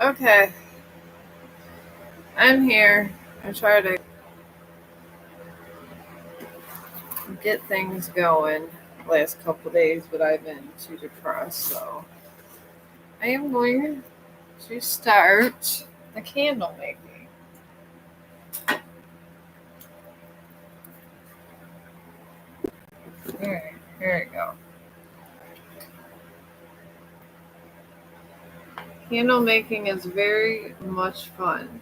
Okay, I'm here. I try to get things going last couple days, but I've been too depressed, so I am going to start the candle making. Alright, here we go. Candle making is very much fun.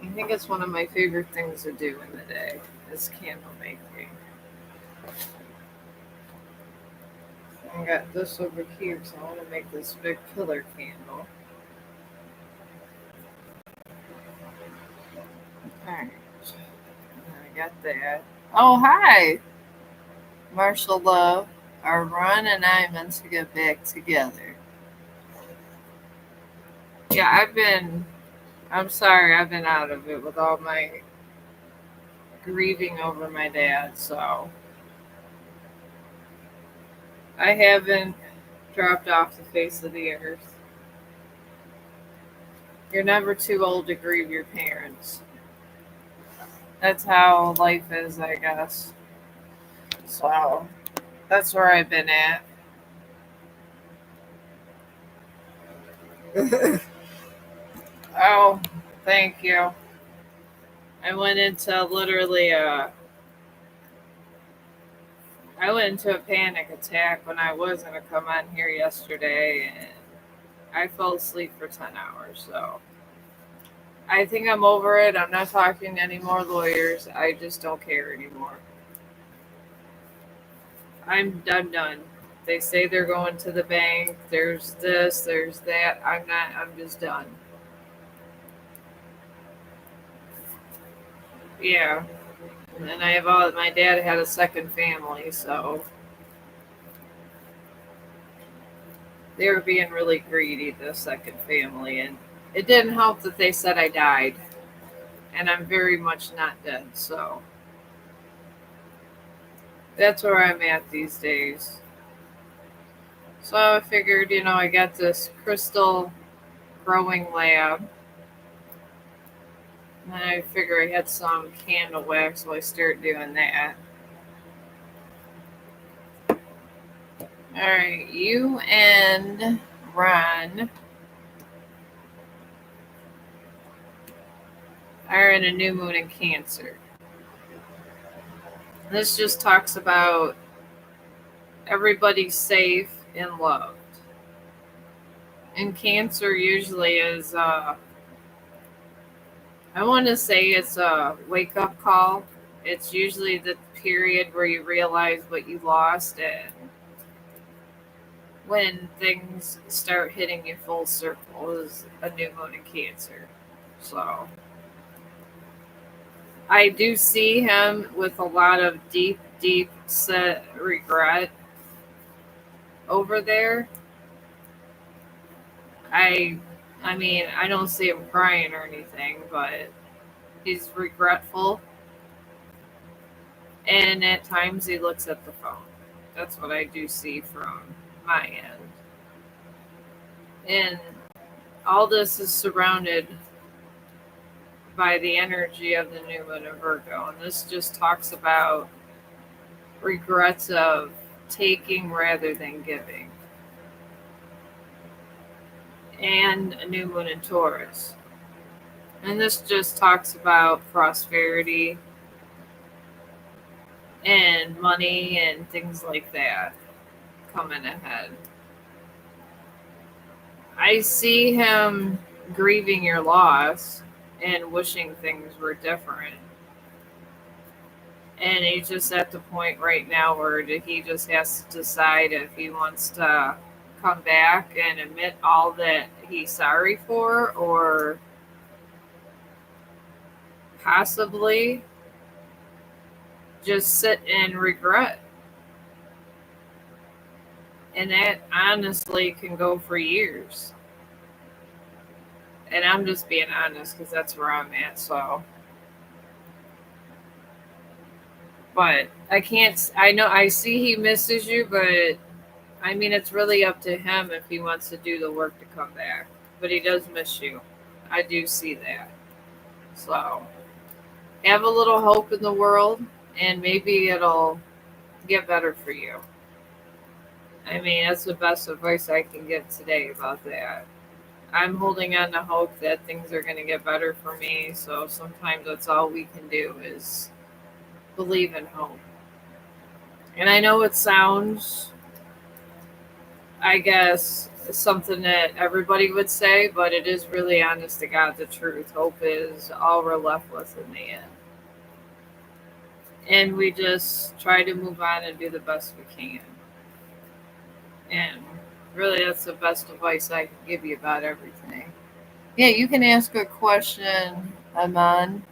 I think it's one of my favorite things to do in the day is candle making. I got this over here, so I want to make this big pillar candle. Alright, I got that. Oh, hi! Marshall Love, are Ron and I meant to get back together? Yeah, I'm sorry, I've been out of it with all my grieving over my dad, so I haven't dropped off the face of the earth. You're never too old to grieve your parents. That's how life is, I guess. So that's where I've been at. Oh, thank you. I went into literally I went into a panic attack when I was going to come on here yesterday, and I fell asleep for 10 hours. So I think I'm over it. I'm not talking to any more lawyers. I just don't care anymore. I'm done. They say they're going to the bank. There's this, there's that. I'm not, I'm just done. Yeah. And I have all, my dad had a second family, so they were being really greedy, the second family. And it didn't help that they said I died. And I'm very much not dead. So that's where I'm at these days. So I figured, I got this crystal growing lab. And I figure I had some candle wax, so I start doing that. Alright, you and Ron are in a new moon in Cancer. This just talks about everybody's safe and loved. And Cancer usually is, I want to say it's a wake up call. It's usually the period where you realize what you lost and when things start hitting you full circle is a new moon in Cancer. So I do see him with a lot of deep, deep set regret over there. I I mean, I don't see him crying or anything, but he's regretful and at times he looks at the phone. That's what I do see from my end. And all this is surrounded by the energy of the new moon in Virgo. And this just talks about regrets of taking rather than giving. And a new moon in Taurus. And this just talks about prosperity and money and things like that coming ahead. I see him grieving your loss and wishing things were different. And he's just at the point right now where he just has to decide if he wants to come back and admit all that he's sorry for, or possibly just sit in regret. And that honestly can go for years. And I'm just being honest because that's where I'm at. So, but I can't, I know, I see he misses you, but I mean, it's really up to him if he wants to do the work to come back. But he does miss you. I do see that. So have a little hope in the world, and maybe it'll get better for you. I mean, that's the best advice I can give today about that. I'm holding on to hope that things are going to get better for me. So sometimes that's all we can do is believe in hope. And I know it sounds, I guess, something that everybody would say, but it is really honest to God the truth. Hope is all we're left with in the end. And we just try to move on and do the best we can. And really, that's the best advice I can give you about everything. Yeah, you can ask a question, Aman.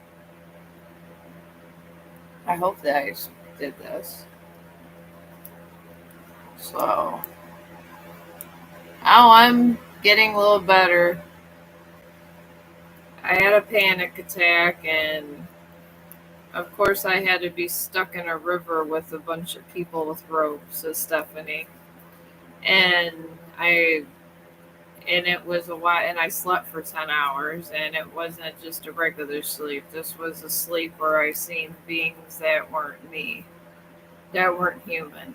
I hope that I did this. So, oh, I'm getting a little better. I had a panic attack, and of course, I had to be stuck in a river with a bunch of people with ropes, says Stephanie. And I and it was a while, and I slept for 10 hours, and it wasn't just a regular sleep. This was a sleep where I seen beings that weren't me, that weren't human.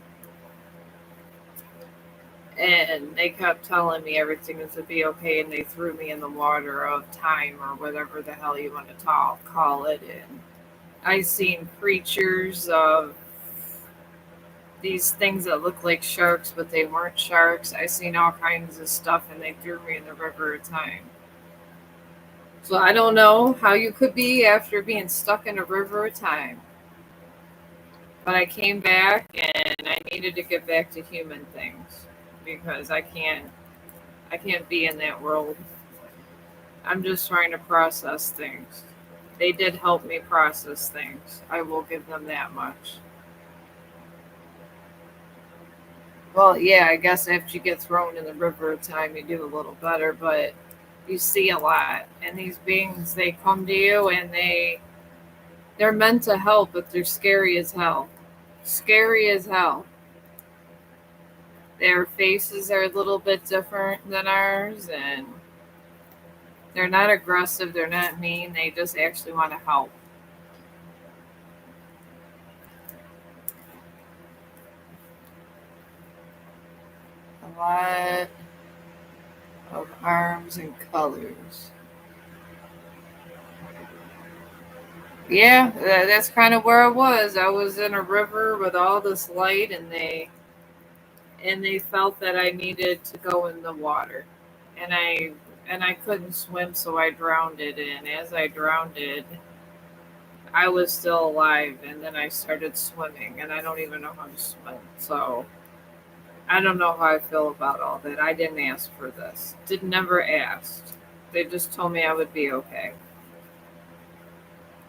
And they kept telling me everything was to be okay, and they threw me in the water of time or whatever the hell you want to call it. And I seen creatures of these things that look like sharks, but they weren't sharks. I seen all kinds of stuff, and they threw me in the river of time. So I don't know how you could be after being stuck in a river of time. But I came back, and I needed to get back to human things because I can't be in that world. I'm just trying to process things. They did help me process things. I will give them that much. Well, yeah, I guess after you get thrown in the river of time, you do a little better, but you see a lot. And these beings, they come to you, and they're meant to help, but they're scary as hell. Scary as hell. Their faces are a little bit different than ours, and they're not aggressive, they're not mean, they just actually want to help. A lot of arms and colors. Yeah, that's kind of where I was. I was in a river with all this light, and they felt that I needed to go in the water, and I couldn't swim, so I drowned it. And as I drowned it, I was still alive, and then I started swimming, and I don't even know how to swim. So I don't know how I feel about all that. I didn't ask for this. Did never ask. They just told me I would be okay.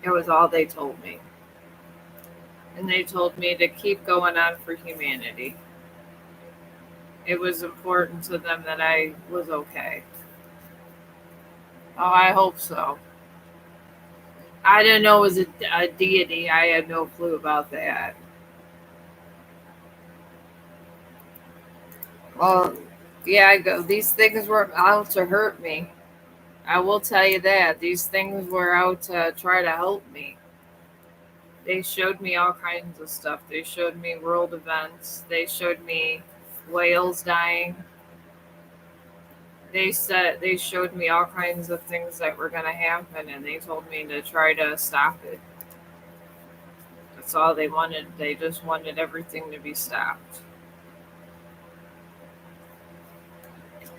It was all they told me. And they told me to keep going on for humanity. It was important to them that I was okay. Oh, I hope so. I didn't know it was a deity. I had no clue about that. Well, yeah, I go. These things were out to hurt me. I will tell you that. These things were out to try to help me. They showed me all kinds of stuff. They showed me world events. They showed me whales dying. They showed me all kinds of things that were going to happen, and they told me to try to stop it. That's all they wanted. They just wanted everything to be stopped.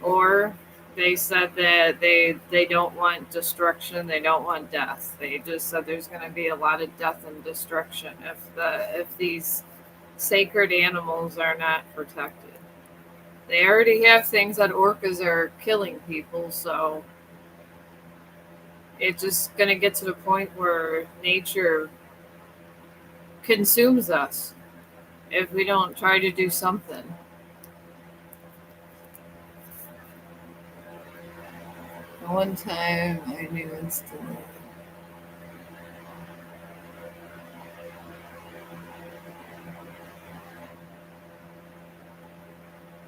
Or they said that they don't want destruction. They don't want death. They just said there's going to be a lot of death and destruction if these sacred animals are not protected. They already have things that orcas are killing people, so it's just going to get to the point where nature consumes us if we don't try to do something. One time I knew instantly.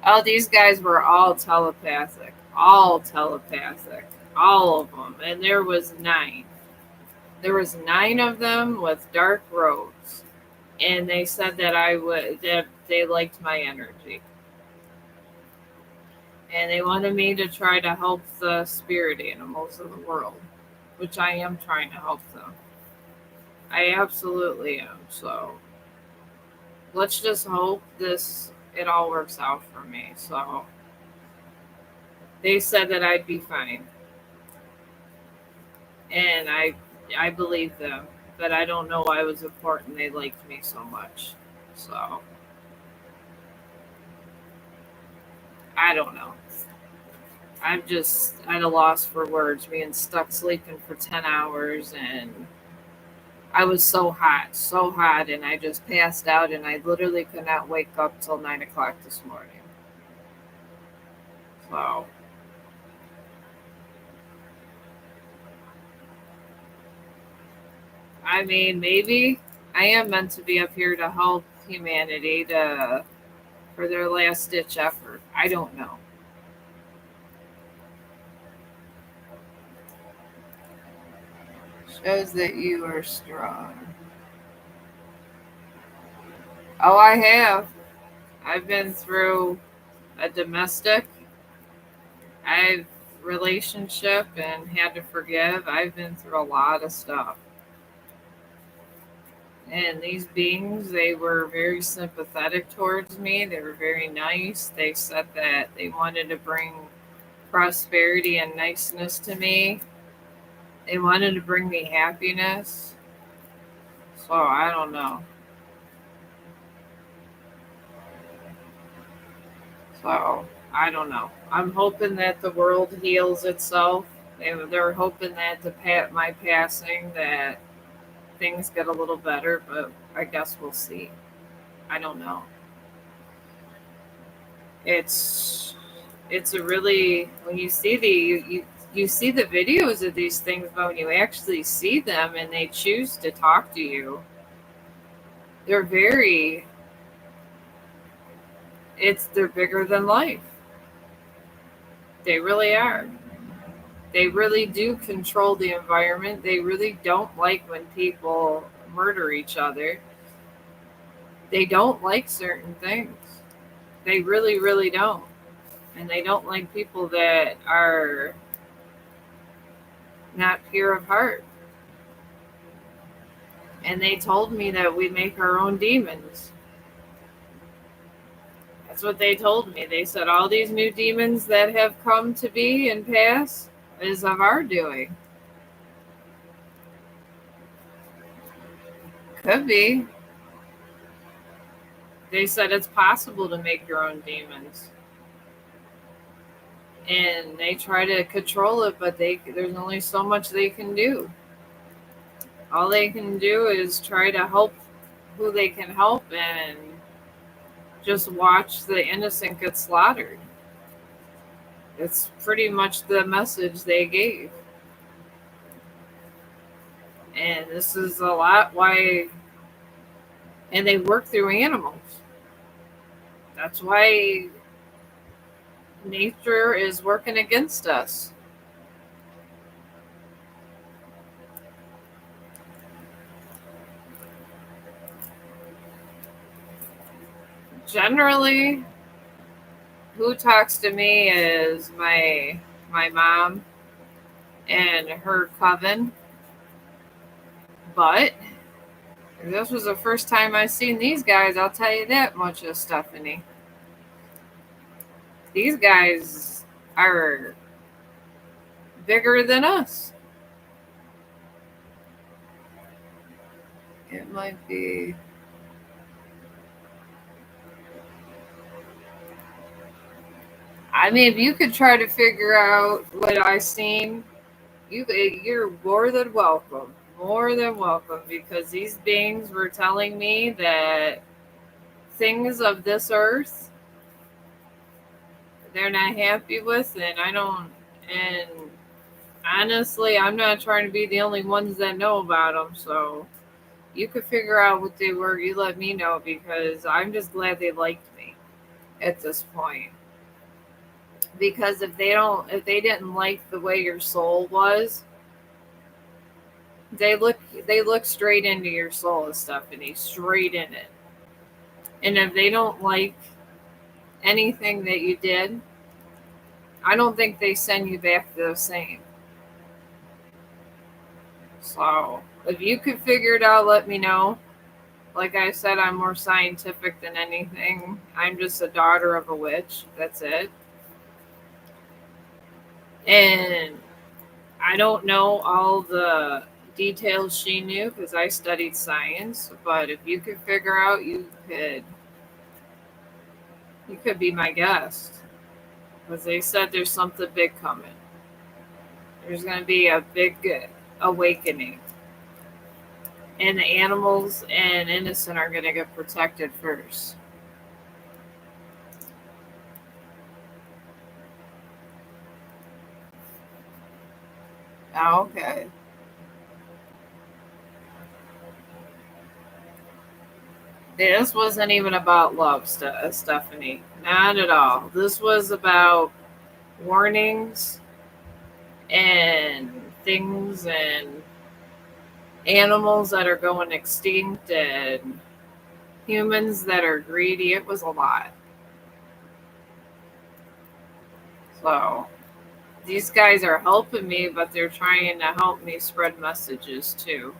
Oh, these guys were all telepathic. All telepathic. All of them. And there was 9. There was 9 of them with dark robes. And they said that they liked my energy. And they wanted me to try to help the spirit animals of the world, which I am trying to help them. I absolutely am. So let's just hope it all works out for me. So they said that I'd be fine. And I believe them. But I don't know why it was important they liked me so much. So I don't know. I'm just at a loss for words, being stuck sleeping for 10 hours, and I was so hot, and I just passed out, and I literally could not wake up till 9 o'clock this morning. So, I mean, maybe I am meant to be up here to help humanity for their last ditch effort. I don't know. Shows that you are strong. Oh, I have. I've been through a domestic, I've relationship and had to forgive. I've been through a lot of stuff. And these beings, they were very sympathetic towards me. They were very nice. They said that they wanted to bring prosperity and niceness to me. They wanted to bring me happiness. So I don't know. So I don't know. I'm hoping that the world heals itself. They're hoping that my passing, that things get a little better, but I guess we'll see. I don't know. It's it's a really, when you see you see the videos of these things, but when you actually see them and they choose to talk to you, they're very they're bigger than life. They really are. They really do control the environment. They really don't like when people murder each other. They don't like certain things. They really, really don't. And they don't like people that are not pure of heart. And they told me that we make our own demons. That's what they told me. They said all these new demons that have come to be and pass is of our doing. Could be. They said it's possible to make your own demons. And they try to control it, but there's only so much they can do. All they can do is try to help who they can help and just watch the innocent get slaughtered. It's pretty much the message they gave. And this is a lot why, and they work through animals. That's why nature is working against us. Generally, who talks to me is my mom and her coven. But if this was the first time I seen these guys, I'll tell you that much, of Stephanie. These guys are bigger than us. It might be. I mean, if you could try to figure out what I seen, you're more than welcome. More than welcome, because these beings were telling me that things of this earth they're not happy with, and I don't. And honestly, I'm not trying to be the only ones that know about them. So you could figure out what they were. You let me know, because I'm just glad they liked me at this point. Because if they didn't like the way your soul was, they look straight into your soul, Stephanie, straight in it. And if they don't like anything that you did, I don't think they send you back the same. So if you could figure it out, let me know. Like I said, I'm more scientific than anything. I'm just a daughter of a witch. That's it. And I don't know all the details she knew because I studied science. But if you could figure out, you could be my guest. Because they said there's something big coming. There's going to be a big awakening. And the animals and innocent are going to get protected first. Oh, okay. This wasn't even about love, Stephanie. Not at all. This was about warnings and things and animals that are going extinct and humans that are greedy. It was a lot. So these guys are helping me, but they're trying to help me spread messages too.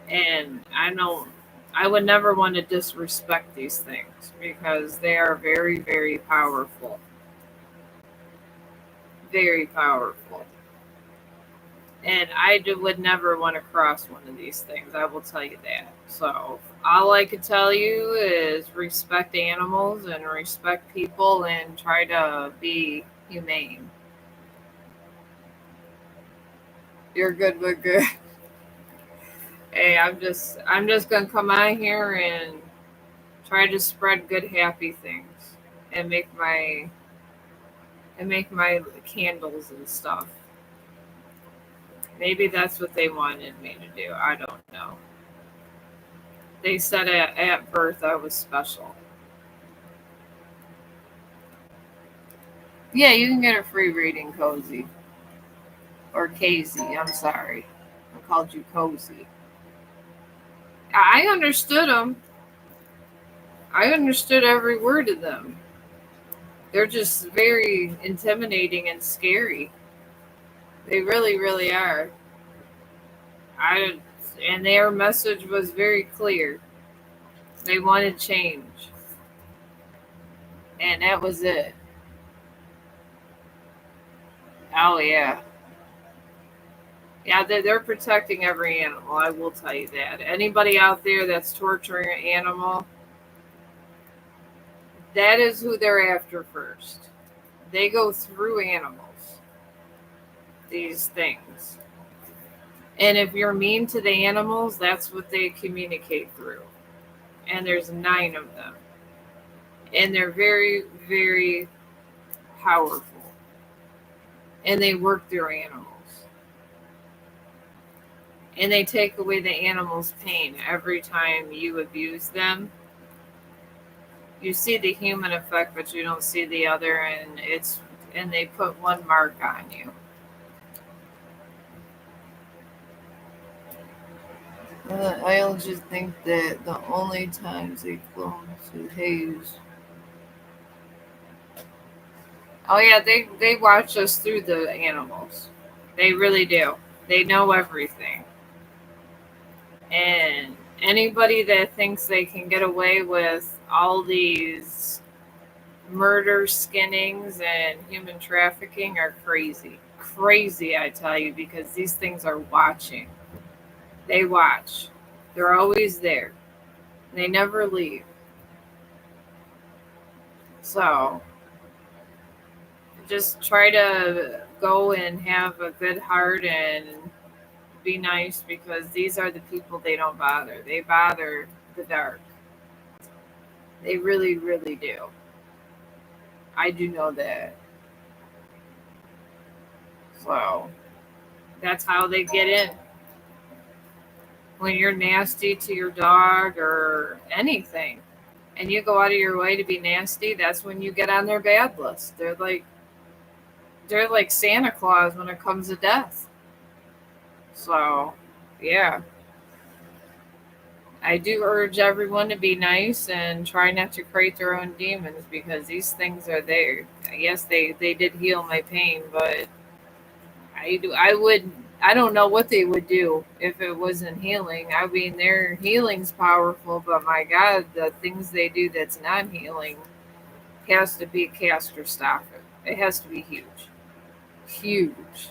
And I would never want to disrespect these things because they are very, very powerful. Very powerful. And would never want to cross one of these things. I will tell you that. So all I can tell you is respect animals and respect people and try to be humane. You're good, we're good. Hey, I'm just gonna come out here and try to spread good, happy things and make my candles and stuff. Maybe that's what they wanted me to do. I don't know. They said at birth I was special. Yeah, you can get a free reading, Cozy. Or Casey, I'm sorry. I called you Cozy. I understood them. I understood every word of them. They're just very intimidating and scary. They really, really are. I and their message was very clear. They wanted change, and that was it. Oh yeah, yeah. They're protecting every animal. I will tell you that. Anybody out there that's torturing an animal, that is who they're after first. They go through animals. These things. And if you're mean to the animals, that's what they communicate through. And there's 9 of them. And they're very, very powerful. And they work through animals. And they take away the animal's pain every time you abuse them. You see the human effect, but you don't see the other, and they put one mark on you. I just think that the only times they clone to haze. Oh yeah, they watch us through the animals. They really do. They know everything. And anybody that thinks they can get away with all these murder, skinnings, and human trafficking are crazy. Crazy, I tell you, because these things are watching. They watch. They're always there. They never leave. So just try to go and have a good heart and be nice because these are the people they don't bother. They bother the dark. They really, really do. I do know that. So that's how they get in. When you're nasty to your dog or anything, and you go out of your way to be nasty, that's when you get on their bad list. They're like Santa Claus when it comes to death. So, yeah. I do urge everyone to be nice and try not to create their own demons because these things are there. Yes, they did heal my pain, but I don't know what they would do if it wasn't healing. I mean, their healing's powerful, but my God, the things they do that's not healing has to be catastrophic. It has to be huge. Huge.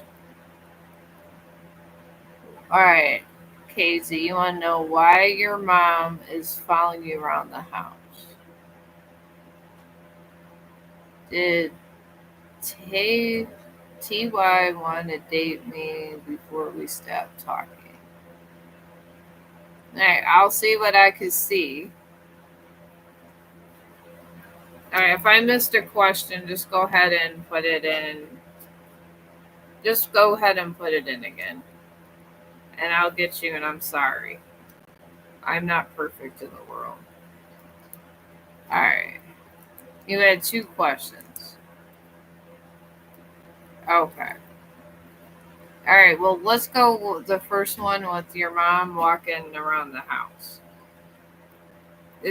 All right, Casey, you want to know why your mom is following you around the house? Did TY want to date me before we stopped talking? All right, I'll see what I can see. All right, if I missed a question, just go ahead and put it in. Just go ahead and put it in again. And I'll get you, and I'm sorry. I'm not perfect in the world. All right. You had 2 questions. Okay. All right, well, let's go with the first one with your mom walking around the house.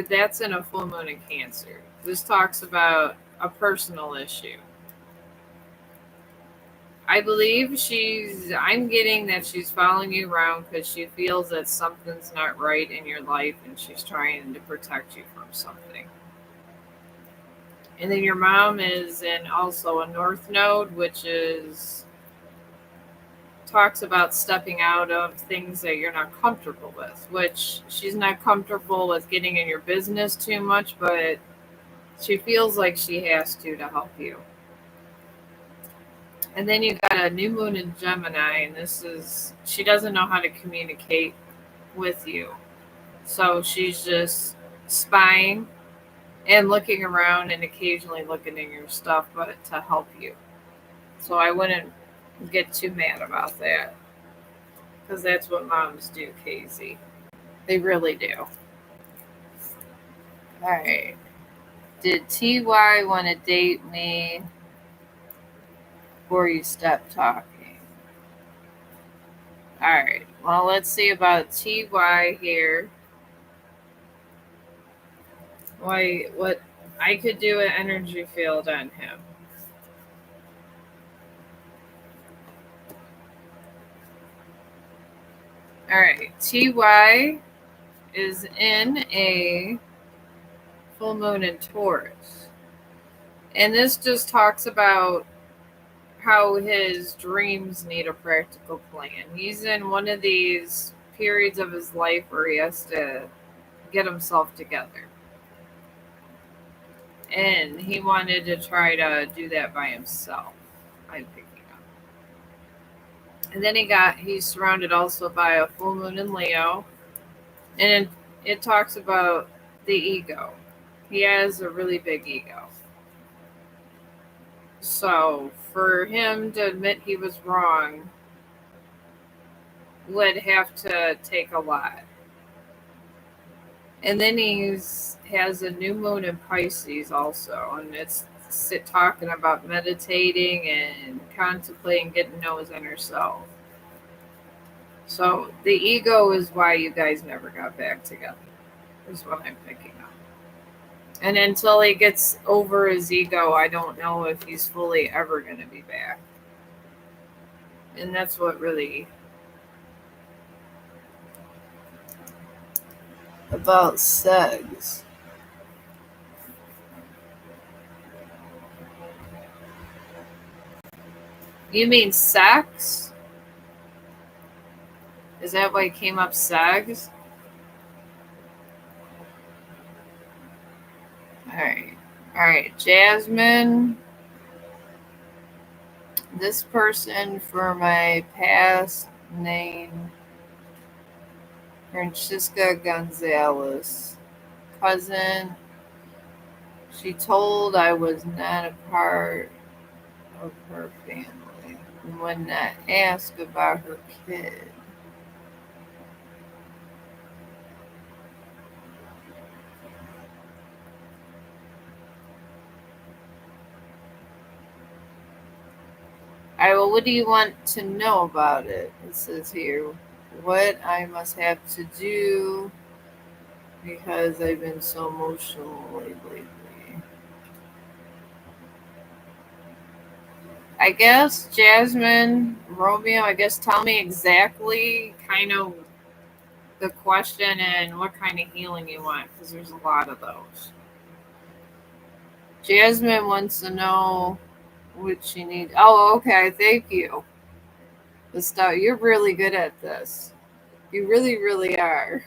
That's in a full moon in Cancer. This talks about a personal issue. I believe I'm getting that she's following you around because she feels that something's not right in your life and she's trying to protect you from something. And then your mom is in also a North Node, which talks about stepping out of things that you're not comfortable with, which she's not comfortable with getting in your business too much, but she feels like she has to help you. And then you got a new moon in Gemini, and she doesn't know how to communicate with you. So she's just spying and looking around and occasionally looking in your stuff, but to help you. So I wouldn't get too mad about that because that's what moms do, Casey. They really do. All right. Did TY want to date me before you stopped talking? All right. Well, let's see about TY here. What I could do an energy field on him. All right. TY is in a full moon in Taurus. And this just talks about how his dreams need a practical plan. He's in one of these periods of his life where he has to get himself together. And he wanted to try to do that by himself, I'm picking up. And then he's surrounded also by a full moon in Leo. And it talks about the ego. He has a really big ego. So for him to admit he was wrong would have to take a lot. And then has a new moon in Pisces also, and it's talking about meditating and contemplating, getting to know his inner self. So the ego is why you guys never got back together, is what I'm picking up. And until he gets over his ego, I don't know if he's fully ever going to be back. And that's what really about sex. You mean sex? Is that why it came up, sex? All right, Jasmine. This person for my past name, Francisca Gonzalez, cousin. She told I was not a part of her family and would not ask about her kid. Well, what do you want to know about it? It says here, what I must have to do because I've been so emotional lately. I guess Jasmine, Romeo, I guess tell me exactly kind of the question and what kind of healing you want because there's a lot of those. Jasmine wants to know what she needs. Oh, okay. Thank you. The stuff you're really good at this. You really, really are.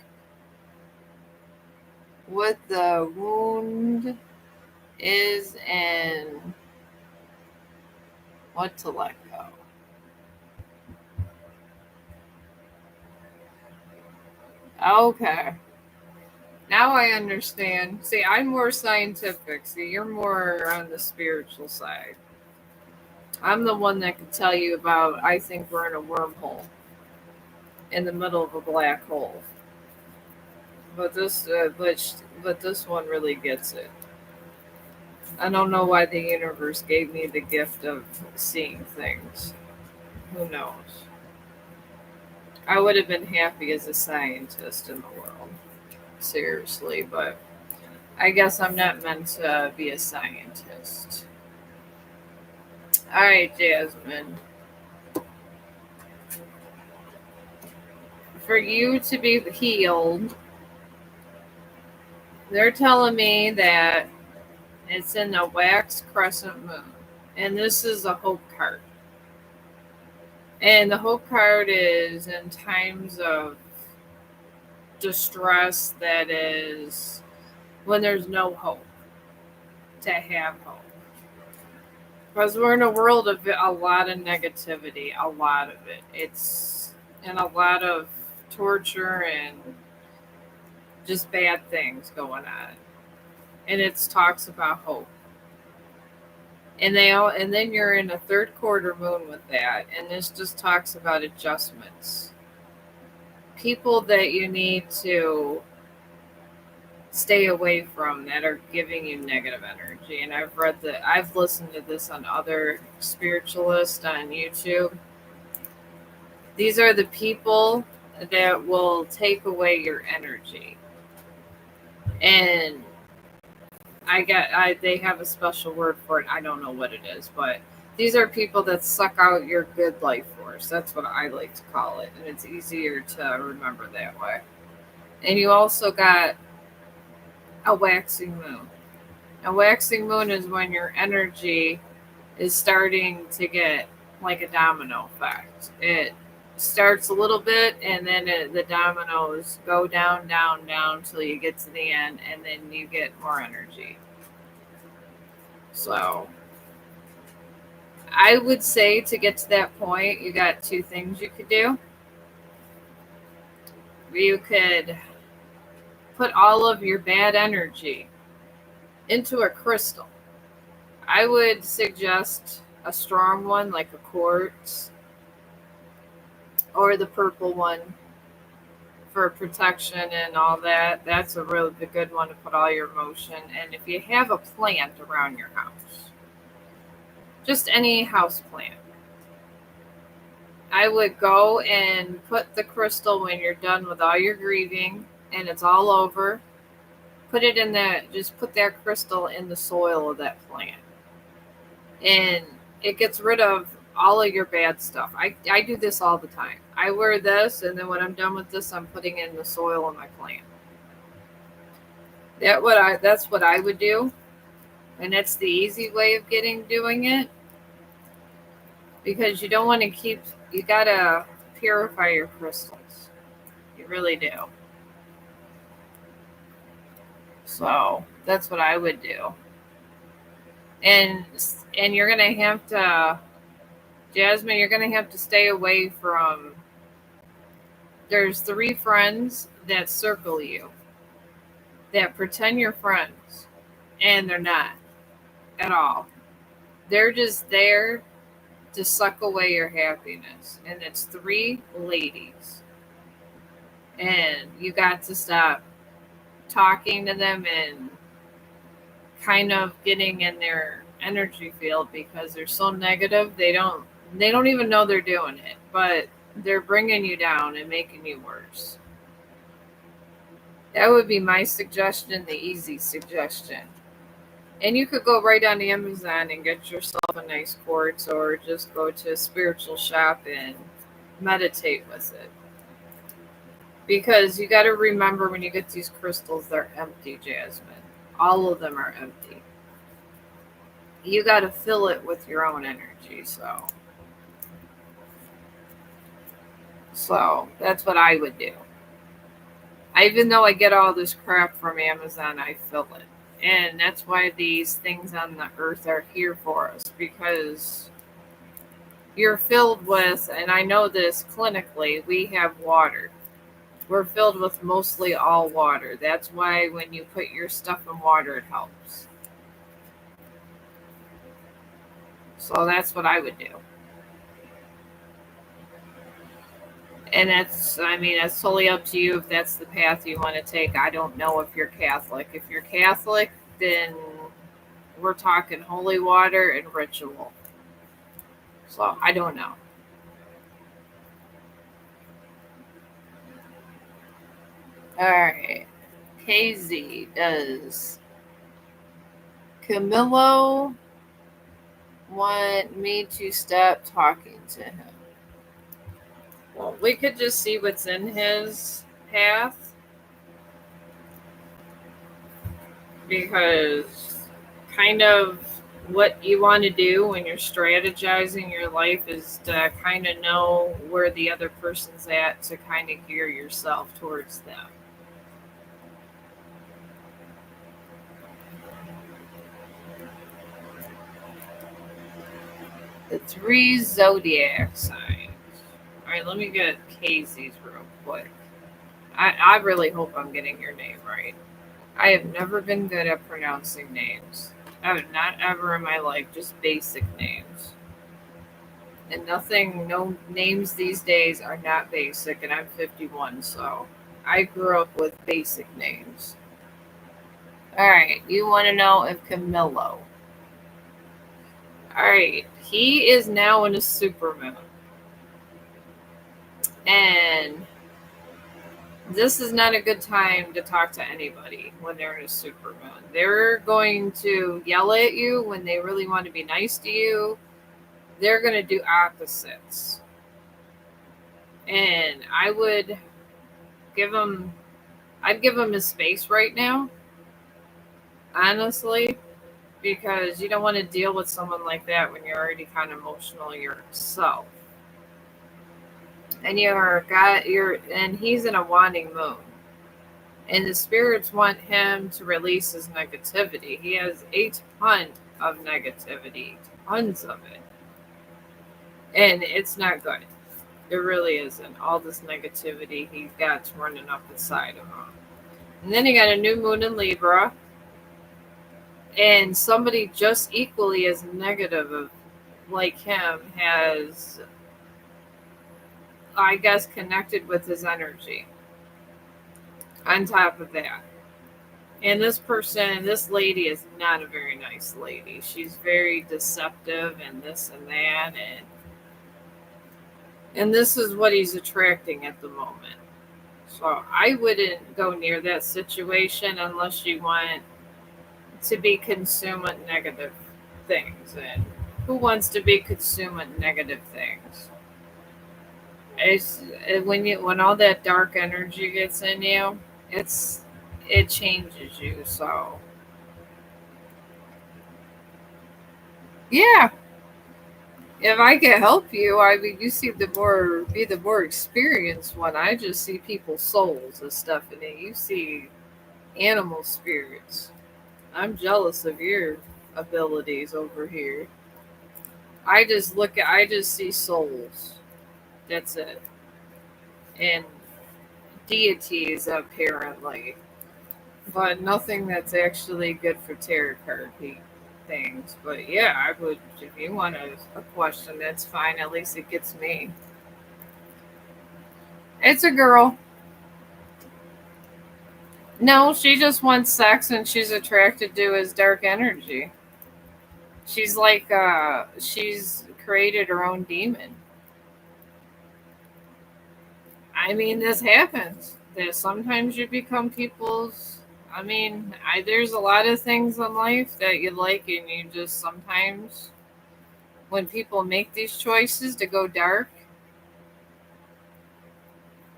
What the wound is and what to let go. Okay. Now I understand. See, I'm more scientific. See, you're more on the spiritual side. I'm the one that can tell you about. I think we're in a wormhole in the middle of a black hole. But this one really gets it. I don't know why the universe gave me the gift of seeing things. Who knows? I would have been happy as a scientist in the world. Seriously, but I guess I'm not meant to be a scientist. All right, Jasmine. For you to be healed, they're telling me that it's in the wax crescent moon. And this is a hope card. And the hope card is in times of distress, that is when there's no hope, to have hope. Because we're in a world of a lot of negativity, a lot of it. It's and a lot of torture and just bad things going on. And it talks about hope. And then you're in a third quarter moon with that, and this just talks about adjustments. People that you need to stay away from that are giving you negative energy. And I've listened to this on other spiritualists on YouTube. These are the people that will take away your energy. And they have a special word for it. I don't know what it is, but these are people that suck out your good life force. That's what I like to call it. And it's easier to remember that way. And you also got a waxing moon. A waxing moon is when your energy is starting to get like a domino effect. It starts a little bit, and then the dominoes go down, down, down till you get to the end, and then you get more energy. So I would say to get to that point, you got two things you could do. You could put all of your bad energy into a crystal. I would suggest a strong one like a quartz or the purple one for protection and all that. That's a really good one to put all your emotion. And if you have a plant around your house, just any house plant, I would go and put the crystal when you're done with all your grieving and it's all over. Put it in that, just put that crystal in the soil of that plant. And it gets rid of all of your bad stuff. I do this all the time. I wear this, and then when I'm done with this, I'm putting it in the soil of my plant. That's what I would do, and that's the easy way of doing it, because you don't want to keep. You gotta purify your crystals. You really do. So that's what I would do, and you're gonna have to, Jasmine. You're gonna have to stay away from. There's 3 friends that circle you, that pretend you're friends, and they're not at all. They're just there to suck away your happiness. And it's 3 ladies. And you got to stop talking to them and kind of getting in their energy field because they're so negative. They don't even know they're doing it, but they're bringing you down and making you worse. That would be my suggestion, the easy suggestion. And you could go right on Amazon and get yourself a nice quartz, or just go to a spiritual shop and meditate with it. Because you got to remember, when you get these crystals, they're empty, Jasmine. All of them are empty. You got to fill it with your own energy. So that's what I would do. Even though I get all this crap from Amazon, I fill it. And that's why these things on the earth are here for us, because you're filled with, and I know this clinically, we have water. We're filled with mostly all water. That's why when you put your stuff in water, it helps. So that's what I would do. And that's totally up to you if that's the path you want to take. I don't know if you're Catholic. If you're Catholic, then we're talking holy water and ritual. So I don't know. All right. KZ, does Camilo want me to stop talking to him? Well, we could just see what's in his path, because kind of what you want to do when you're strategizing your life is to kind of know where the other person's at, to kind of gear yourself towards them. The 3 zodiac signs. All right, let me get Casey's real quick. I really hope I'm getting your name right. I have never been good at pronouncing names. I have not ever in my life, just basic names. And nothing, no names these days are not basic, and I'm 51, so I grew up with basic names. Alright, you want to know if Camillo. Alright, he is now in a supermoon. And this is not a good time to talk to anybody when they're in a supermoon. They're going to yell at you when they really want to be nice to you. They're going to do opposites. And I'd give him his space right now, honestly, because you don't want to deal with someone like that when you're already kind of emotional yourself. And and he's in a wanting moon. And the spirits want him to release his negativity. He has a ton of negativity, tons of it. And it's not good. It really isn't. All this negativity he's got running up inside of him. And then he got a new moon in Libra. And somebody just equally as negative like him has, I guess, connected with his energy. On top of that. And this lady is not a very nice lady. She's very deceptive and this and that. And this is what he's attracting at the moment. So I wouldn't go near that situation unless you want to be consumed with negative things. And who wants to be consumed with negative things? It's when all that dark energy gets in you, it changes you. So yeah, if I can help you, I mean, you seem to be the more experienced one. I just see people's souls and stuff in it. You see animal spirits. I'm jealous of your abilities over here. I just see souls. That's it. And deities, apparently. But nothing that's actually good for tarot card things. But yeah, I would, if you want a question, that's fine. At least it gets me. It's a girl. No, she just wants sex and she's attracted to his dark energy. She's created her own demon. I mean, this happens. That sometimes you become people's. I mean, there's a lot of things in life that you like, and you just sometimes, when people make these choices to go dark,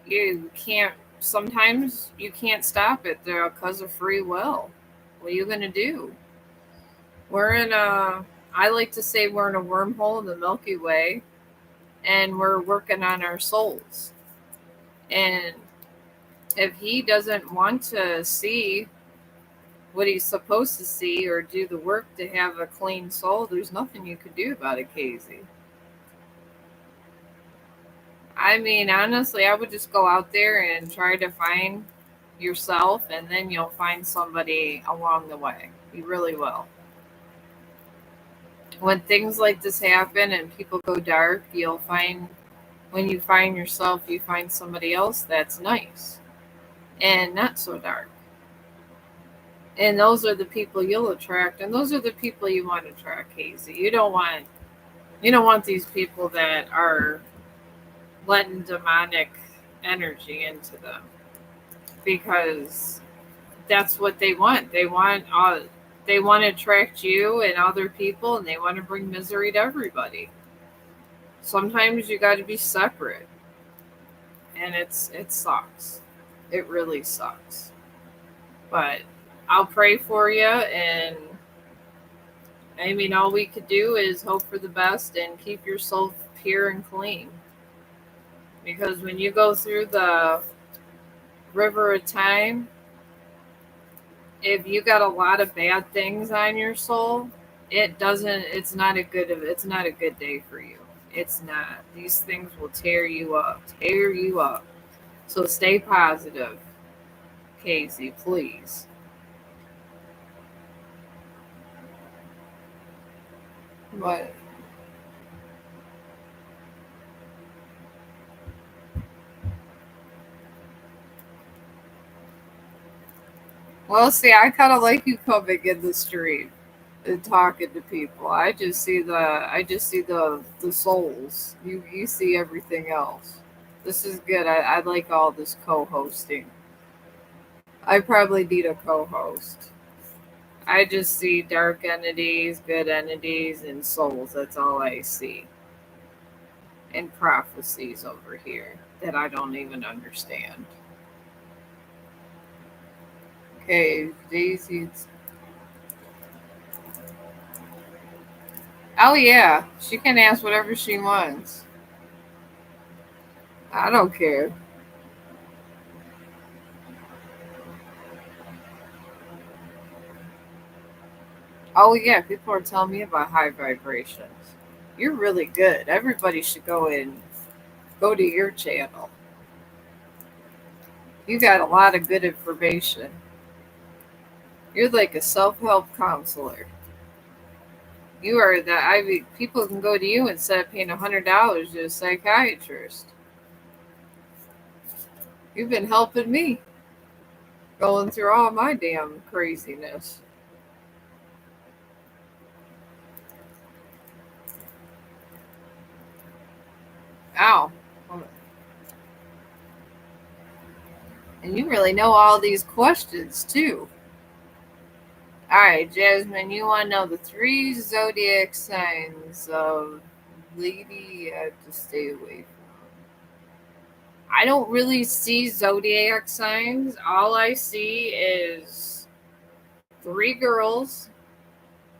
you can't. Sometimes you can't stop it. They're because of free will. What are you gonna do? We're in a. I like to say we're in a wormhole in the Milky Way, and we're working on our souls. And if he doesn't want to see what he's supposed to see or do the work to have a clean soul, there's nothing you could do about it, Casey. I mean, honestly, I would just go out there and try to find yourself, and then you'll find somebody along the way. You really will. When things like this happen and people go dark, you'll find when you find yourself, you find somebody else that's nice and not so dark. And those are the people you'll attract, and those are the people you want to attract, Casey. You don't want these people that are letting demonic energy into them, because that's what they want. They want to attract you and other people, and they want to bring misery to everybody. Sometimes you got to be separate, and it sucks. It really sucks. But I'll pray for you, and I mean, all we could do is hope for the best and keep your soul pure and clean. Because when you go through the river of time, if you got a lot of bad things on your soul, it's not a good day for you. It's not. These things will tear you up, tear you up. So stay positive, Casey, please. But well, see, I kind of like you coming in the street and talking to people. I just see the souls. You see everything else. This is good. I like all this co-hosting. I probably need a co-host. I just see dark entities, good entities, and souls. That's all I see. And prophecies over here that I don't even understand. Okay, Daisy's. Oh yeah, she can ask whatever she wants. I don't care. Oh yeah, people are telling me about high vibrations. You're really good. Everybody should go to your channel. You got a lot of good information. You're like a self-help counselor. You are the I mean, people can go to you instead of paying $100 to a psychiatrist. You've been helping me going through all my damn craziness. Ow. And you really know all these questions too. All right, Jasmine, you want to know the three zodiac signs of lady you have to stay away from? I don't really see zodiac signs. All I see is three girls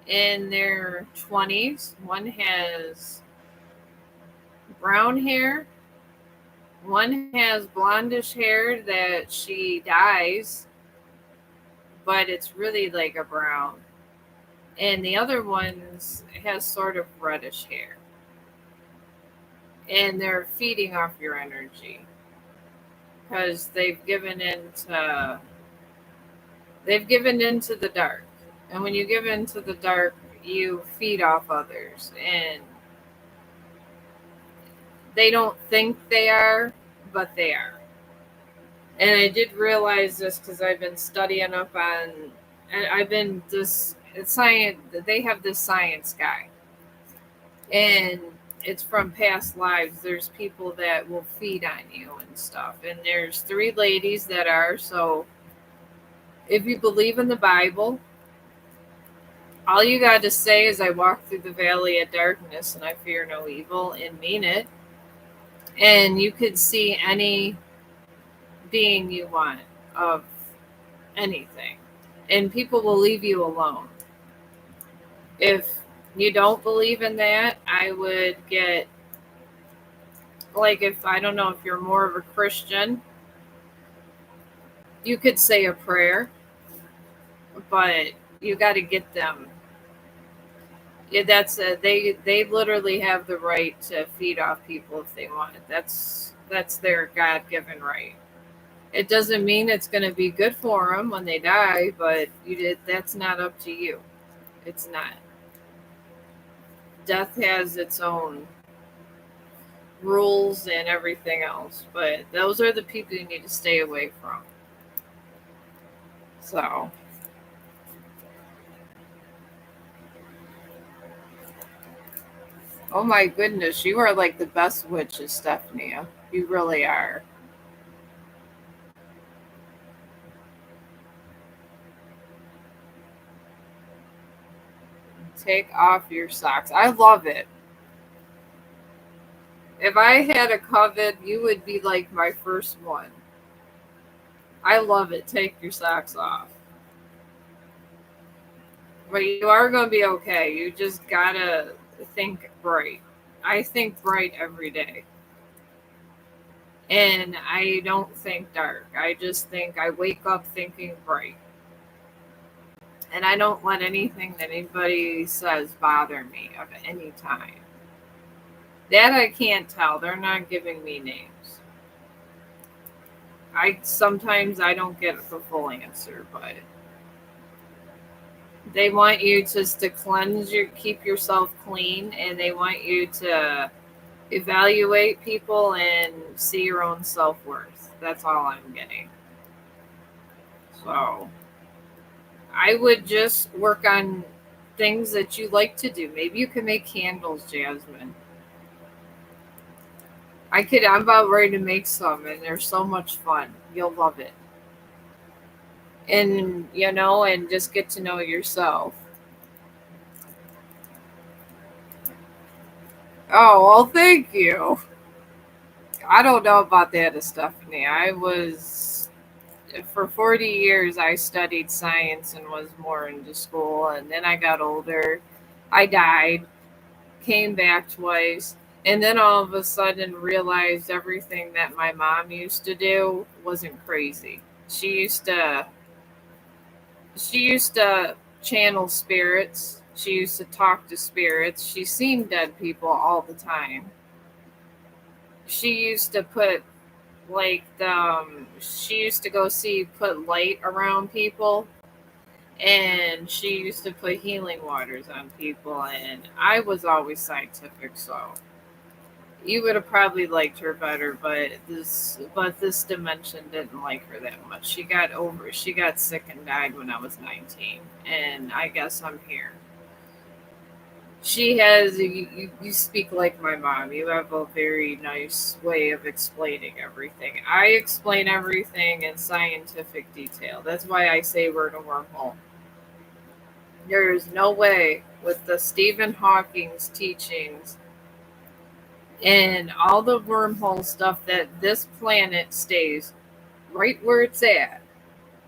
in their 20s. One has brown hair, one has blondish hair that she dyes, but it's really like a brown. And the other one's has sort of reddish hair. And they're feeding off your energy because they've given into the dark. And when you give into the dark, you feed off others, and they don't think they are, but they are. And I did realize this because I've been studying up on, and I've been this it's science. They have this science guy, and it's from past lives. There's people that will feed on you and stuff. And there's three ladies that are. So if you believe in the Bible, all you got to say is, I walk through the valley of darkness and I fear no evil, and mean it. And you could see any being you want of anything. And people will leave you alone. If you don't believe in that, I would get, like, if I don't know if you're more of a Christian, you could say a prayer, but you got to get them. Yeah, they literally have the right to feed off people if they want it. That's their God-given right. It doesn't mean it's going to be good for them when they die, but that's not up to you. It's not. Death has its own rules and everything else, but those are the people you need to stay away from. So, oh my goodness, you are like the best witches, Stephanie. You really are. Take off your socks. I love it. If I had a coven, you would be like my first one. I love it. Take your socks off. But you are going to be okay. You just got to think bright. I think bright every day. And I don't think dark. I just think I wake up thinking bright. And I don't let anything that anybody says bother me of any time. That I can't tell. They're not giving me names. Sometimes I don't get the full answer, but they want you just to keep yourself clean, and they want you to evaluate people and see your own self-worth. That's all I'm getting. So I would just work on things that you like to do. Maybe you can make candles, Jasmine. I'm about ready to make some, and they're so much fun. You'll love it. And, and just get to know yourself. Oh, well, thank you. I don't know about that, Stephanie. For 40 years, I studied science and was more into school. And then I got older. I died, came back twice, and then all of a sudden realized everything that my mom used to do wasn't crazy. She used to channel spirits. She used to talk to spirits. She seen dead people all the time. She used to put she used to go put light around people, and she used to put healing waters on people, and I was always scientific, so you would have probably liked her better, but this dimension didn't like her that much. She got sick and died when I was 19, and I guess I'm here. She has you speak like my mom. You have a very nice way of explaining everything. I explain everything in scientific detail. That's why I say we're in a wormhole. There is no way with the Stephen Hawking's teachings and all the wormhole stuff that this planet stays right where it's at.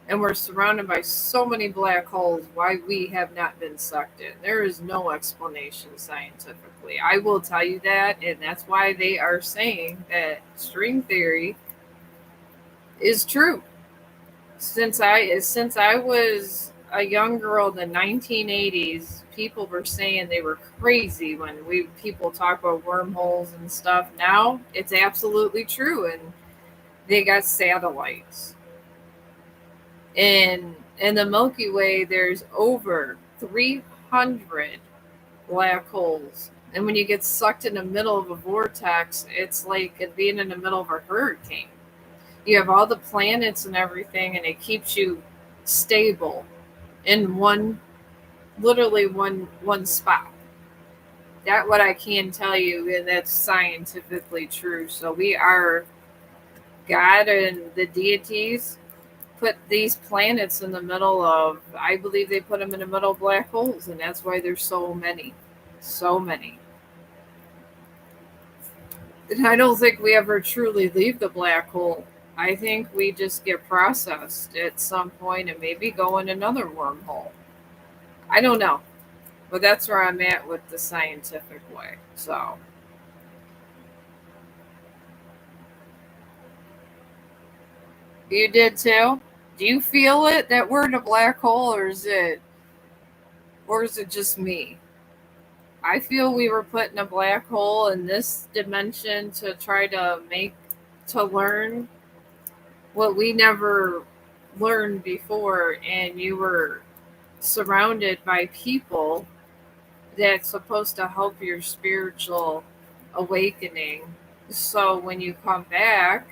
And we're surrounded by so many black holes, why we have not been sucked in. There is no explanation scientifically. I will tell you that, and that's why they are saying that string theory is true. Since I was a young girl in the 1980s, people were saying they were crazy when people talk about wormholes and stuff. Now it's absolutely true, and they got satellites. In the Milky Way, there's over 300 black holes. And when you get sucked in the middle of a vortex, it's like being in the middle of a hurricane. You have all the planets and everything, and it keeps you stable in literally one spot. That what I can tell you, and that's scientifically true. So we are God and the deities put these planets in the middle of, I believe they put them in the middle of black holes, and that's why there's so many. So many. And I don't think we ever truly leave the black hole. I think we just get processed at some point and maybe go in another wormhole. I don't know. But that's where I'm at with the scientific way. So, you did too? Do you feel it that we're in a black hole, or is it just me? I feel we were put in a black hole in this dimension to try to learn what we never learned before, and you were surrounded by people that's supposed to help your spiritual awakening. So when you come back,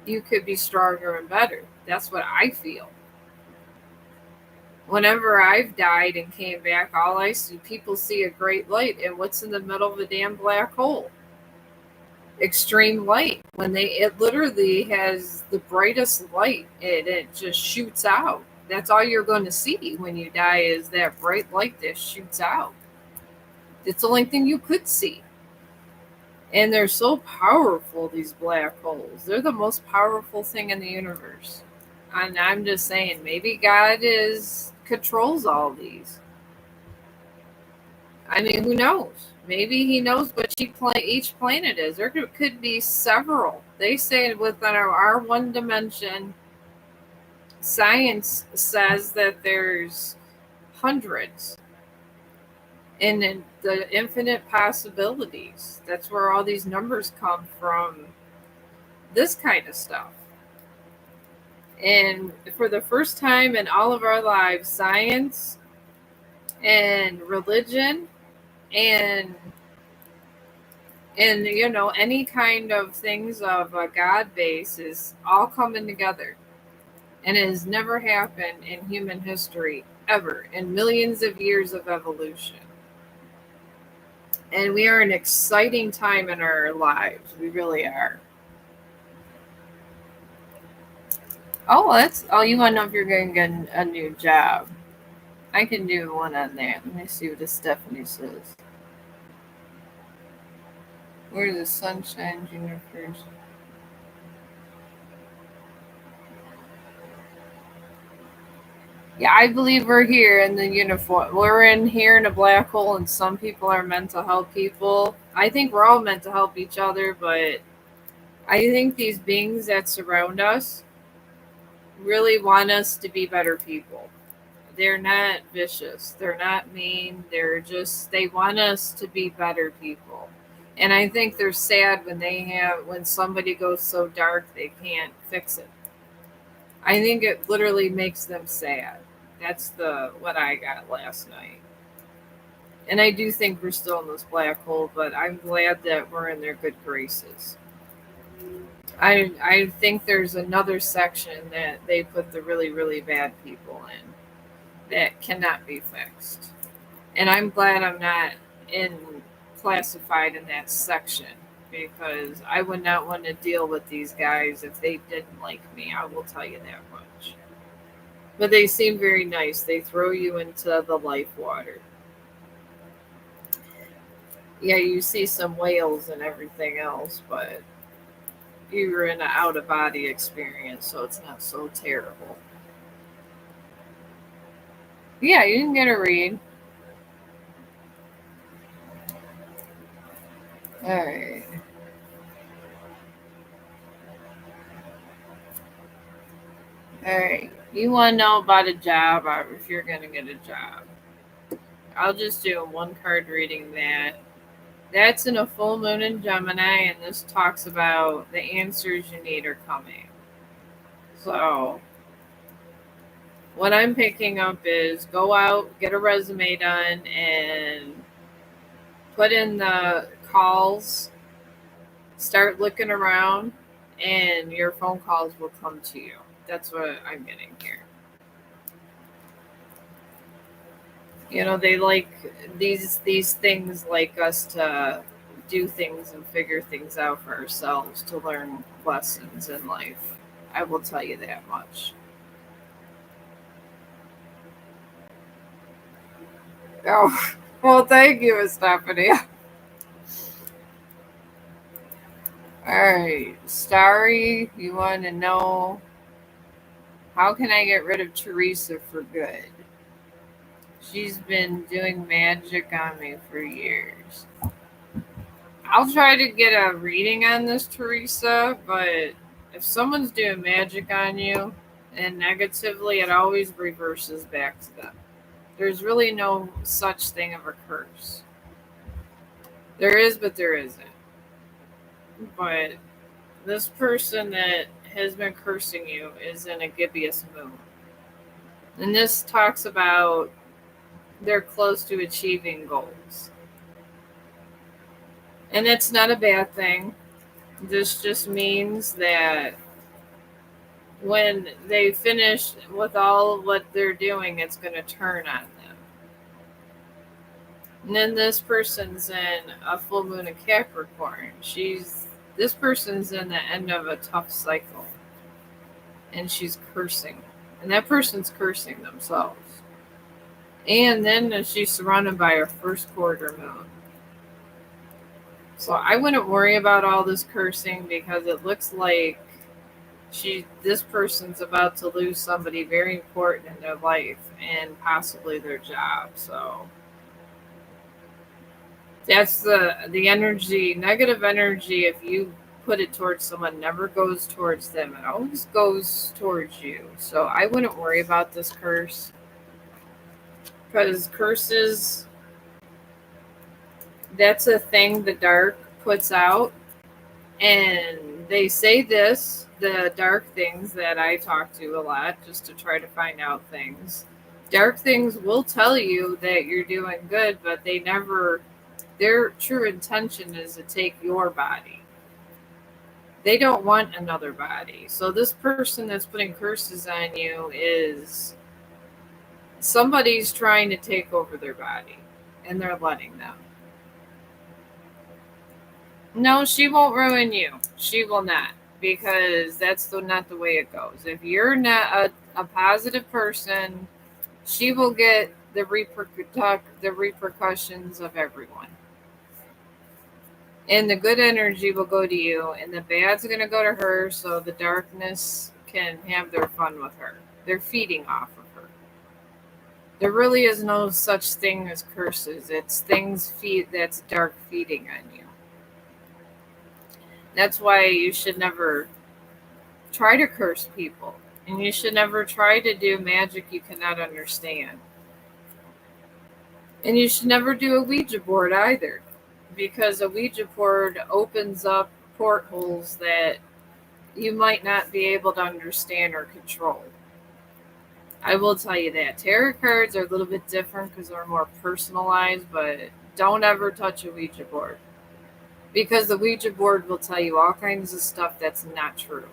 you could be stronger and better. That's what I feel. Whenever I've died and came back, all I see, people see a great light, and what's in the middle of a damn black hole? Extreme light. It literally has the brightest light, and it just shoots out. That's all you're going to see when you die is that bright light that shoots out. It's the only thing you could see. And they're so powerful, these black holes. They're the most powerful thing in the universe. And I'm just saying, maybe God is controls all these. I mean, who knows? Maybe he knows what each planet is. There could be several. They say within our one dimension, science says that there's hundreds. And then the infinite possibilities. That's where all these numbers come from. This kind of stuff. And for the first time in all of our lives, science and religion and any kind of things of a god base is all coming together, and it has never happened in human history ever in millions of years of evolution. And we are in an exciting time in our lives. We really are. You want to know if you're going to get a new job? I can do one on that. Let me see what the Stephanie says. Where's the Sunshine Junior First? Yeah, I believe we're here in the uniform. We're in here in a black hole, and some people are meant to help people. I think we're all meant to help each other, but I think these beings that surround us really want us to be better people. They're not vicious. They're not mean. They want us to be better people. And I think they're sad when somebody goes so dark they can't fix it. I think it literally makes them sad. That's what I got last night. And I do think we're still in this black hole, but I'm glad that we're in their good graces. I think there's another section that they put the really, really bad people in that cannot be fixed. And I'm glad I'm not in classified in that section, because I would not want to deal with these guys if they didn't like me. I will tell you that much. But they seem very nice. They throw you into the life water. Yeah, you see some whales and everything else, but you're in an out of body experience, so it's not so terrible. Yeah, you can get a read. All right. All right. You want to know about a job, or if you're going to get a job? I'll just do a one card reading that. That's in a full moon in Gemini, and this talks about the answers you need are coming. So, what I'm picking up is go out, get a resume done, and put in the calls, start looking around, and your phone calls will come to you. That's what I'm getting here. They like these things like us to do things and figure things out for ourselves to learn lessons in life. I will tell you that much. Oh, well, thank you, Stephanie. All right, Starry, you want to know how can I get rid of Teresa for good? She's been doing magic on me for years. I'll try to get a reading on this, Teresa, but if someone's doing magic on you and negatively, it always reverses back to them. There's really no such thing of a curse. There is, but there isn't. But this person that has been cursing you is in a gibbous mood. And this talks about they're close to achieving goals. And it's not a bad thing. This just means that when they finish with all of what they're doing, it's going to turn on them. And then this person's in a full moon of Capricorn. This person's in the end of a tough cycle, and she's cursing, and that person's cursing themselves. And then she's surrounded by her first quarter moon. So I wouldn't worry about all this cursing because it looks like this person's about to lose somebody very important in their life and possibly their job. So that's the energy. Negative energy, if you put it towards someone, never goes towards them. It always goes towards you. So I wouldn't worry about this curse, because curses, that's a thing the dark puts out. And they say this, the dark things that I talk to a lot just to try to find out things. Dark things will tell you that you're doing good, but their true intention is to take your body. They don't want another body. So this person that's putting curses on you is somebody's trying to take over their body, and they're letting them. No, she won't ruin you. She will not, because that's not the way it goes. If you're not a positive person, she will get the repercussions of everyone. And the good energy will go to you, and the bad's going to go to her, so the darkness can have their fun with her. They're feeding off of her. There really is no such thing as curses. It's that's dark feeding on you. That's why you should never try to curse people. And you should never try to do magic you cannot understand. And you should never do a Ouija board either, because a Ouija board opens up portholes that you might not be able to understand or control. I will tell you that. Tarot cards are a little bit different because they're more personalized, but don't ever touch a Ouija board, because the Ouija board will tell you all kinds of stuff that's not true.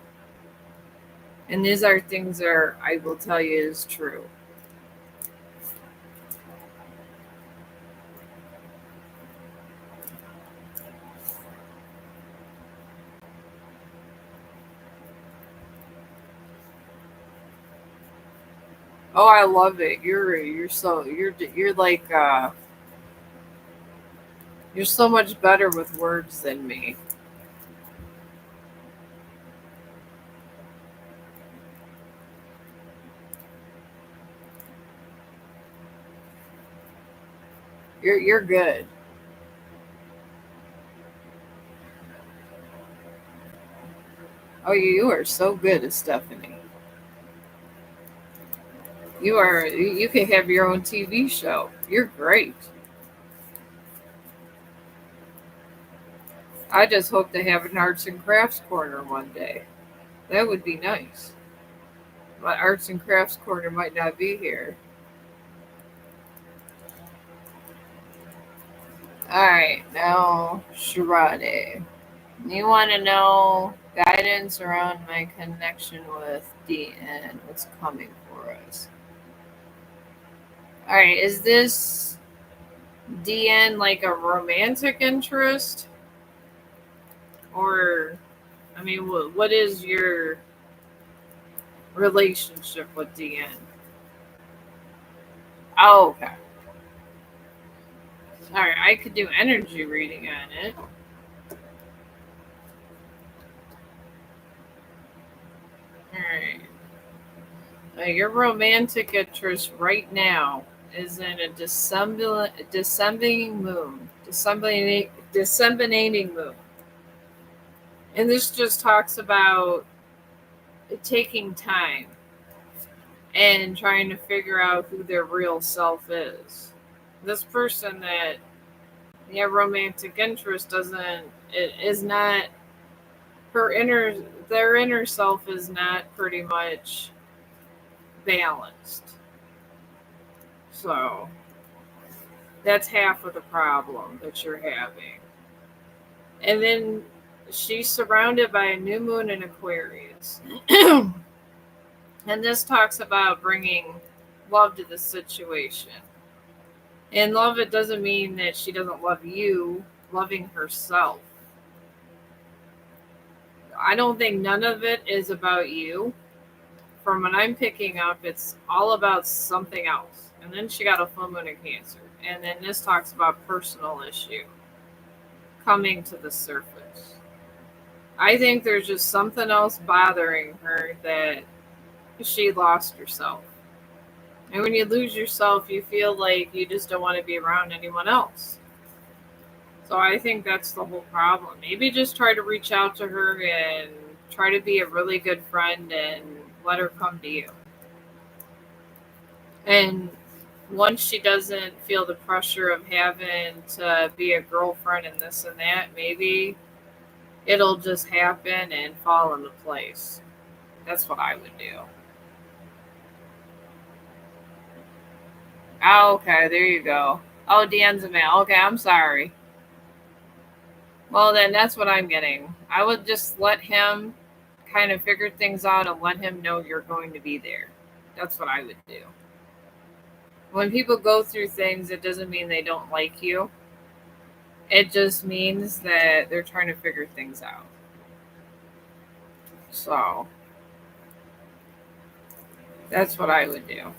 And these are things that I will tell you is true. Oh, I love it. You're like you're so much better with words than me. You're good. Oh, you are so good, Stephanie. You can have your own TV show. You're great. I just hope to have an arts and crafts corner one day. That would be nice. My arts and crafts corner might not be here. Alright, now Sharade. You want to know guidance around my connection with DN, what's coming for us. All right, is this DN like a romantic interest? Or, I mean, what is your relationship with DN? Oh, okay. All right, I could do energy reading on it. All right. Your romantic interest right now is in a disseminating moon. And this just talks about taking time and trying to figure out who their real self is. This person that romantic interest doesn't it is not her inner their inner self is not pretty much balanced. So that's half of the problem that you're having. And then she's surrounded by a new moon in Aquarius. And this talks about bringing love to the situation. And love, it doesn't mean that she doesn't love you, loving herself. I don't think none of it is about you. From what I'm picking up, it's all about something else. And then she got a full moon in Cancer. And then this talks about personal issue coming to the surface. I think there's just something else bothering her that she lost herself. And when you lose yourself, you feel like you just don't want to be around anyone else. So I think that's the whole problem. Maybe just try to reach out to her and try to be a really good friend and let her come to you. And once she doesn't feel the pressure of having to be a girlfriend and this and that, maybe it'll just happen and fall into place. That's what I would do. Oh, okay, there you go. Oh, Dan's a man. Okay, I'm sorry. Well, then that's what I'm getting. I would just let him kind of figure things out and let him know you're going to be there. That's what I would do. When people go through things, it doesn't mean they don't like you. It just means that they're trying to figure things out. So, that's what I would do.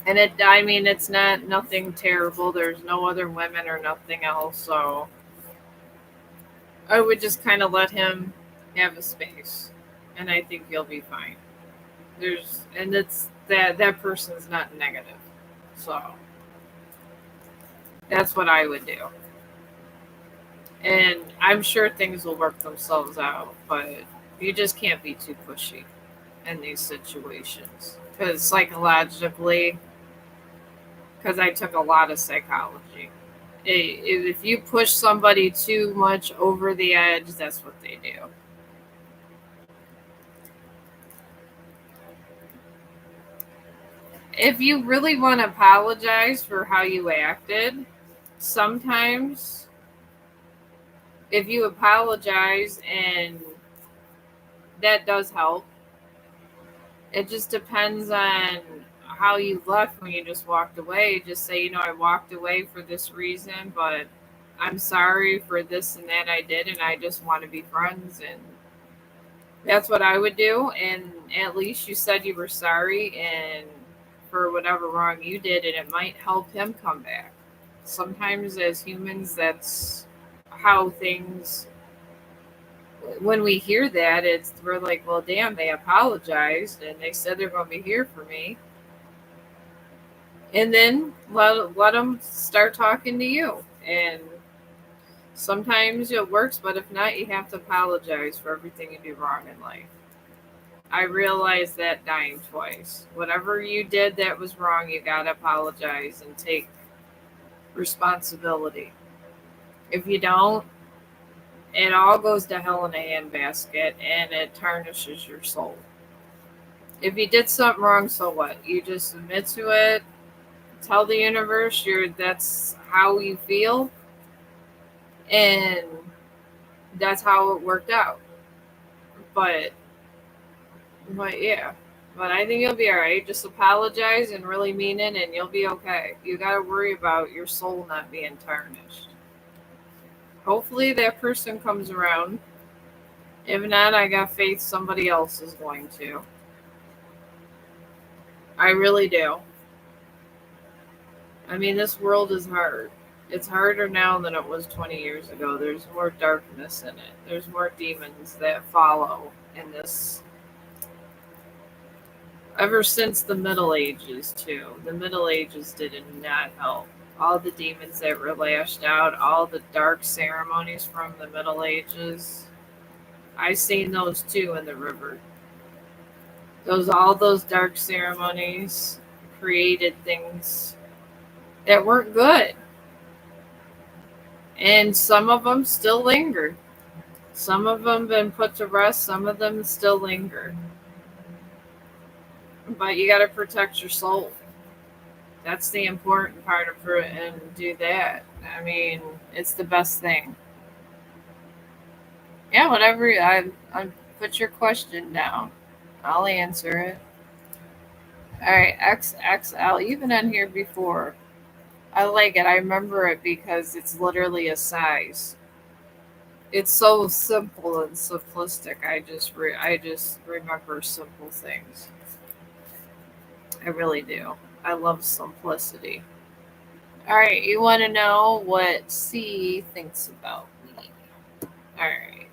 And I mean, it's not nothing terrible. There's no other women or nothing else. So, I would just kind of let him have a space. And I think you'll be fine. And it's that person's not negative. So, that's what I would do. And I'm sure things will work themselves out, but you just can't be too pushy in these situations. Because psychologically, because I took a lot of psychology, if you push somebody too much over the edge, that's what they do. If you really want to apologize for how you acted, sometimes if you apologize and that does help, it just depends on how you left when you just walked away. Just say, I walked away for this reason, but I'm sorry for this and that I did, and I just want to be friends. And that's what I would do. And at least you said you were sorry and for whatever wrong you did, and it might help him come back. Sometimes, as humans, that's how things. When we hear that, we're like, well, damn, they apologized and they said they're going to be here for me, and then let them start talking to you. And sometimes it works, but if not, you have to apologize for everything you do wrong in life. I realized that dying twice. Whatever you did that was wrong, you got to apologize and take responsibility. If you don't, it all goes to hell in a handbasket and it tarnishes your soul. If you did something wrong, so what? You just admit to it, tell the universe that's how you feel, and that's how it worked out. But yeah, But I think you'll be all right. Just apologize and really mean it, and you'll be okay. You got to worry about your soul not being tarnished. Hopefully that person comes around. If not, I got faith somebody else is going to. I really do. I mean, this world is hard. It's harder now than it was 20 years ago. There's more darkness in it. There's more demons that follow in this. Ever since the Middle Ages, too. The Middle Ages did not help. All the demons that were lashed out, all the dark ceremonies from the Middle Ages. I seen those too in the river. All those dark ceremonies created things that weren't good. And some of them still linger. Some of them been put to rest, some of them still linger. But you got to protect your soul. That's the important part of it, and do that. I mean, it's the best thing. Yeah, whatever. I put your question down. I'll answer it. All right, XXL. You've been on here before. I like it. I remember it because it's literally a size. It's so simple and simplistic. I just remember simple things. I really do. I love simplicity. All right, you want to know what C thinks about me? All right.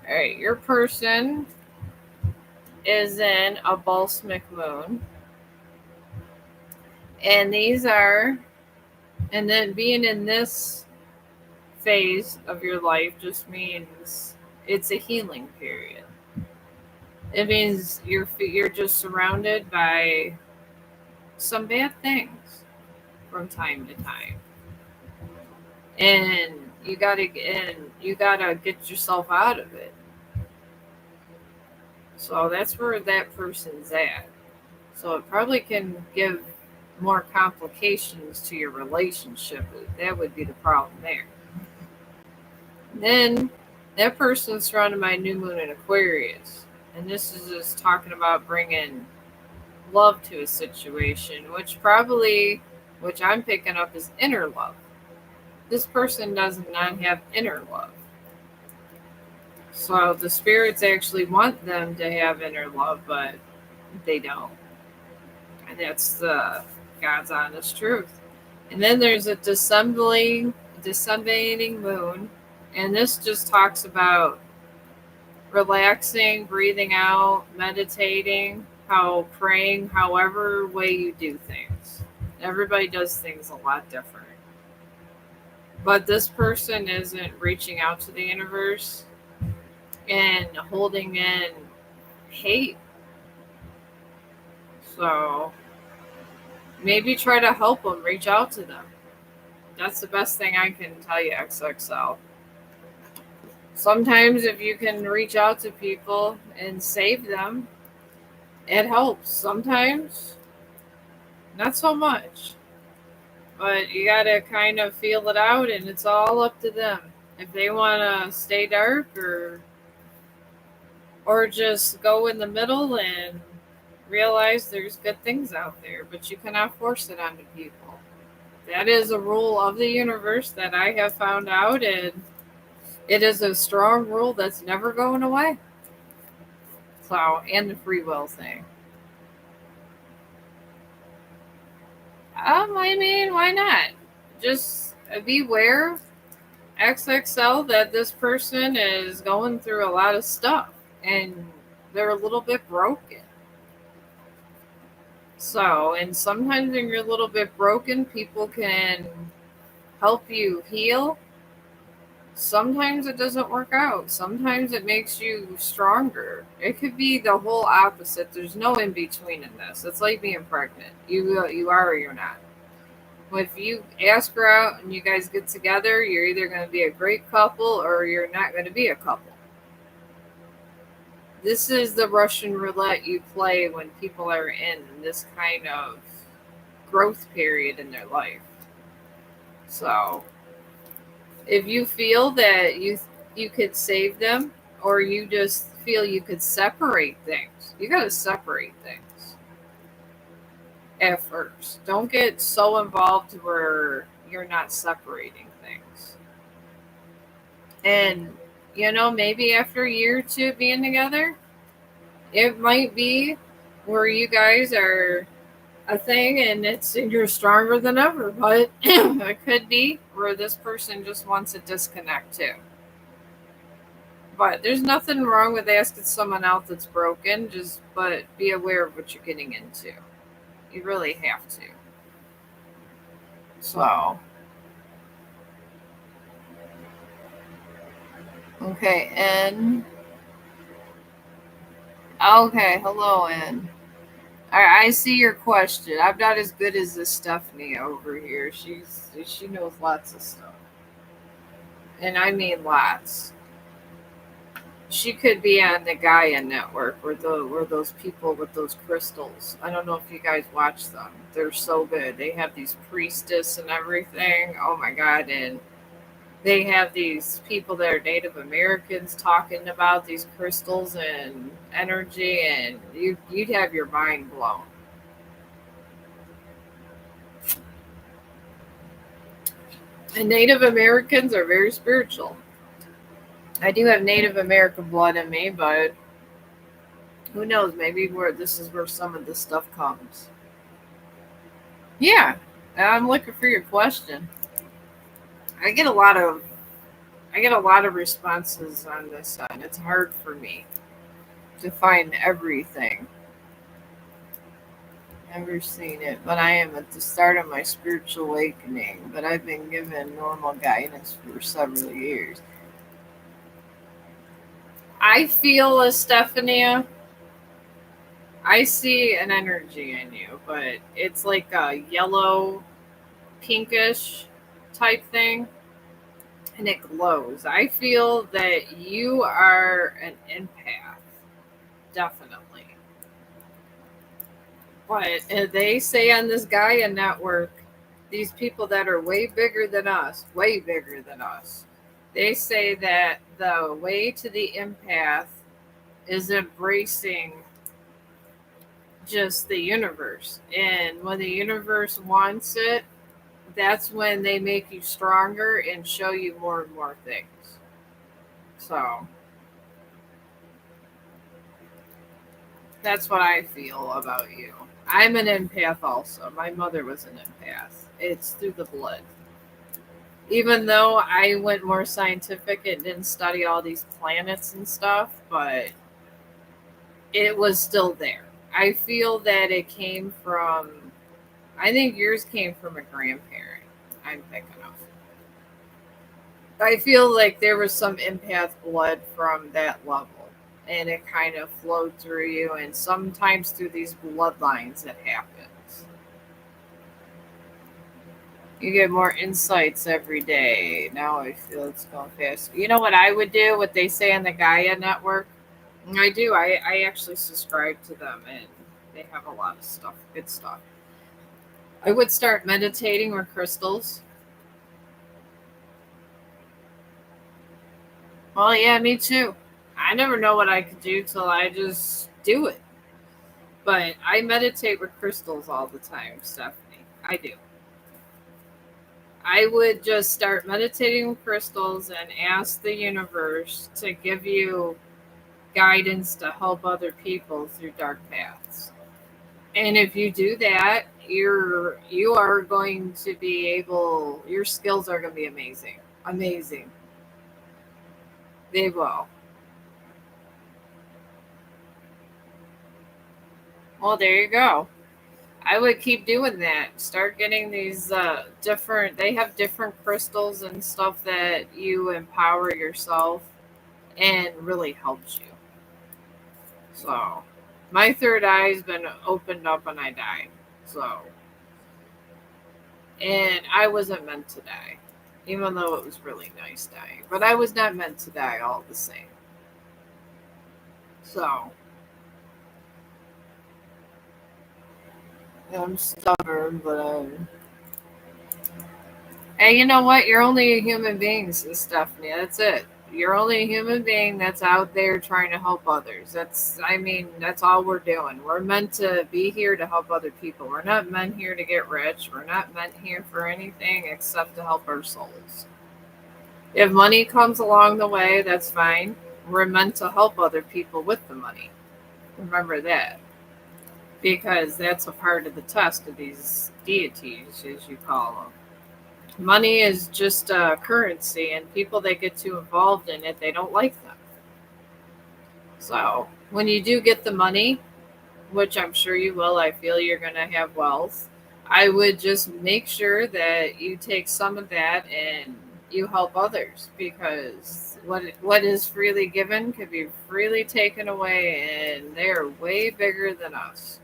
All right, your person is in a balsamic moon. And and then being in this phase of your life just means it's a healing period. It means you're just surrounded by some bad things from time to time, and you gotta get yourself out of it. So that's where that person's at. So it probably can give more complications to your relationship. That would be the problem there. Then that person's surrounded by new moon in Aquarius. And this is just talking about bringing love to a situation, which I'm picking up is inner love. This person does not have inner love. So the spirits actually want them to have inner love, but they don't. And that's the God's honest truth. And then there's a descending moon. And this just talks about relaxing, breathing out, meditating, how praying, however way you do things. Everybody does things a lot different. But this person isn't reaching out to the universe and holding in hate. So maybe try to help them, reach out to them. That's the best thing I can tell you, XXL. Sometimes if you can reach out to people and save them, it helps. Sometimes, not so much. But you got to kind of feel it out, and it's all up to them. If they want to stay dark or just go in the middle and realize there's good things out there, but you cannot force it onto people. That is a rule of the universe that I have found out, and it is a strong rule that's never going away. So, and the free will thing. I mean, why not? Just beware, XXL, that this person is going through a lot of stuff and they're a little bit broken. So, and sometimes when you're a little bit broken, people can help you heal. Sometimes it doesn't work out. Sometimes it makes you stronger. It could be the whole opposite. There's no in between in this. It's like being pregnant. You are or you're not. If you ask her out and you guys get together, you're either going to be a great couple or you're not going to be a couple. This is the Russian roulette you play when people are in this kind of growth period in their life. So, if you feel that you could save them, or you just feel you could separate things. You got to separate things at first. Don't get so involved where you're not separating things. And, maybe after a year or two of being together, it might be where you guys are a thing and you're stronger than ever, but it could be where this person just wants to disconnect too. But there's nothing wrong with asking someone out that's broken, but be aware of what you're getting into. You really have to. So, okay, and okay, hello, Ann. I see your question. I'm not as good as this Stephanie over here. She knows lots of stuff, and I mean lots. She could be on the Gaia network, where those people with those crystals. I don't know if you guys watch them. They're so good. They have these priestess and everything. Oh my god! And they have these people that are Native Americans talking about these crystals and energy, and you'd have your mind blown. And Native Americans are very spiritual. I do have Native American blood in me, but who knows? Maybe this is where some of this stuff comes. Yeah, I'm looking for your question. I get a lot of I get a lot of responses on this, and it's hard for me to find everything. Never seen it, but I am at the start of my spiritual awakening. But I've been given normal guidance for several years. I feel a Stephania. I see an energy in you, but it's like a yellow, pinkish type thing, and it glows. I feel that you are an empath, definitely. But they say on this Gaia network, these people that are way bigger than us, they say that the way to the empath is embracing just the universe. And when the universe wants it, that's when they make you stronger and show you more and more things. So that's what I feel about you. I'm an empath also. My mother was an empath. It's through the blood. Even though I went more scientific and didn't study all these planets and stuff, but it was still there. I feel that I think yours came from a grandparent. I'm picking up. I feel like there was some empath blood from that level, and it kind of flowed through you, and sometimes through these bloodlines it happens. You get more insights every day. Now I feel it's going fast. You know what I would do? What they say on the Gaia network? I do. I actually subscribe to them, and they have a lot of stuff, good stuff. I would start meditating with crystals. Well, yeah, me too. I never know what I could do till I just do it. But I meditate with crystals all the time, Stephanie. I do. I would just start meditating with crystals and ask the universe to give you guidance to help other people through dark paths. And if you do that, you are going to be your skills are going to be amazing. Amazing. They will. Well, there you go. I would keep doing that. Start getting these they have different crystals and stuff that you empower yourself and really helps you. So, my third eye's been opened up when I died. So, and I wasn't meant to die, even though it was really nice dying. But I was not meant to die all the same. So, I'm stubborn, but hey, you know what? You're only a human being, Stephanie. That's it. You're only a human being that's out there trying to help others. That's all we're doing. We're meant to be here to help other people. We're not meant here to get rich. We're not meant here for anything except to help our souls. If money comes along the way, that's fine. We're meant to help other people with the money. Remember that. Because that's a part of the test of these deities, as you call them. Money is just a currency, and people that get too involved in it, they don't like them. So when you do get the money, which I'm sure you will, I feel you're going to have wealth. I would just make sure that you take some of that and you help others, because what is freely given can be freely taken away, and they're way bigger than us.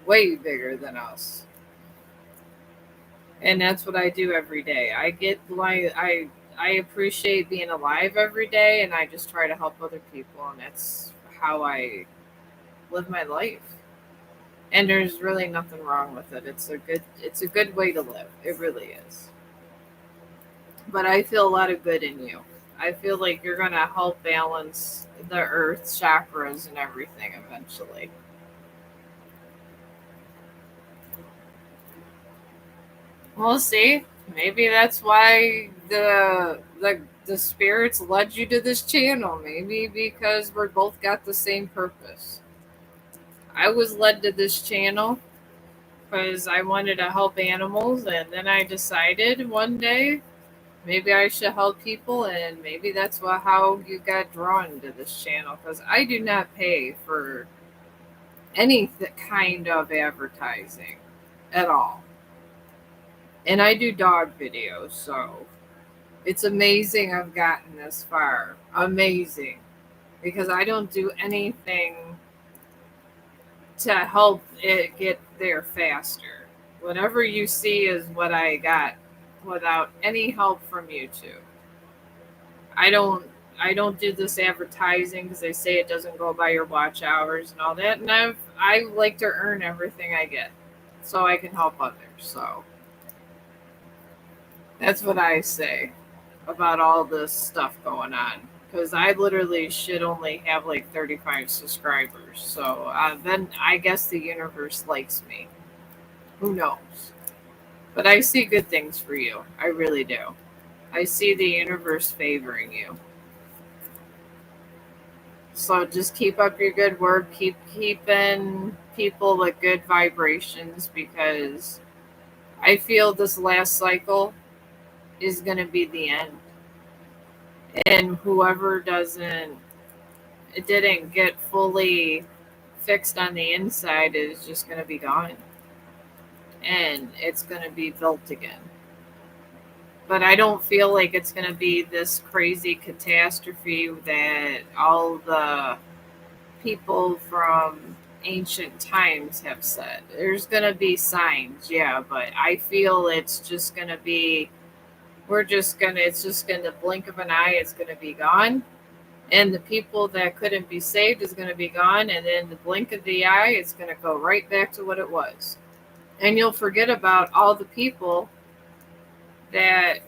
Way bigger than us. And that's what I do every day. I appreciate being alive every day, and I just try to help other people, and that's how I live my life. And there's really nothing wrong with it. It's a good way to live. It really is. But I feel a lot of good in you. I feel like you're going to help balance the earth chakras and everything eventually. We'll see. Maybe that's why the spirits led you to this channel. Maybe because we're both got the same purpose. I was led to this channel because I wanted to help animals, and then I decided one day maybe I should help people, and maybe that's how you got drawn to this channel, because I do not pay for any kind of advertising at all. And I do dog videos, so it's amazing I've gotten this far. Amazing. Because I don't do anything to help it get there faster. Whatever you see is what I got without any help from YouTube. I don't do this advertising because they say it doesn't go by your watch hours and all that. And I like to earn everything I get so I can help others. So that's what I say about all this stuff going on, because I literally should only have like 35 subscribers. So then I guess the universe likes me. Who knows? But I see good things for you. I really do. I see the universe favoring you. So just keep up your good work. Keep keeping people with good vibrations, because I feel this last cycle is going to be the end. And whoever didn't get fully fixed on the inside is just going to be gone. And it's going to be built again. But I don't feel like it's going to be this crazy catastrophe that all the people from ancient times have said. There's going to be signs, yeah, but I feel it's just going to be, it's just going to blink of an eye, it's going to be gone. And the people that couldn't be saved is going to be gone. And then the blink of the eye, it's going to go right back to what it was. And you'll forget about all the people that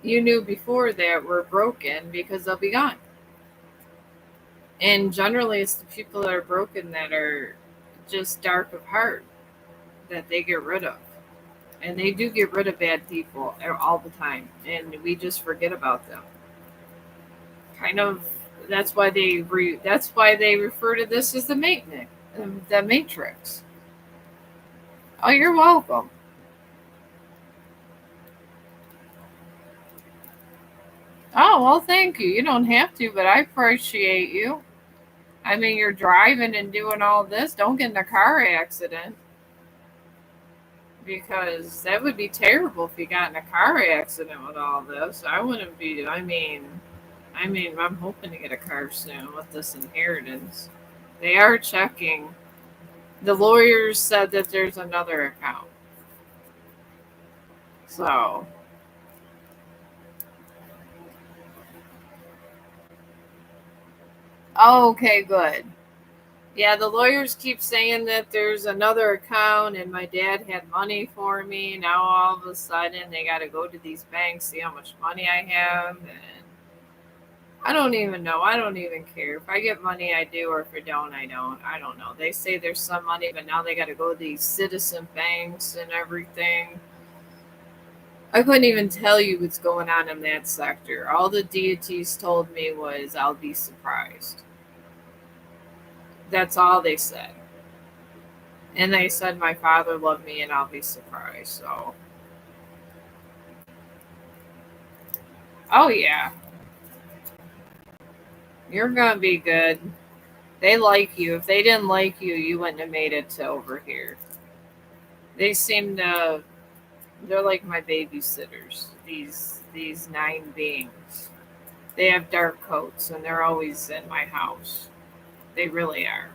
you knew before that were broken, because they'll be gone. And generally, it's the people that are broken that are just dark of heart that they get rid of. And they do get rid of bad people all the time. And we just forget about them. Kind of, that's why they refer to this as the Matrix. Oh, you're welcome. Oh, well, thank you. You don't have to, but I appreciate you. I mean, you're driving and doing all this. Don't get in a car accident, because that would be terrible if you got in a car accident with all this. I wouldn't be. I'm hoping to get a car soon with this inheritance. They are checking. The lawyers said that there's another account. So, oh, okay, good. Yeah, the lawyers keep saying that there's another account, and my dad had money for me. Now all of a sudden they got to go to these banks, see how much money I have, and I don't even know. I don't even care. If I get money, I do, or if I don't, I don't. I don't know. They say there's some money, but now they got to go to these citizen banks and everything. I couldn't even tell you what's going on in that sector. All the deities told me was, I'll be surprised. That's all they said. And they said, my father loved me and I'll be surprised. So, oh yeah, you're going to be good. They like you. If they didn't like you, you wouldn't have made it to over here. They seem to, they're like my babysitters, these nine beings. They have dark coats and they're always in my house. They really are.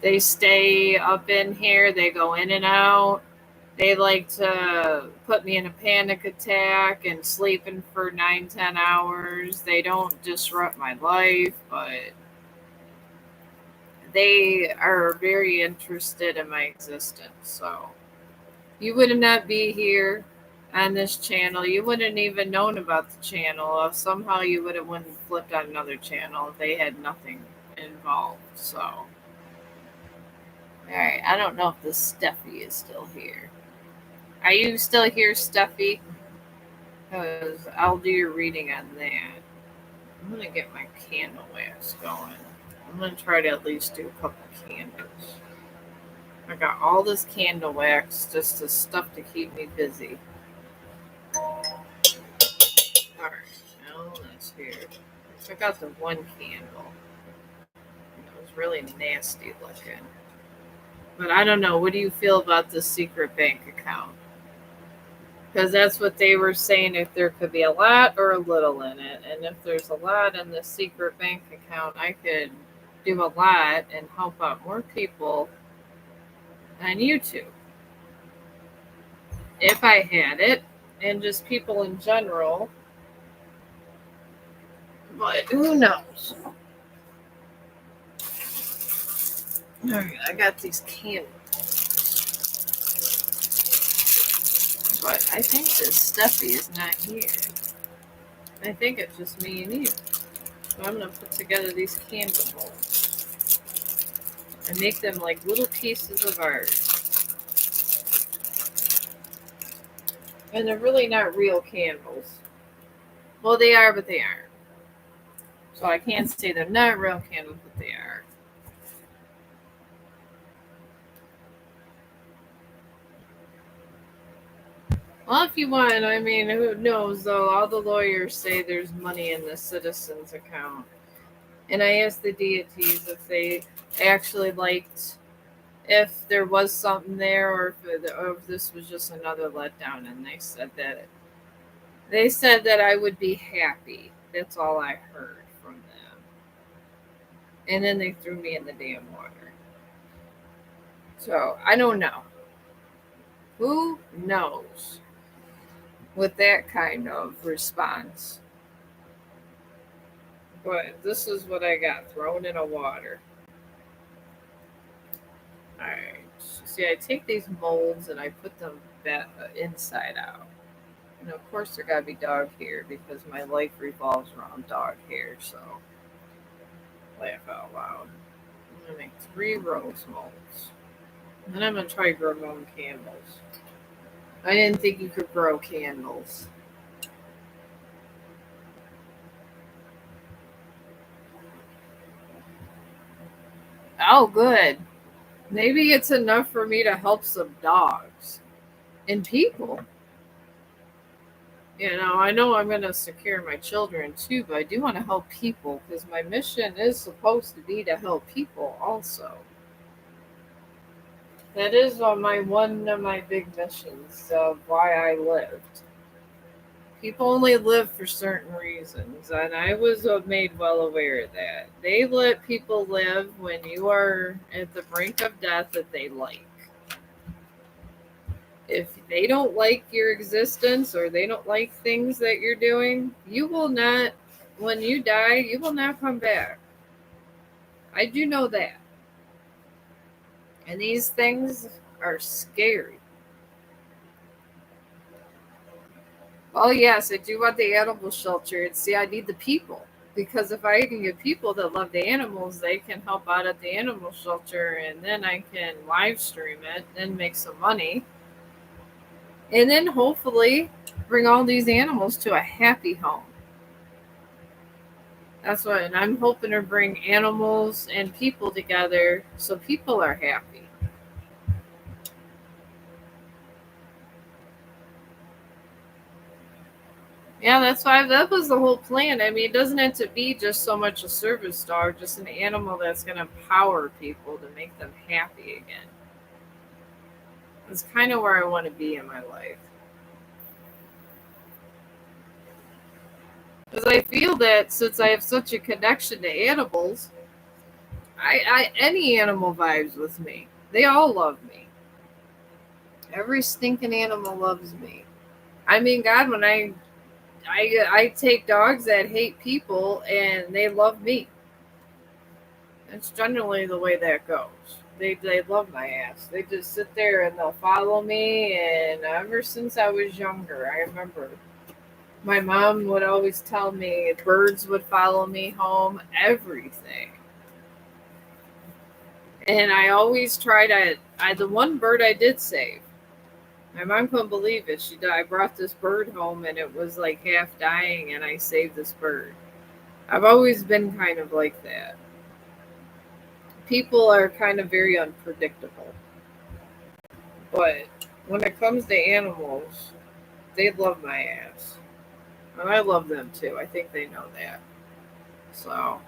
They stay up in here, they go in and out. They like to put me in a panic attack and sleeping for 9, 10 hours. They don't disrupt my life, but they are very interested in my existence. So you would not be here on this channel. You wouldn't even known about the channel. If somehow you would have went and flipped on another channel if they had nothing involved. So, all right. I don't know if this Steffi is still here. Are you still here, Steffi? Because I'll do your reading on that. I'm gonna get my candle wax going. I'm gonna try to at least do a couple candles. I got all this candle wax, just the stuff to keep me busy. Alright, now that's here. Check out the one candle. It was really nasty looking. But I don't know. What do you feel about the secret bank account? Because that's what they were saying, if there could be a lot or a little in it. And if there's a lot in the secret bank account, I could do a lot and help out more people on YouTube. If I had it, and just people in general. But who knows? Alright, I got these candles. But I think this Steffi is not here. I think it's just me and you. So I'm going to put together these candle molds and make them like little pieces of art. And they're really not real candles. Well, they are, but they aren't. So I can't say they're not real candles, but they are. Well, if you want, I mean, who knows, though? All the lawyers say there's money in the citizen's account. And I asked the deities if they actually liked, if there was something there, or if this was just another letdown. And they said that I would be happy. That's all I heard from them. And then they threw me in the damn water. So I don't know. Who knows with that kind of response? But this is what I got thrown in a water. Alright. See, I take these molds and I put them inside out. And of course, there gotta be dog hair because my life revolves around dog hair. So, laugh out loud. I'm gonna make 3 rose molds. And then I'm gonna try growing candles. I didn't think you could grow candles. Oh, good. Maybe it's enough for me to help some dogs and people. I know I'm going to secure my children too, but I do want to help people because my mission is supposed to be to help people also. That is one of my big missions of why I lived. People only live for certain reasons, and I was made well aware of that. They let people live when you are at the brink of death that they like. If they don't like your existence or they don't like things that you're doing, you will not, when you die, you will not come back. I do know that. And these things are scary. Well, yes, I do want the animal shelter. And see, I need the people. Because if I can get people that love the animals, they can help out at the animal shelter, and then I can live stream it, then make some money, and then hopefully bring all these animals to a happy home. That's what, and I'm hoping to bring animals and people together so people are happy. Yeah, that's why that was the whole plan. I mean, it doesn't have to be just so much a service dog, just an animal that's going to empower people to make them happy again. That's kind of where I want to be in my life. Because I feel that since I have such a connection to animals, any animal vibes with me. They all love me. Every stinking animal loves me. I mean, God, when I take dogs that hate people and they love me. That's generally the way that goes. They love my ass. They just sit there and they'll follow me. And ever since I was younger, I remember my mom would always tell me birds would follow me home. Everything. And I always try to. The one bird I did save. My mom couldn't believe it. She died. I brought this bird home and it was like half dying, and I saved this bird. I've always been kind of like that. People are kind of very unpredictable, but when it comes to animals, they love my ass, and I love them too. I think they know that. So,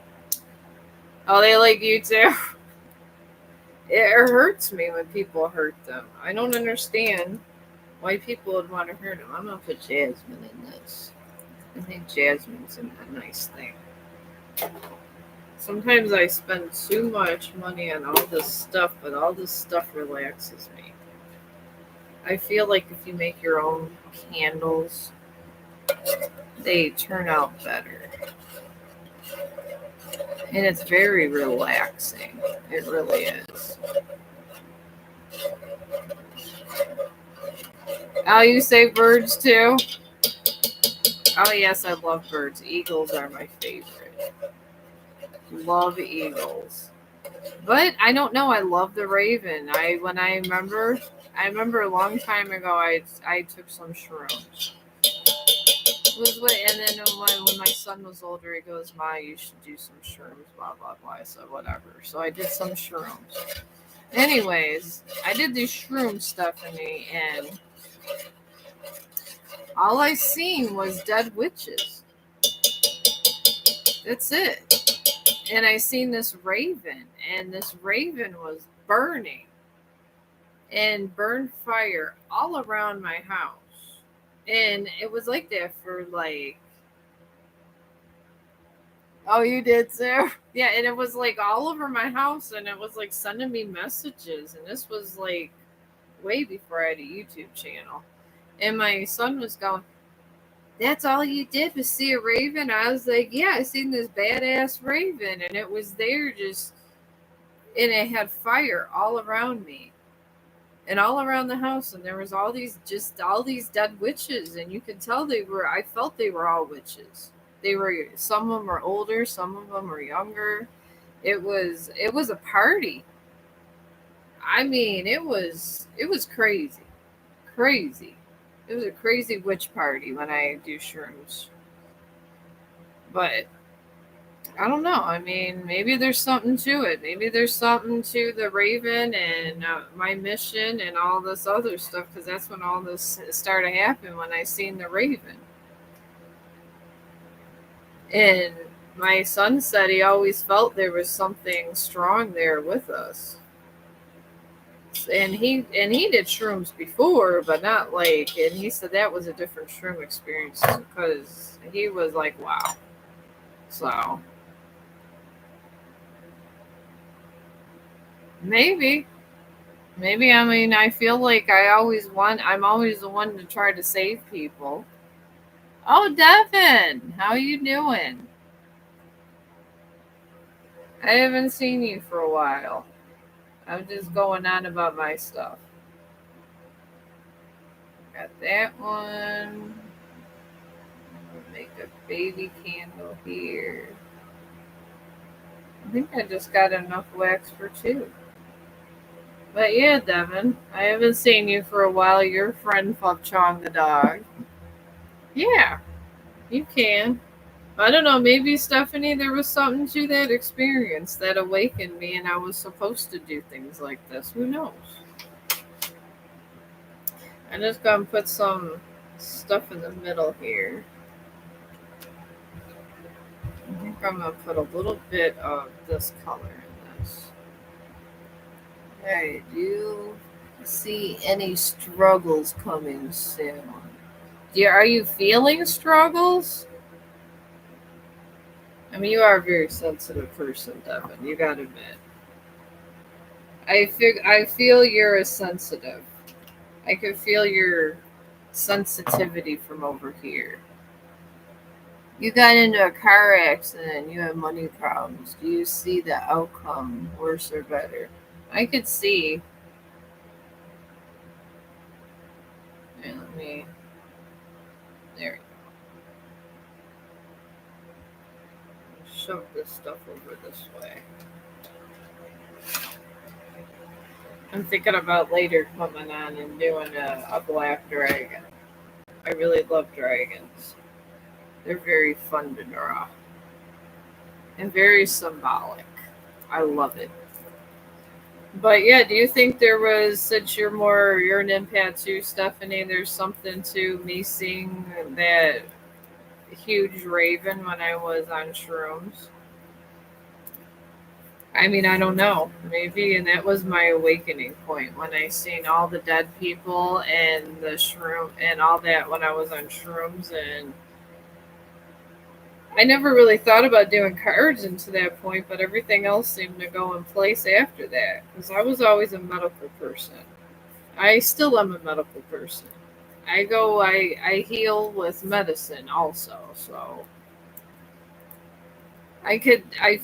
oh, they like you too. It hurts me when people hurt them. I don't understand why people would want to hurt them. I'm gonna put Jasmine in this. I think Jasmine's a nice thing. Sometimes I spend too much money on all this stuff, but all this stuff relaxes me. I feel like if you make your own candles, they turn out better. And it's very relaxing. It really is. Oh, you say birds too? Oh, yes, I love birds. Eagles are my favorite. Love eagles. But I don't know. I love the raven. I remember a long time ago. I took some shrooms. And then when my son was older, he goes, "Ma, you should do some shrooms." Blah blah blah. I said, "Whatever." So I did some shrooms. Anyways, I did this shroom stuff in me, and all I seen was dead witches. That's it. And I seen this raven, and this raven was burning and burned fire all around my house. And it was like that for like, oh, you did too? Yeah, and it was like all over my house, and it was like sending me messages. And this was like way before I had a YouTube channel. And my son was going, "That's all you did was see a raven?" I was like, "Yeah, I seen this badass raven, and it was there just, and it had fire all around me and all around the house, and there was all these dead witches, and you could tell they were. I felt they were all witches. They were, some of them were older, some of them were younger. It was a party. I mean, it was crazy, crazy. It was a crazy witch party when I do shrooms, but I don't know. I mean, maybe there's something to it. Maybe there's something to the Raven and my mission and all this other stuff, because that's when all this started happening, when I seen the Raven. And my son said he always felt there was something strong there with us. And he did shrooms before, but not like. And he said that was a different shroom experience because he was like, wow. So maybe. Maybe, I mean, I feel like I'm always the one to try to save people. Oh, Devin, how you doing? I haven't seen you for a while. I'm just going on about my stuff. Got that one. make a baby candle here. I think I just got enough wax for two. But yeah, Devin, I haven't seen you for a while. Your friend Pup Chong the dog. Yeah, you can. I don't know, maybe Stephanie, there was something to that experience that awakened me and I was supposed to do things like this. Who knows? I'm just gonna put some stuff in the middle here. I think I'm gonna put a little bit of this color in this. Alright, do you see any struggles coming soon? Are you feeling struggles? I mean, you are a very sensitive person, Devin. You gotta admit. I feel you're a sensitive. I can feel your sensitivity from over here. You got into a car accident. You have money problems. Do you see the outcome, worse or better? I could see. And let me. There. Shove this stuff over this way. I'm thinking about later coming on and doing a black dragon. I really love dragons. They're very fun to draw and very symbolic. I love it. But yeah, do you think there was, since you're an empath too, Stephanie, there's something to me seeing that huge raven when I was on shrooms? I mean, I don't know. Maybe, and that was my awakening point when I seen all the dead people and the shroom and all that when I was on shrooms, and I never really thought about doing cards into that point, but everything else seemed to go in place after that because I was always a medical person. I still am a medical person. I heal with medicine also, so I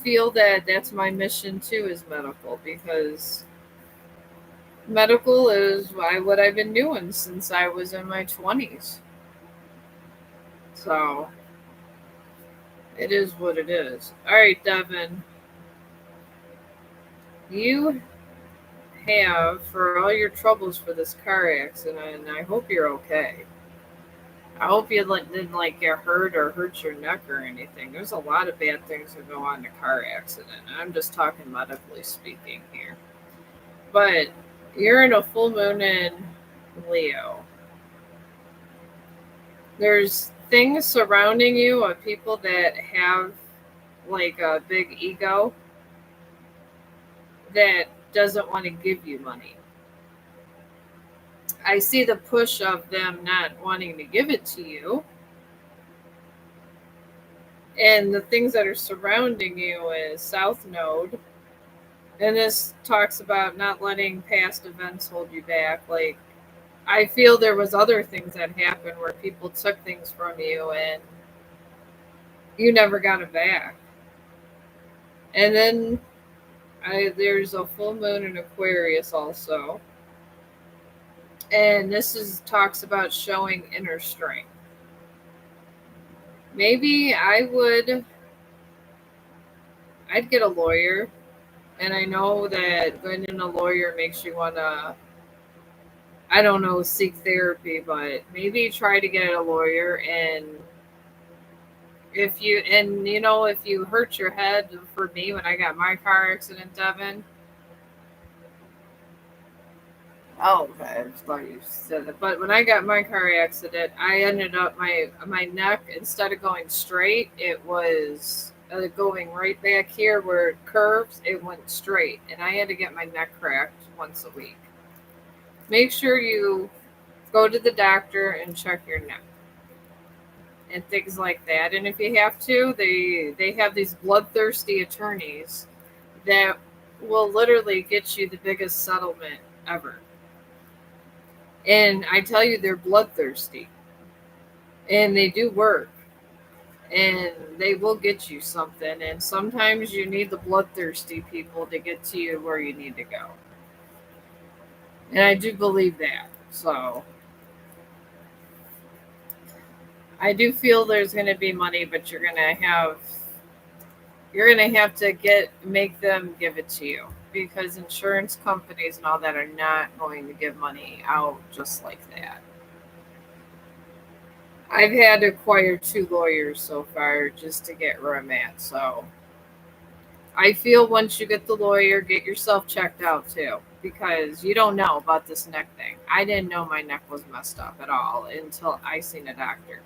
feel that that's my mission too, is medical, because medical is what I've been doing since I was in my 20s. So it is what it is. All right, Devin, you have, for all your troubles for this car accident, and I hope you're okay. I hope you didn't get hurt or hurt your neck or anything. There's a lot of bad things that go on in a car accident. I'm just talking medically speaking here. But you're in a full moon in Leo. There's things surrounding you of people that have like a big ego that doesn't want to give you money. I see the push of them not wanting to give it to you. And the things that are surrounding you is South Node. And this talks about not letting past events hold you back. Like, I feel there was other things that happened where people took things from you and you never got it back. And then there's a full moon in Aquarius also. And this talks about showing inner strength. Maybe I'd get a lawyer. And I know that going in a lawyer makes you want to, I don't know, seek therapy, but maybe try to get a lawyer. And if you hurt your head, for me, when I got my car accident, Devin. Oh, okay. I thought you said it. But when I got my car accident, I ended up my neck, instead of going straight, it was going right back here where it curves. It went straight, and I had to get my neck cracked once a week. Make sure you go to the doctor and check your neck and things like that. And if you have to, they have these bloodthirsty attorneys that will literally get you the biggest settlement ever. And I tell you, they're bloodthirsty. And they do work. And they will get you something. And sometimes you need the bloodthirsty people to get to you where you need to go. And I do believe that. So I do feel there's going to be money, but you're going to have to make them give it to you, because insurance companies and all that are not going to give money out just like that. I've had to acquire 2 lawyers so far just to get where I'm at. So I feel once you get the lawyer, get yourself checked out too, because you don't know about this neck thing. I didn't know my neck was messed up at all until I seen a doctor.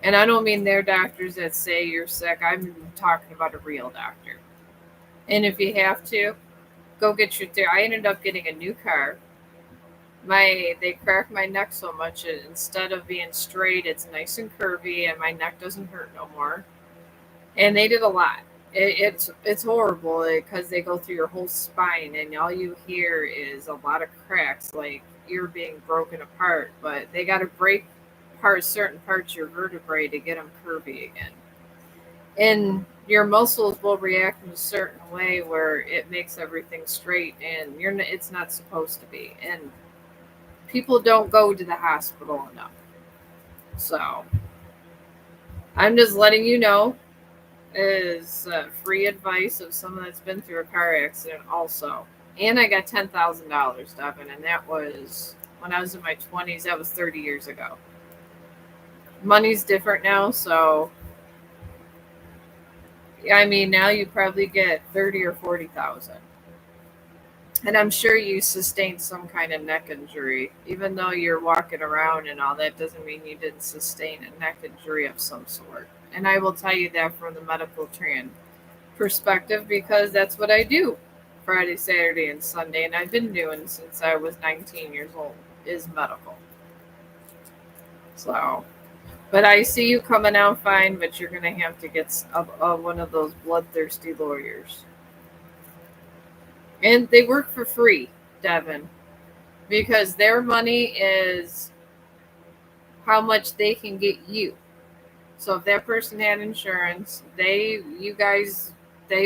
And I don't mean they're doctors that say you're sick. I'm talking about a real doctor. And if you have to, go get your therapy. I ended up getting a new car. They cracked my neck so much, instead of being straight, it's nice and curvy, and my neck doesn't hurt no more. And they did a lot. It's horrible because they go through your whole spine, and all you hear is a lot of cracks, like you're being broken apart. But they got to break apart certain parts of your vertebrae to get them curvy again. And your muscles will react in a certain way where it makes everything straight, and it's not supposed to be. And people don't go to the hospital enough. So I'm just letting you know, is free advice of someone that's been through a car accident also. And I got $10,000, Devin, and that was when I was in my 20s. That was 30 years ago. Money's different now, so I mean, now you probably get 30 or 40,000. And I'm sure you sustained some kind of neck injury. Even though you're walking around and all, that doesn't mean you didn't sustain a neck injury of some sort. And I will tell you that from the medical perspective, because that's what I do Friday, Saturday, and Sunday. And I've been doing since I was 19 years old, is medical. So, but I see you coming out fine, but you're going to have to get one of those bloodthirsty lawyers. And they work for free, Devin, because their money is how much they can get you. So if that person had insurance, they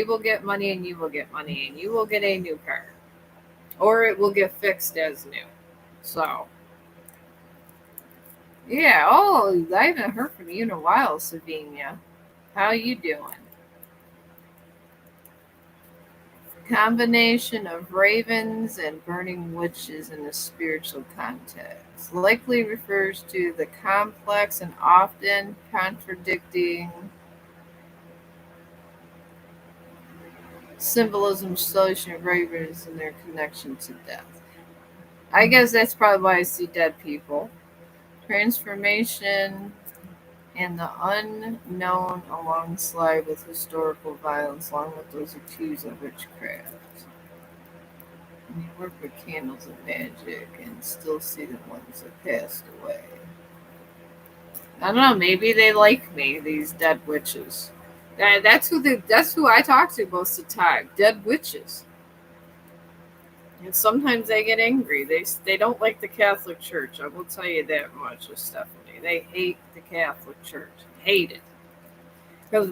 will get money, and you will get money, and you will get a new car, or it will get fixed as new. So yeah. Oh, I haven't heard from you in a while, Savinia. How you doing? Combination of ravens and burning witches in a spiritual context likely refers to the complex and often contradicting symbolism association of ravens and their connection to death. I guess that's probably why I see dead people. Transformation and the unknown alongside with historical violence, along with those accused of witchcraft. And you work with candles and magic and still see the ones that passed away. I don't know, maybe they like me, these dead witches. That's who I talk to most of the time. Dead witches. And sometimes they get angry. They don't like the Catholic Church. I will tell you that much with Stephanie. They hate the Catholic Church. Hate it. Because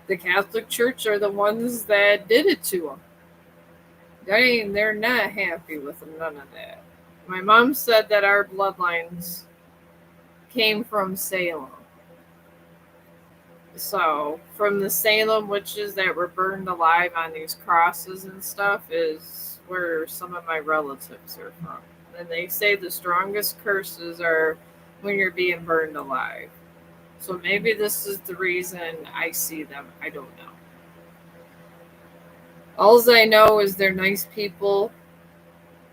the Catholic Church are the ones that did it to them. They're not happy with them, none of that. My mom said that our bloodlines came from Salem. So, from the Salem witches that were burned alive on these crosses and stuff is where some of my relatives are from. And they say the strongest curses are when you're being burned alive. So maybe this is the reason I see them. I don't know. All I know is they're nice people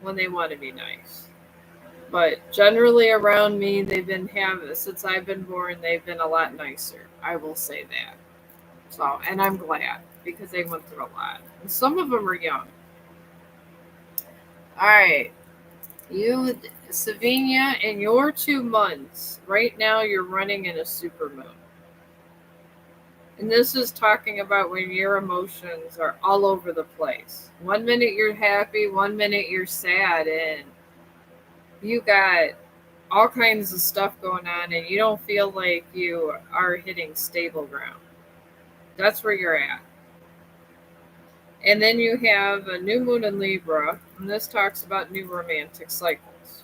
when they want to be nice. But generally around me, since I've been born, they've been a lot nicer. I will say that. So, and I'm glad, because they went through a lot. And some of them are young. All right. You, Savinia, in your 2 months, right now you're running in a supermoon. And this is talking about when your emotions are all over the place. 1 minute you're happy, 1 minute you're sad, and you got all kinds of stuff going on, and you don't feel like you are hitting stable ground. That's where you're at. And then you have a new moon in Libra, and this talks about new romantic cycles.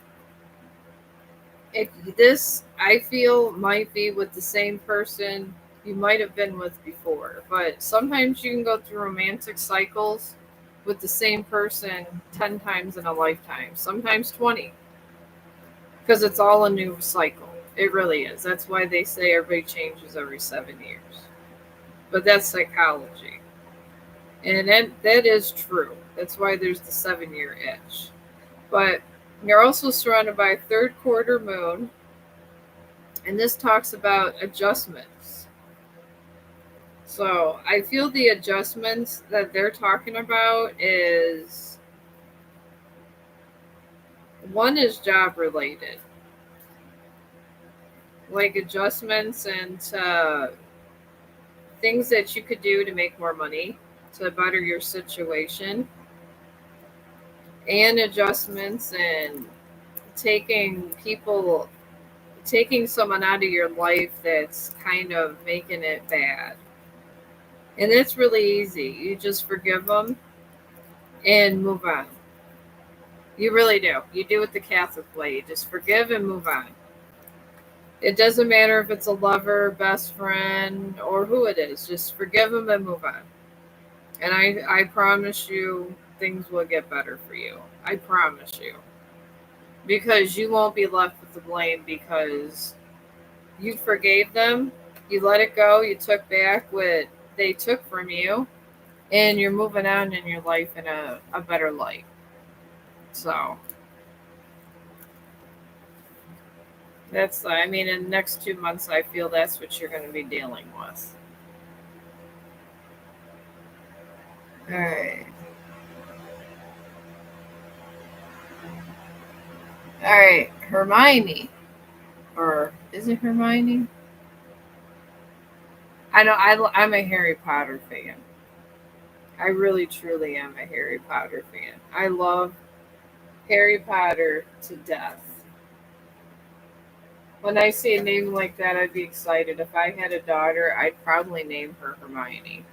This, I feel, might be with the same person you might have been with before, but sometimes you can go through romantic cycles with the same person 10 times in a lifetime, sometimes 20, because it's all a new cycle. It really is. That's why they say everybody changes every 7 years. But that's psychology. And that is true. That's why there's the 7 year itch. But you're also surrounded by a third quarter moon, and this talks about adjustments. So I feel the adjustments that they're talking about is one is job related, like adjustments and things that you could do to make more money to better your situation, and adjustments and taking people taking someone out of your life that's kind of making it bad. And it's really easy. You just forgive them and move on. You really do. You do it the Catholic way. You just forgive and move on. It doesn't matter if it's a lover, best friend, or who it is. Just forgive them and move on. And I promise you things will get better for you. I promise you. Because you won't be left with the blame because you forgave them, you let it go, you took back what they took from you, and you're moving on in your life in a better light. So that's, I mean, in the next 2 months, I feel that's what you're going to be dealing with. All right. All right. Hermione. Or is it Hermione? I know I'm a Harry Potter fan. I really truly am a Harry Potter fan. I love Harry Potter to death. When I see a name like that, I'd be excited. If I had a daughter, I'd probably name her Hermione.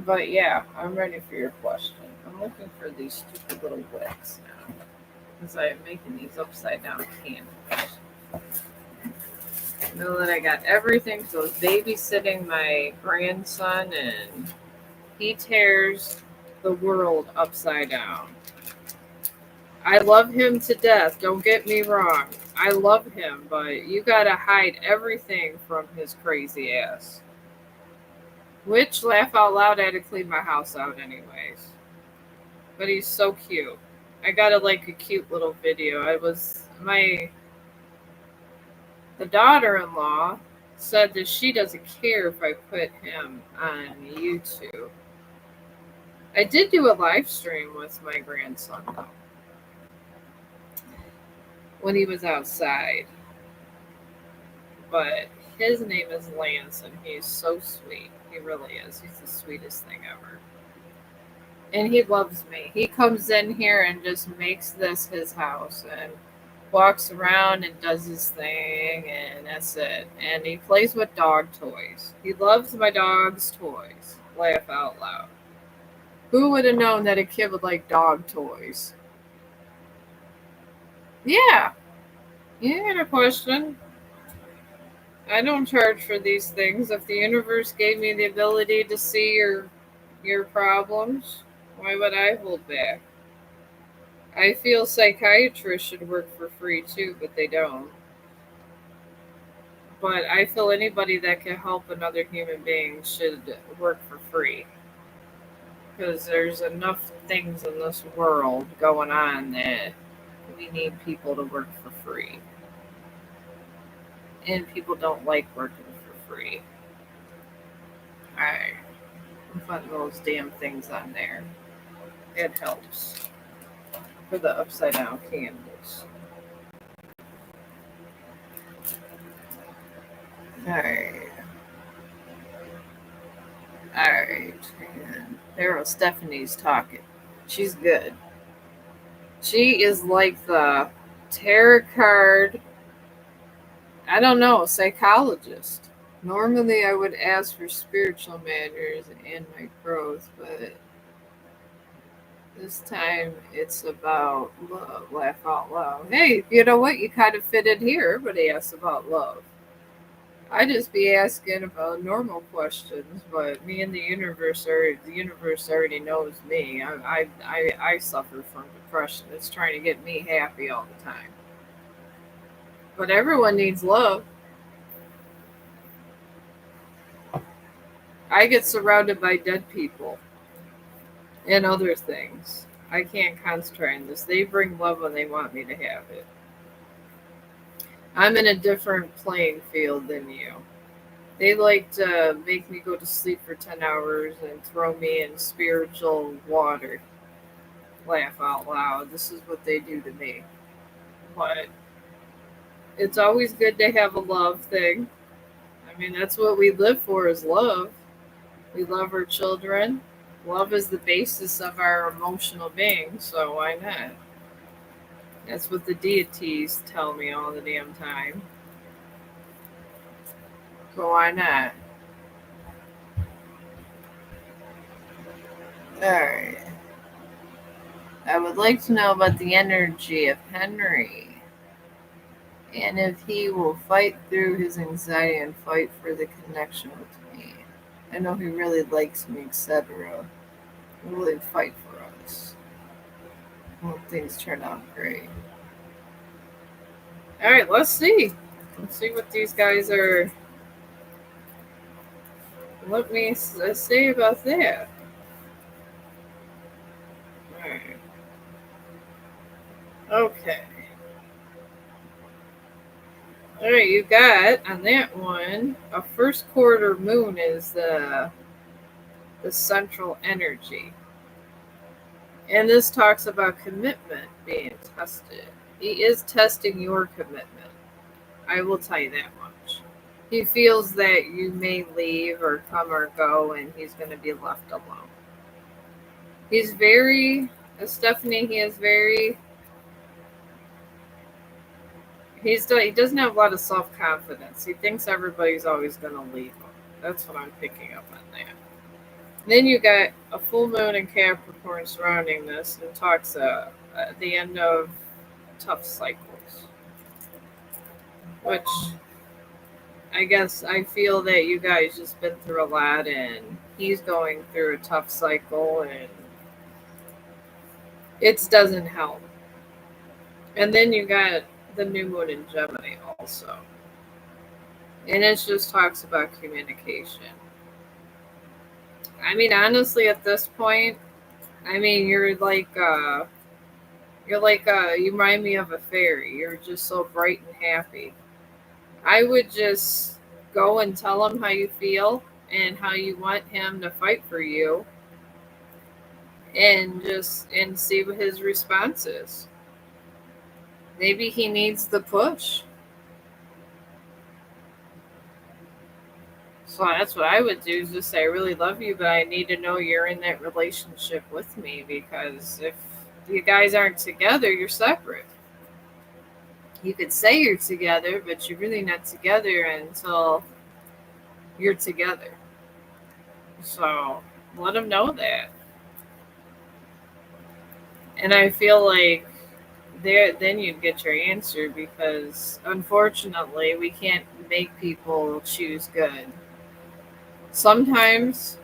But yeah, I'm ready for your question. I'm looking for these stupid little wicks now. Because I'm making these upside down candles. Know that I got everything. So I was babysitting my grandson, and he tears the world upside down. I love him to death. Don't get me wrong. I love him, but you gotta hide everything from his crazy ass. Which, laugh out loud, I had to clean my house out anyways. But he's so cute. I got a cute little video. I was my the daughter-in-law said that she doesn't care if I put him on YouTube. I did do a live stream with my grandson though when he was outside. But his name is Lance, and he's so sweet. He really is. He's the sweetest thing ever. And he loves me. He comes in here and just makes this his house and walks around and does his thing, and that's it. And he plays with dog toys. He loves my dog's toys. Laugh out loud. Who would have known that a kid would like dog toys? Yeah, you had a question. I don't charge for these things. If the universe gave me the ability to see your problems, why would I hold back? I feel psychiatrists should work for free too, but they don't. But I feel anybody that can help another human being should work for free. Because there's enough things in this world going on that we need people to work for free. And people don't like working for free. Alright, I'm putting those damn things on there. It helps for the upside down candles. Alright. Alright. And there was Stephanie's talking. She's good. She is like the tarot card, I don't know, psychologist. Normally I would ask for spiritual matters and my growth, but This time it's about love. Laugh out loud. Hey, you know what? You kind of fit in here. Everybody asks about love. I just be asking about normal questions, but me and the universe already knows me. I suffer from depression. It's trying to get me happy all the time. But everyone needs love. I get surrounded by dead people and other things. I can't concentrate on this. They bring love when they want me to have it. I'm in a different playing field than you. They like to make me go to sleep for 10 hours and throw me in spiritual water. Laugh out loud. This is what they do to me. But it's always good to have a love thing. I mean, that's what we live for is love. We love our children. Love is the basis of our emotional being, so why not? That's what the deities tell me all the damn time. So why not? Alright. I would like to know about the energy of Henry and if he will fight through his anxiety and fight for the connection with me. I know he really likes me, etc. Will he fight for us? Will things turn out great? Alright, let's see. Let's see what these guys are. Let me say about that. Alright. Okay. Alright, you got on that one a first quarter moon is the central energy. And this talks about commitment being tested. He is testing your commitment. I will tell you that much. He feels that you may leave or come or go and he's going to be left alone. He's very, Stephanie, he is very, he doesn't have a lot of self-confidence. He thinks everybody's always going to leave him. That's what I'm picking up on that. Then you got a full moon in Capricorn surrounding this and talks at the end of tough cycles. Which I guess I feel that you guys just been through a lot and he's going through a tough cycle and it doesn't help. And then you got the new moon in Gemini also. And it just talks about communication. I mean, honestly, at this point, I mean, you remind me of a fairy. You're just so bright and happy. I would just go and tell him how you feel and how you want him to fight for you and see what his response is. Maybe he needs the push. So that's what I would do is just say, I really love you, but I need to know you're in that relationship with me because if you guys aren't together, you're separate. You could say you're together, but you're really not together until you're together. So let him know that. And I feel like then you'd get your answer because unfortunately we can't make people choose good. Sometimes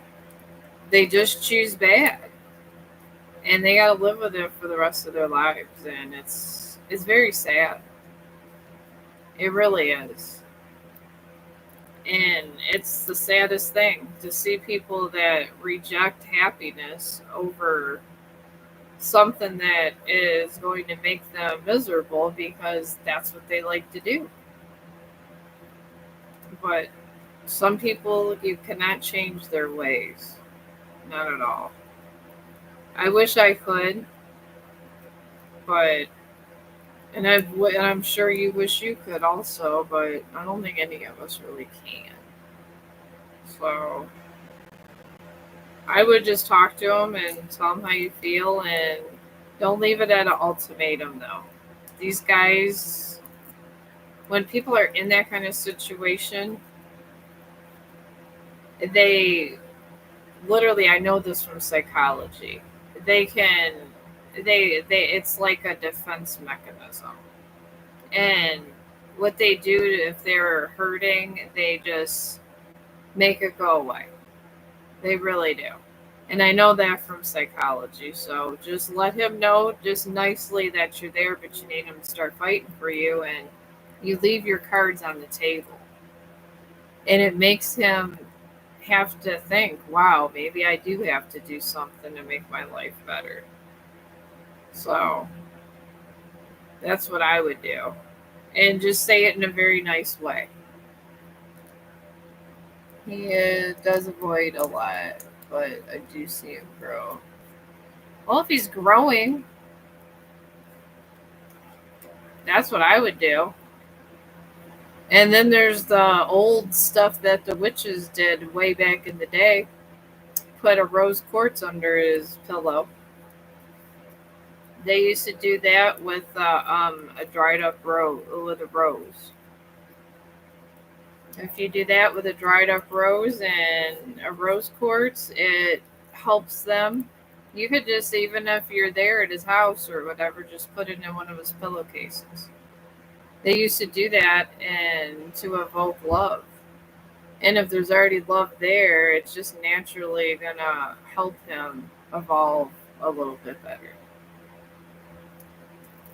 they just choose bad and they gotta live with it for the rest of their lives and it's very sad. It really is. And it's the saddest thing to see people that reject happiness over something that is going to make them miserable because that's what they like to do. But some people, you cannot change their ways. Not at all. I wish I could, but and I'm sure you wish you could also, but I don't think any of us really can. So I would just talk to him and tell him how you feel, and don't leave it at an ultimatum. Though these guys, when people are in that kind of situation, they literally, I know this from psychology, they can they it's like a defense mechanism. And what they do if they're hurting, they just make it go away. They really do. And I know that from psychology. So just let him know just nicely that you're there, but you need him to start fighting for you. And you leave your cards on the table. And it makes him have to think, wow, maybe I do have to do something to make my life better. So that's what I would do. And just say it in a very nice way. He does avoid a lot, but I do see him grow. Well, if he's growing, that's what I would do. And then there's the old stuff that the witches did way back in the day. Put a rose quartz under his pillow. They used to do that with a dried up rose with a rose. If you do that with a dried up rose and a rose quartz, it helps them. You could just, even if you're there at his house or whatever, just put it in one of his pillowcases. They used to do that and to evoke love. And if there's already love there, it's just naturally gonna help him evolve a little bit better.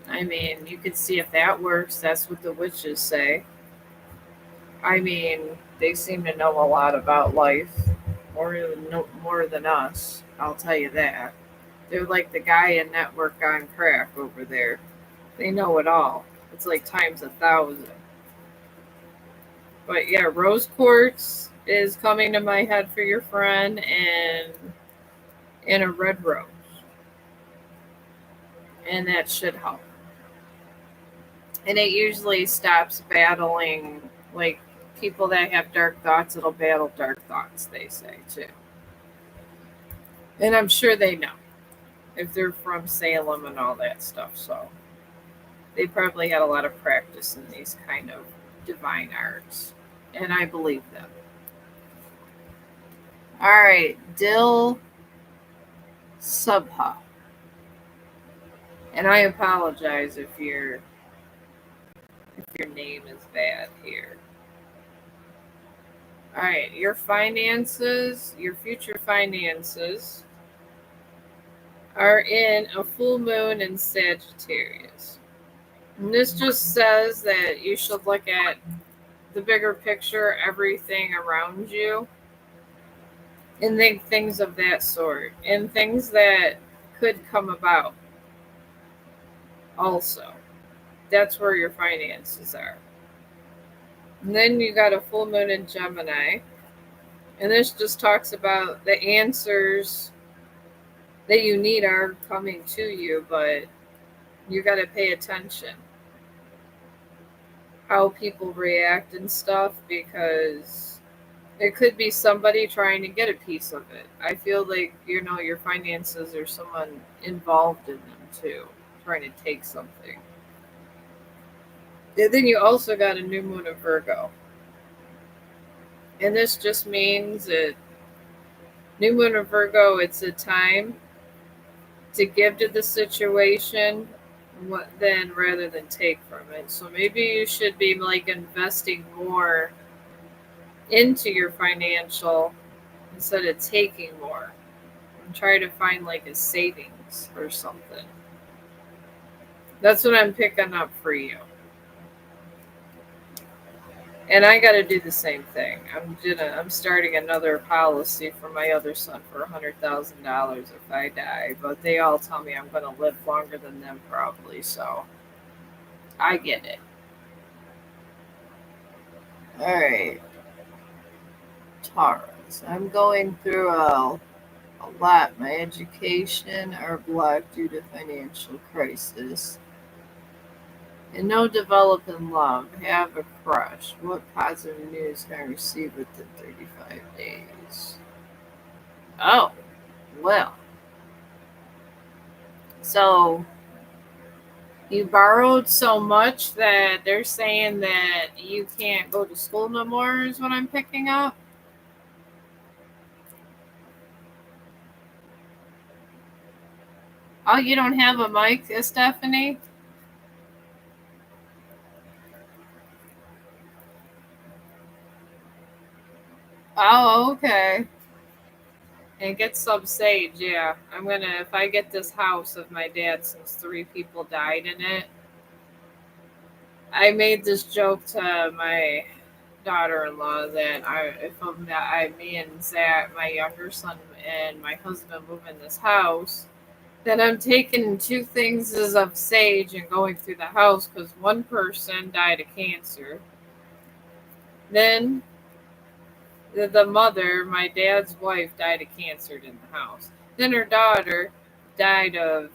I mean, you could see if that works. That's what the witches say. I mean, they seem to know a lot about life, more than us. I'll tell you that. They're like the guy in Network on Crack over there. They know it all. It's like times 1,000. But yeah, rose quartz is coming to my head for your friend, and a red rose, and that should help. And it usually stops battling, like people that have dark thoughts. It'll battle dark thoughts. They say too, and I'm sure they know if they're from Salem and all that stuff. So they probably had a lot of practice in these kind of divine arts, and I believe them. All right, Dill Subha. And I apologize if your name is bad here. All right, your finances, your future finances are in a full moon in Sagittarius. And this just says that you should look at the bigger picture, everything around you, and think things of that sort, and things that could come about also. That's where your finances are. And then you got a full moon in Gemini. And this just talks about the answers that you need are coming to you, but you got to pay attention how people react and stuff, because it could be somebody trying to get a piece of it. I feel like, your finances or someone involved in them too, trying to take something. And then you also got a new moon of Virgo. And this just means that new moon of Virgo, it's a time to give to the situation then rather than take from it. So maybe you should be like investing more into your financial instead of taking more, and try to find like a savings or something. That's what I'm picking up for you. And I got to do the same thing. I'm starting another policy for my other son for $100,000 if I die. But they all tell me I'm going to live longer than them probably, so I get it. All right, Taurus. I'm going through a lot. My education are blocked due to financial crisis. And no develop in love. Have a crush. What positive news can I receive within 35 days? Oh, well. So you borrowed so much that they're saying that you can't go to school no more, is what I'm picking up. Oh, you don't have a mic, Stephanie? Oh, okay. And get some sage, yeah. I'm gonna, if I get this house of my dad, since 3 people died in it, I made this joke to my daughter-in-law that me and Zach, my younger son, and my husband move in this house, that I'm taking 2 things of sage and going through the house because one person died of cancer. Then the mother, my dad's wife, died of cancer in the house. Then her daughter died of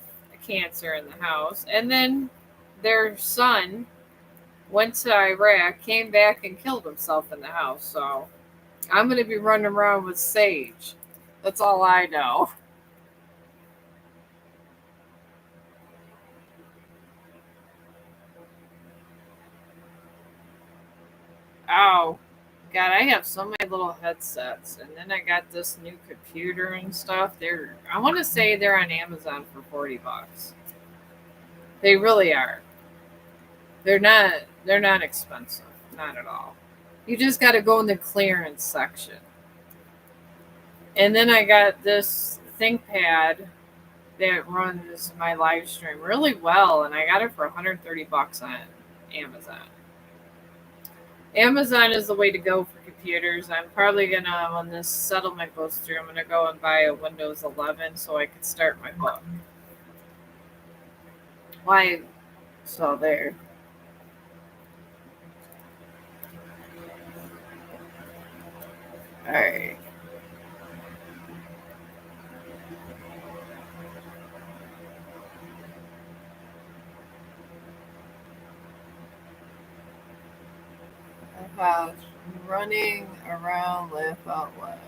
cancer in the house. And then their son went to Iraq, came back, and killed himself in the house. So I'm going to be running around with sage. That's all I know. Oh, God, I have so many little headsets. And then I got this new computer and stuff. I want to say they're on Amazon for $40. They really are. They're not expensive. Not at all. You just got to go in the clearance section. And then I got this ThinkPad that runs my live stream really well, and I got it for $130 on Amazon. Amazon is the way to go for computers. I'm probably gonna, when this settlement goes through, I'm gonna go and buy a Windows 11 so I can start my book. Why? So there. All right. About running around, laugh out loud.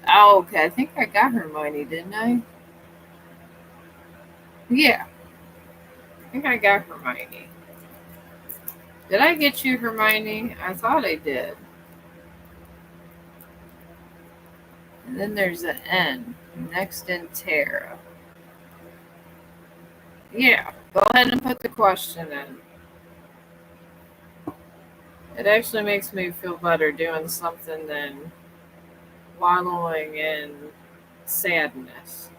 Oh, okay. I think I got Hermione, didn't I? Yeah, I think I got Hermione. Did I get you, Hermione? I thought I did. And then there's an N. Next in Tara. Yeah, go ahead and put the question in. It actually makes me feel better doing something than wallowing in sadness.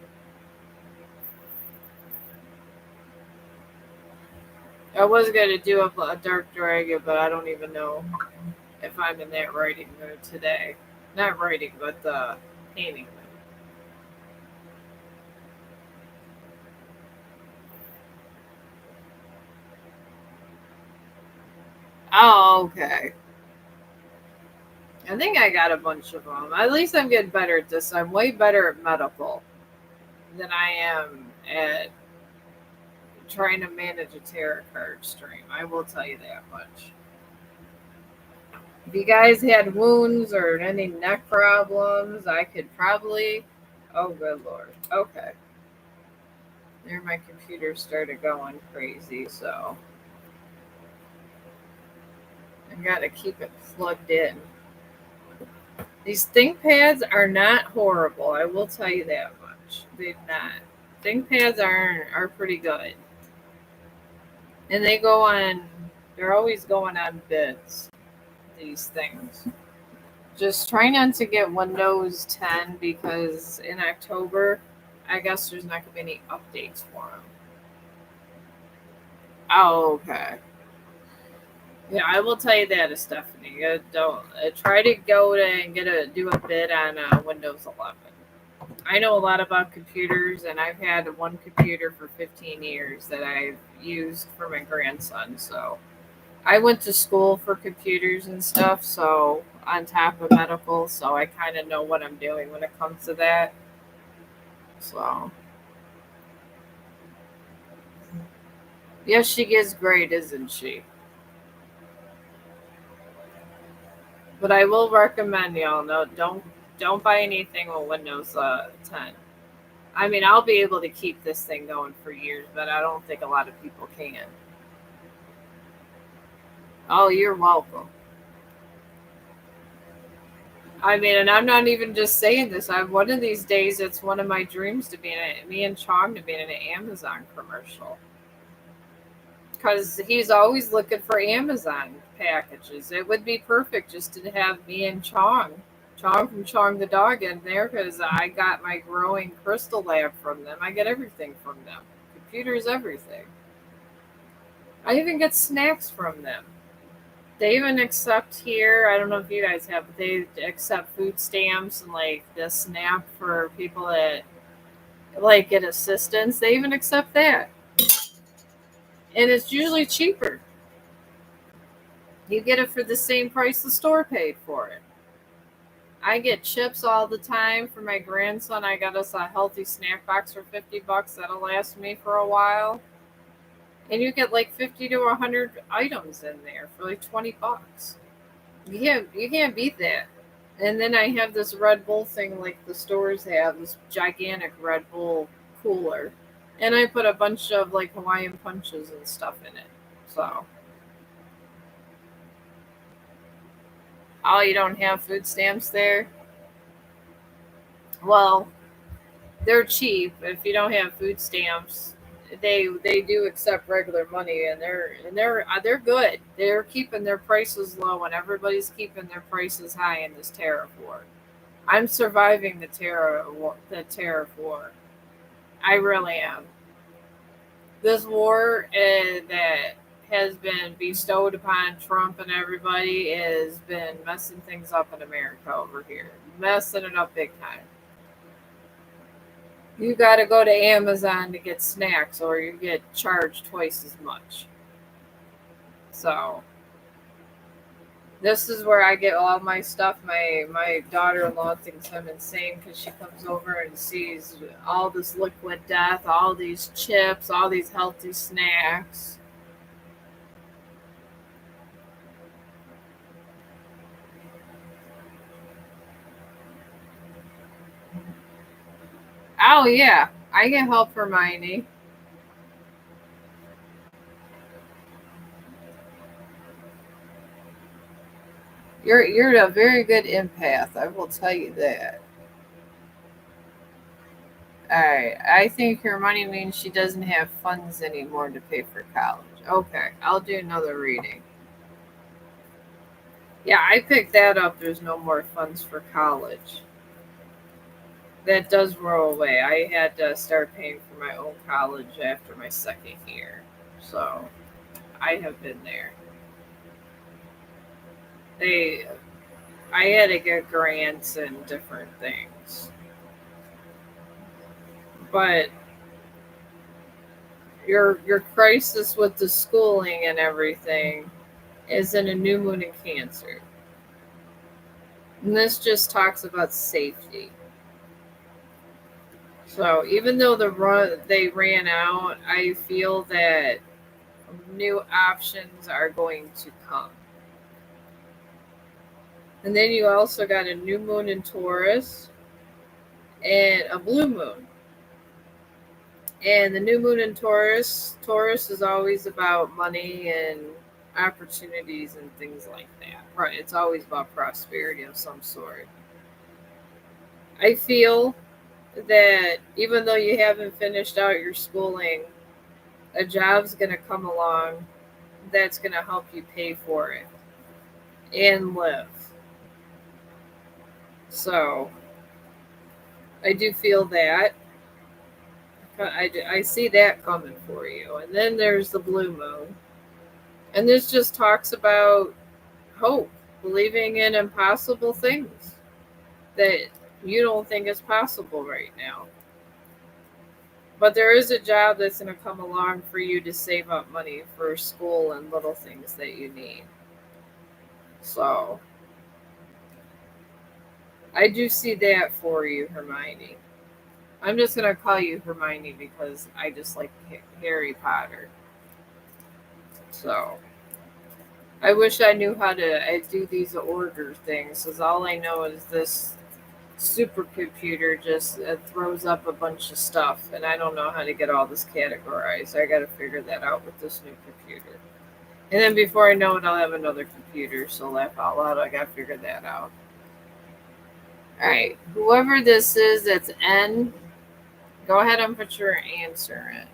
I was going to do a Dark Dragon, but I don't even know if I'm in that writing mood today. Not writing, but painting mood. Oh, okay. I think I got a bunch of them. At least I'm getting better at this. I'm way better at medical than I am at trying to manage a tarot card stream. I will tell you that much. If you guys had wounds or any neck problems, I could probably. Oh, good lord. Okay. There, my computer started going crazy, so I gotta keep it plugged in. These ThinkPads are not horrible. I will tell you that much. They're not. ThinkPads are pretty good, and they go on. They're always going on bids. These things. Just try not to get Windows 10 because in October, I guess there's not going to be any updates for them. Oh, okay. Yeah, I will tell you that, Stephanie. Don't try to go to and do a bid on Windows 11. I know a lot about computers, and I've had one computer for 15 years that I've used for my grandson. So I went to school for computers and stuff, so on top of medical, so I kind of know what I'm doing when it comes to that. So, yes, she is great, isn't she? But I will recommend y'all no, don't buy anything with Windows 10. I mean, I'll be able to keep this thing going for years, but I don't think a lot of people can. Oh, you're welcome. I mean, and I'm not even just saying this. One of these days, it's one of my dreams to be in me and Chong to be in an Amazon commercial. Because he's always looking for Amazon packages. It would be perfect just to have me and Chong from Chong the dog in there because I got my growing crystal lab from them. I get everything from them. Computers, everything. I even get snacks from them. They even accept here, I don't know if you guys have, but they accept food stamps and like the SNAP for people that like get assistance. They even accept that. And it's usually cheaper. You get it for the same price the store paid for it. I get chips all the time for my grandson. I got us a healthy snack box for $50. That'll last me for a while. And you get like 50 to 100 items in there for like $20. You can't beat that. And then I have this Red Bull thing like the stores have, this gigantic Red Bull cooler. And I put a bunch of like Hawaiian punches and stuff in it. So, oh, you don't have food stamps there? Well, they're cheap. If you don't have food stamps, they do accept regular money, and they're good. They're keeping their prices low, and everybody's keeping their prices high in this tariff war. I'm surviving the tariff war. I really am. This war that has been bestowed upon Trump and everybody has been messing things up in America over here, messing it up big time. You got to go to Amazon to get snacks, or you get charged twice as much. So this is where I get all my stuff. My daughter-in-law thinks I'm insane because she comes over and sees all this liquid death, all these chips, all these healthy snacks. Oh yeah, I can help Hermione. You're a very good empath. I will tell you that. All right, I think Hermione means she doesn't have funds anymore to pay for college. Okay, I'll do another reading. Yeah, I picked that up. There's no more funds for college. That does roll away. I had to start paying for my own college after my second year. So I have been there. They I had to get grants and different things. But your crisis with the schooling and everything is in a new moon in Cancer. And this just talks about safety. So even though they ran out, I feel that new options are going to come. And then you also got a new moon in Taurus and a blue moon. And the new moon in Taurus is always about money and opportunities and things like that. Right. It's always about prosperity of some sort. I feel that even though you haven't finished out your schooling, a job's going to come along that's going to help you pay for it and live. So I do feel that. I see that coming for you. And then there's the blue moon. And this just talks about hope, believing in impossible things that you don't think is possible right now. But there is a job that's going to come along for you to save up money for school and little things that you need. So I do see that for you, Hermione. I'm just going to call you Hermione because I just like Harry Potter. So I wish I knew how to do these order things because all I know is this supercomputer just throws up a bunch of stuff and I don't know how to get all this categorized. I got to figure that out with this new computer. And then before I know it, I'll have another computer. So laugh out loud, I got to figure that out. All right, whoever this is that's N, go ahead and put your answer in.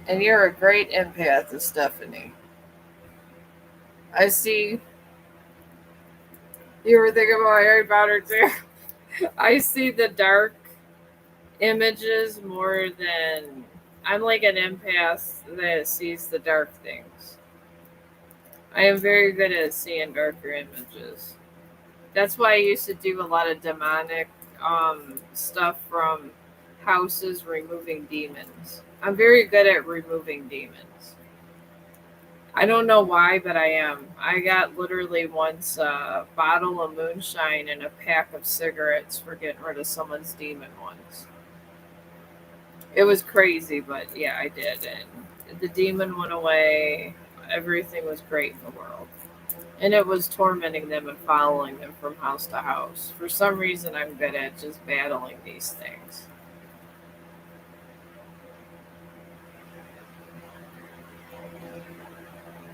And you're a great empath, Stephanie. I see you were thinking about Harry Potter too. I see the dark images more than I'm like an empath that sees the dark things. I am very good at seeing darker images. That's why I used to do a lot of demonic stuff from houses removing demons. I'm very good at removing demons. I don't know why, but I am. I got literally once a bottle of moonshine and a pack of cigarettes for getting rid of someone's demon once. It was crazy, but yeah, I did. And the demon went away. Everything was great in the world. And it was tormenting them and following them from house to house. For some reason, I'm good at just battling these things.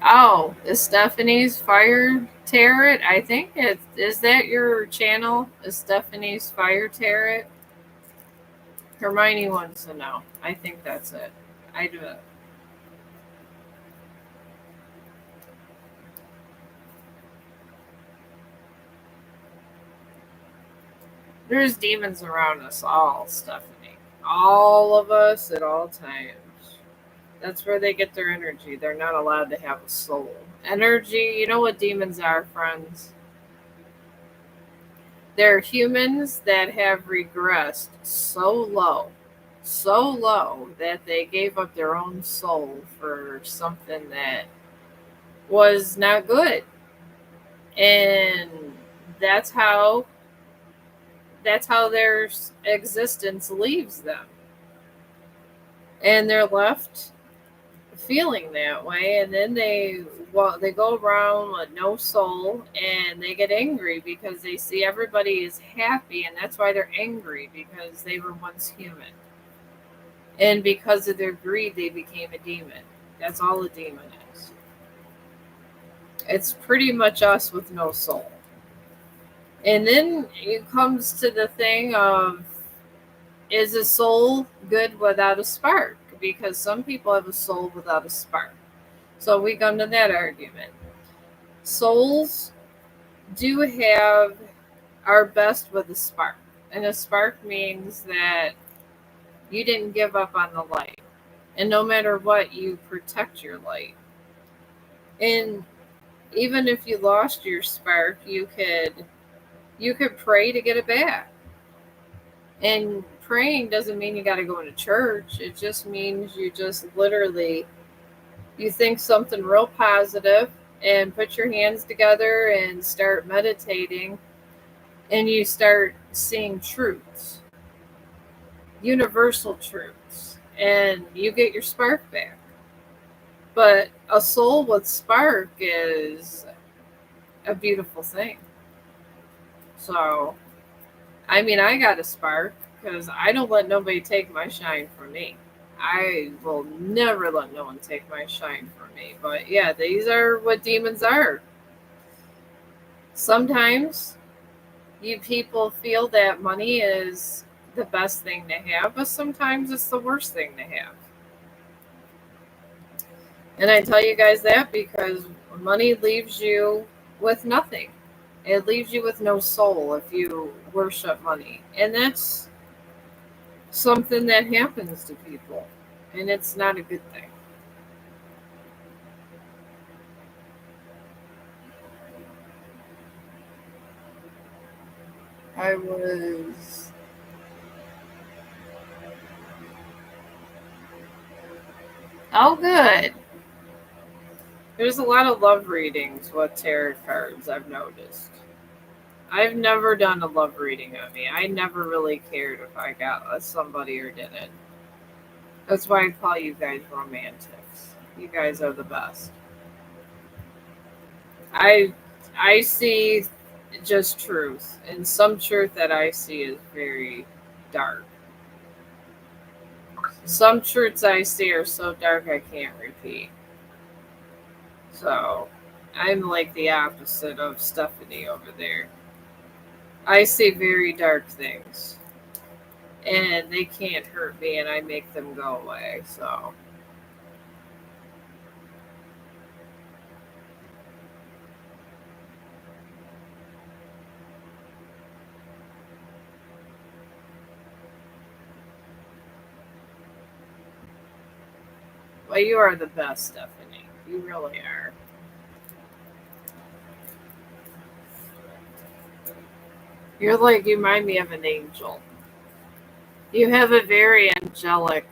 Oh, is Stephanie's Fire Tarot? I think it is that your channel? Is Stephanie's Fire Tarot? Hermione wants to know. I think that's it. I do it. There's demons around us all, Stephanie. All of us at all times. That's where they get their energy. They're not allowed to have a soul. Energy, you know what demons are, friends? They're humans that have regressed so low that they gave up their own soul for something that was not good. And that's how their existence leaves them. And they're left feeling that way, and then they go around with no soul, and they get angry because they see everybody is happy, and that's why they're angry, because they were once human, and because of their greed they became a demon. That's all a demon is. It's pretty much us with no soul. And then it comes to the thing of, is a soul good without a spark? Because some people have a soul without a spark. So we come to that argument. Souls do have our best with a spark. And a spark means that you didn't give up on the light. And no matter what, you protect your light. And even if you lost your spark, you could pray to get it back. And praying doesn't mean you got to go into church. It just means you just literally you think something real positive and put your hands together and start meditating, and you start seeing truths, universal truths, and you get your spark back. But a soul with spark is a beautiful thing. So, I mean, I got a spark because I don't let nobody take my shine from me. I will never let no one take my shine from me. But yeah, these are what demons are. Sometimes you people feel that money is the best thing to have, but sometimes it's the worst thing to have. And I tell you guys that because money leaves you with nothing. It leaves you with no soul if you worship money. And that's something that happens to people. And it's not a good thing. I was. Oh, good. There's a lot of love readings with tarot cards, I've noticed. I've never done a love reading on me. I never really cared if I got somebody or didn't. That's why I call you guys romantics. You guys are the best. I I see just truth, and some truth that I see is very dark. Some truths I see are so dark I can't repeat. So I'm like the opposite of Stephanie over there. I say very dark things, and they can't hurt me, and I make them go away. So, well, you are the best, Stephanie. You really are. You're like, you remind me of an angel. You have a very angelic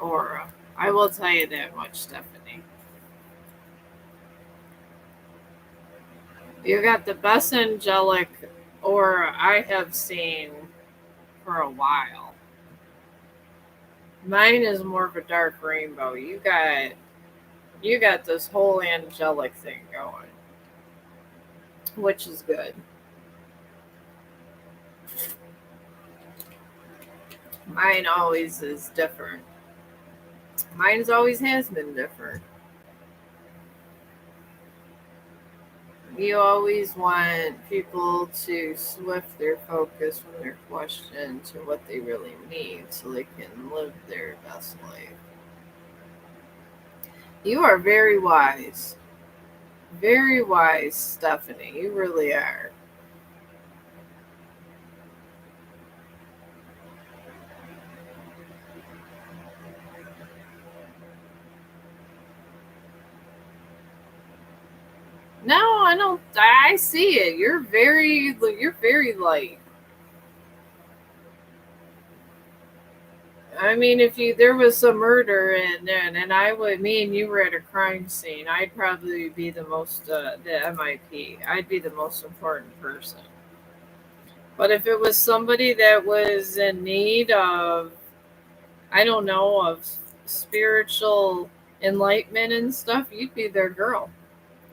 aura. I will tell you that much, Stephanie. You got the best angelic aura I have seen for a while. Mine is more of a dark rainbow. You got this whole angelic thing going, which is good. Mine always is different. Mine's always has been different. You always want people to shift their focus from their question to what they really need so they can live their best life. You are very wise, Stephanie. You really are. No, I don't. I see it. You're very light. I mean, if you there was a murder and I would me and you were at a crime scene, I'd probably be the MIP. I'd be the most important person. But if it was somebody that was in need of, I don't know, of spiritual enlightenment and stuff, you'd be their girl.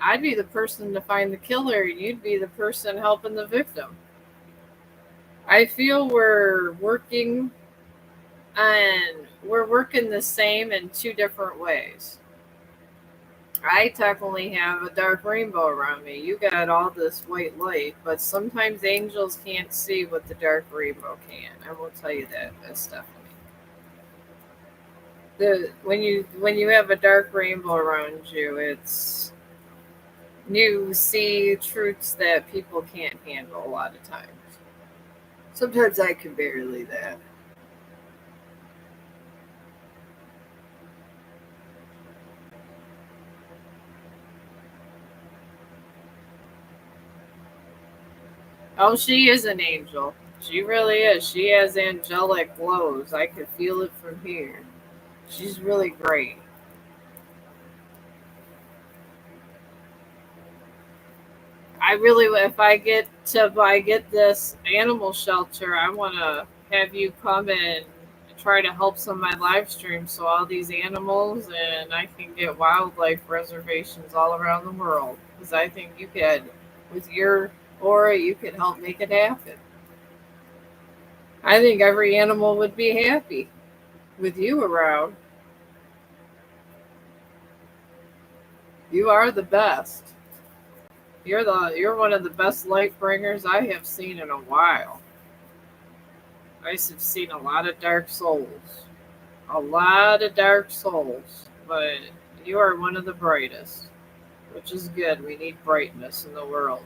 I'd be the person to find the killer. You'd be the person helping the victim. I feel we're working the same in two different ways. I technically have a dark rainbow around me. You got all this white light, but sometimes angels can't see what the dark rainbow can. I will tell you that, Miss Stephanie. When you have a dark rainbow around you, it's you see truths that people can't handle a lot of times. Sometimes I can barely that. Oh, she is an angel. She really is. She has angelic glows. I could feel it from here. She's really great. I really, if I get this animal shelter, I want to have you come and try to help some of my live streams so all these animals and I can get wildlife reservations all around the world. Because I think you could, with your aura, you could help make it happen. I think every animal would be happy with you around. You are the best. You're one of the best light bringers I have seen in a while. I have seen a lot of dark souls. A lot of dark souls. But you are one of the brightest. Which is good. We need brightness in the world.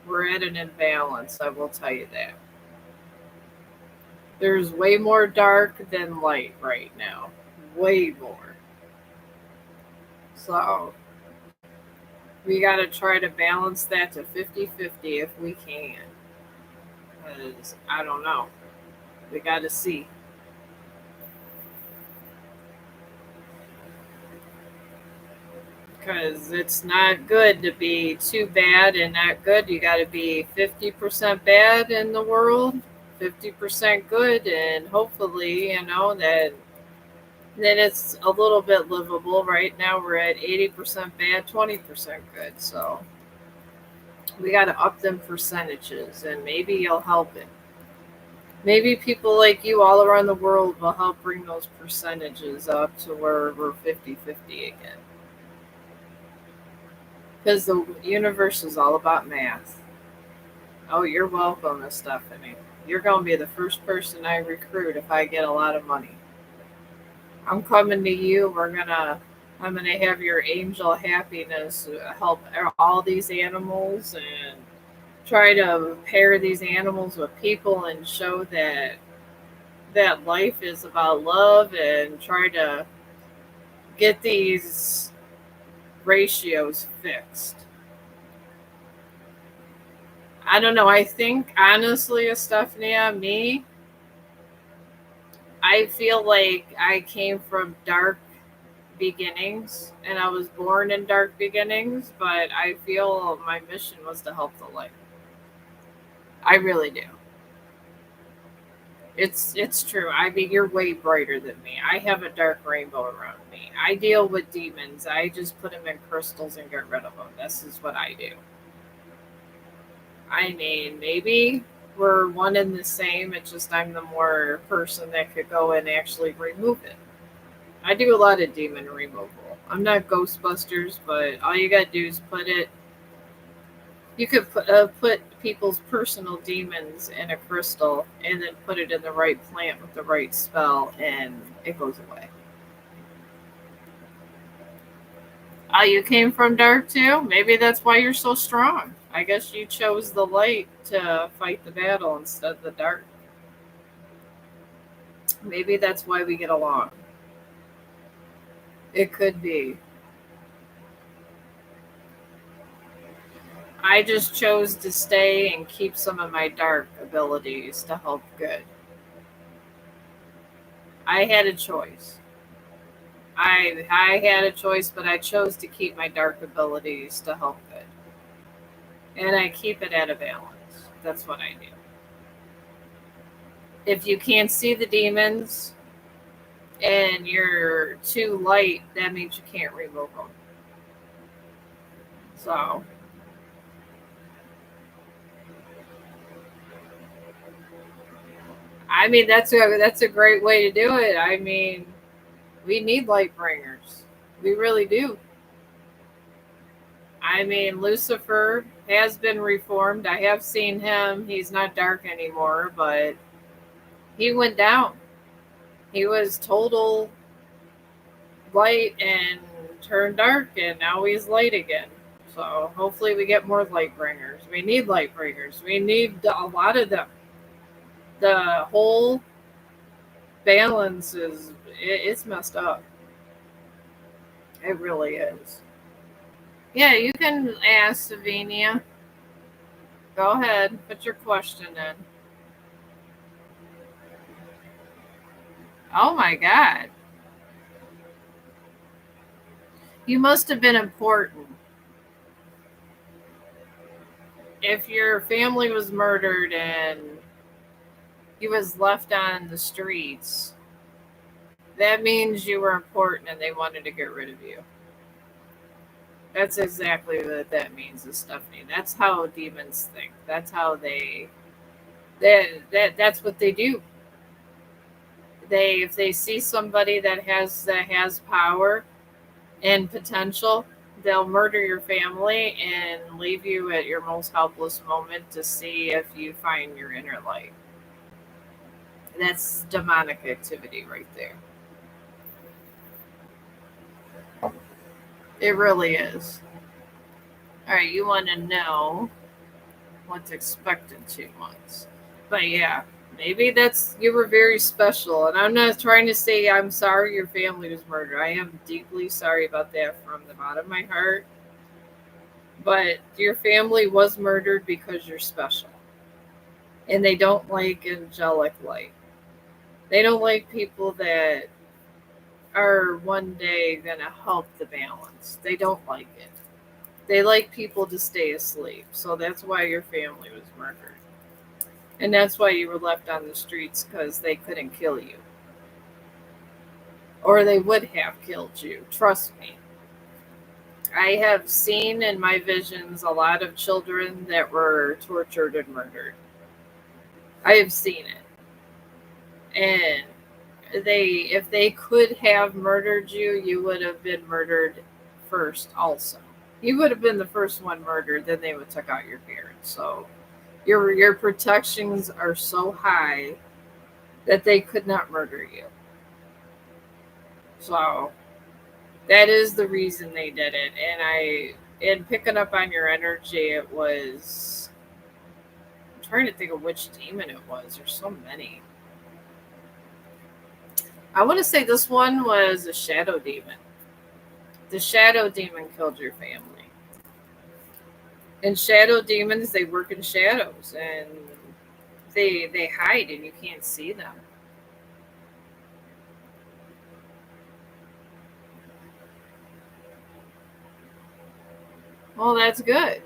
We're at an imbalance, I will tell you that. There's way more dark than light right now. Way more. So we got to try to balance that to 50-50 if we can. Because I don't know. We got to see. Because it's not good to be too bad and not good. You got to be 50% bad in the world, 50% good, and hopefully, that then it's a little bit livable. Right now, we're at 80% bad, 20% good. So we got to up them percentages, and maybe you'll help it. Maybe people like you all around the world will help bring those percentages up to where we're 50-50 again. Because the universe is all about math. Oh, you're welcome, Miss Stephanie. You're going to be the first person I recruit if I get a lot of money. I'm coming to you. I'm gonna have your angel happiness help all these animals and try to pair these animals with people and show that life is about love and try to get these ratios fixed. I don't know. I think honestly, Estefania, me, I feel like I came from dark beginnings and I was born in dark beginnings, but I feel my mission was to help the light. I really do. It's true. I mean, you're way brighter than me. I have a dark rainbow around me. I deal with demons. I just put them in crystals and get rid of them. This is what I do. I mean, maybe we're one and the same. It's just I'm the more person that could go and actually remove it. I do a lot of demon removal. I'm not Ghostbusters, but all you gotta do is put it. You could put people's personal demons in a crystal and then put it in the right plant with the right spell, and it goes away. Oh, you came from dark too? Maybe that's why you're so strong. I guess you chose the light to fight the battle instead of the dark. Maybe that's why we get along. It could be. I just chose to stay and keep some of my dark abilities to help good. I had a choice. I had a choice, but I chose to keep my dark abilities to help good. And I keep it at a balance. That's what I do. If you can't see the demons and you're too light, that means you can't remove them. So, I mean, that's a great way to do it. I mean, we need light bringers. We really do. I mean, Lucifer has been reformed. I have seen him. He's not dark anymore, but he went down. He was total light and turned dark, and now he's light again. So hopefully, we get more light bringers. We need light bringers. We need a lot of them. The whole balance it's messed up. It really is. Yeah, you can ask Savinia. Go ahead, put your question in. Oh my God. You must have been important. If your family was murdered and you was left on the streets, that means you were important and they wanted to get rid of you. That's exactly what that means, Stephanie. That's how demons think. That's how that's what they do. If they see somebody that has power and potential, they'll murder your family and leave you at your most helpless moment to see if you find your inner light. That's demonic activity right there. It really is. All right, you want to know what's expected 2 months. But yeah, maybe that's you were very special. And I'm not trying to say I'm sorry your family was murdered. I am deeply sorry about that from the bottom of my heart. But your family was murdered because you're special. And they don't like angelic light. They don't like people that are one day going to help the balance. They don't like it. They like people to stay asleep. So that's why your family was murdered. And that's why you were left on the streets because they couldn't kill you. Or they would have killed you. Trust me. I have seen in my visions a lot of children that were tortured and murdered. I have seen it. And if they could have murdered you, you would have been murdered first also. You would have been the first one murdered, then they would take out your parents. So your protections are so high that they could not murder you. So that is the reason they did it. And picking up on your energy, it was, I'm trying to think of which demon it was. There's so many. I want to say this one was a shadow demon. The shadow demon killed your family. And shadow demons, they work in shadows, and they hide and you can't see them. Well, that's good.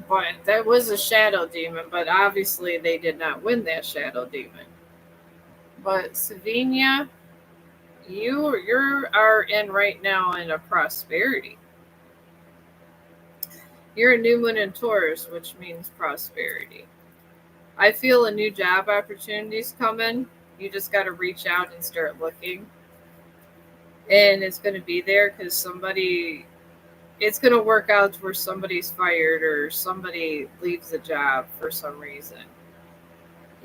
But that was a shadow demon, but obviously they did not win that shadow demon. But Savinia, you are in right now in a prosperity. You're a new moon in Taurus, which means prosperity. I feel a new job opportunities coming. You just got to reach out and start looking, and it's going to be there because somebody. It's going to work out to where somebody's fired or somebody leaves a job for some reason,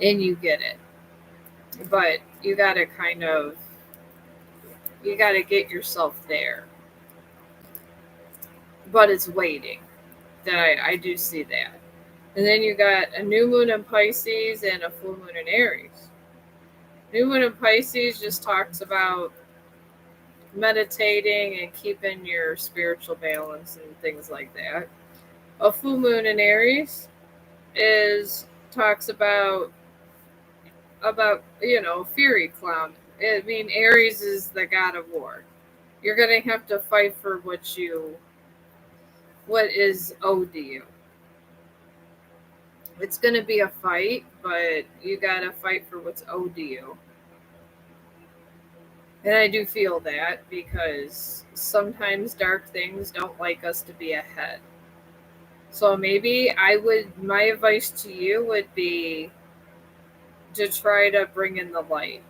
and you get it. But you got to get yourself there. But it's waiting. That I do see that. And then you got a new moon in Pisces and a full moon in Aries. New moon in Pisces just talks about meditating and keeping your spiritual balance and things like that. A full moon in Aries is talks about fury clown. I mean, Aries is the god of war. You're gonna have to fight for what is owed to you. It's gonna be a fight, but you gotta fight for what's owed to you. And I do feel that because sometimes dark things don't like us to be ahead. So maybe my advice to you would be to try to bring in the light.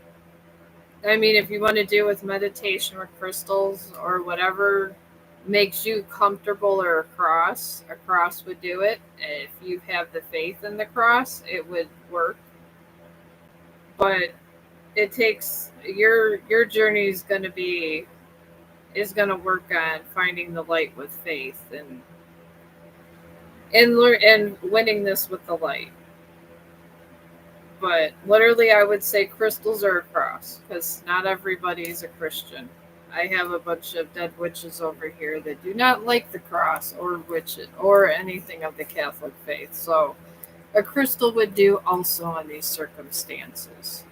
I mean, if you want to do with meditation or crystals or whatever makes you comfortable, or a cross would do it. If you have the faith in the cross, it would work. But it takes your journey is going to work on finding the light with faith and winning this with the light. But literally, I would say crystals are a cross because not everybody's a Christian. I have a bunch of dead witches over here that do not like the cross or witches or anything of the Catholic faith. So a crystal would do also in these circumstances.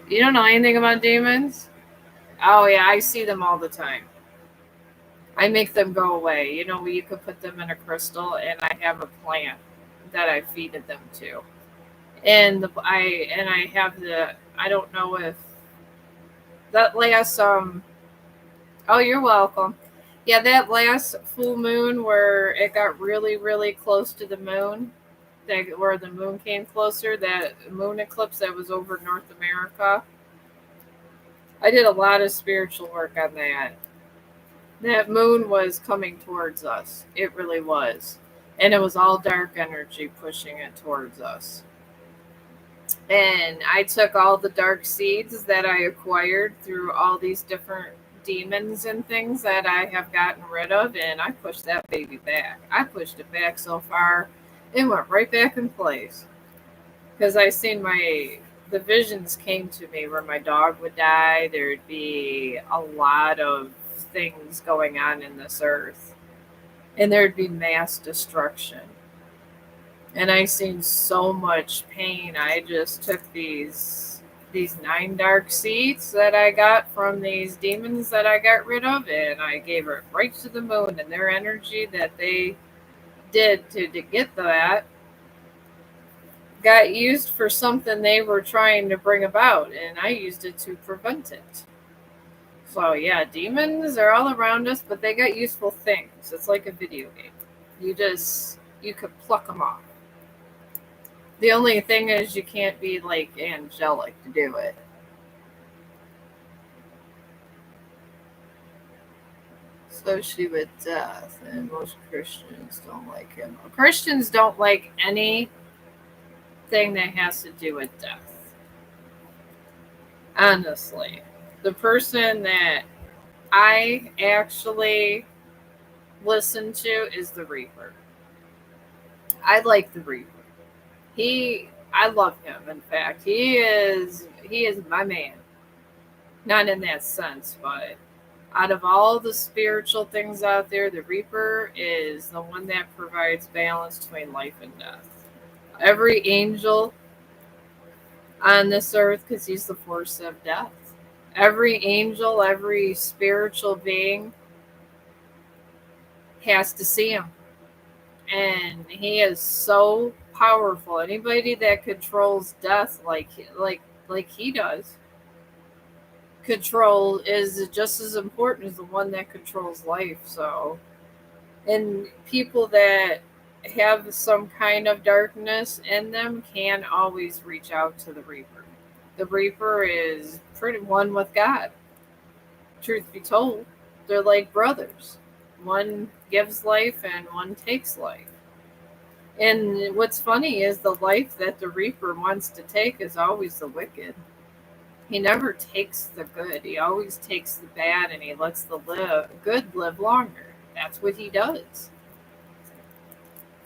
You don't know anything about demons? Oh yeah, I see them all the time. I make them go away. You could put them in a crystal, and I have a plant that I feeded them to. And I have I don't know if that last oh, you're welcome. Yeah, that last full moon where it got really really close to the moon, where the moon came closer, that moon eclipse that was over North America. I did a lot of spiritual work on that. That moon was coming towards us. It really was. And it was all dark energy pushing it towards us. And I took all the dark seeds that I acquired through all these different demons and things that I have gotten rid of, and I pushed that baby back. I pushed it back so far, it went right back in place. Because I seen the visions came to me where my dog would die. There'd be a lot of things going on in this earth, and there'd be mass destruction. And I seen so much pain. I just took these 9 dark seeds that I got from these demons that I got rid of, and I gave it right to the moon, and their energy that they did to get that got used for something they were trying to bring about, and I used it to prevent it. So yeah, demons are all around us, but they got useful things. It's like a video game. You could pluck them off. The only thing is you can't be like angelic to do it. Especially with death, and most Christians don't like him. Christians don't like anything that has to do with death. Honestly, the person that I actually listen to is the Reaper. I like the Reaper. I love him. In fact, he is my man. Not in that sense, but out of all the spiritual things out there, the Reaper is the one that provides balance between life and death. Every angel on this earth, because he's the force of death. Every angel, every spiritual being has to see him. And he is so powerful. Anybody that controls death like he does, control is just as important as the one that controls life. So, and people that have some kind of darkness in them can always reach out to the Reaper. The Reaper is pretty one with God. Truth be told, they're like brothers. One gives life and one takes life. And what's funny is the life that the Reaper wants to take is always the wicked. He never takes the good. He always takes the bad and he lets the good live longer. That's what he does.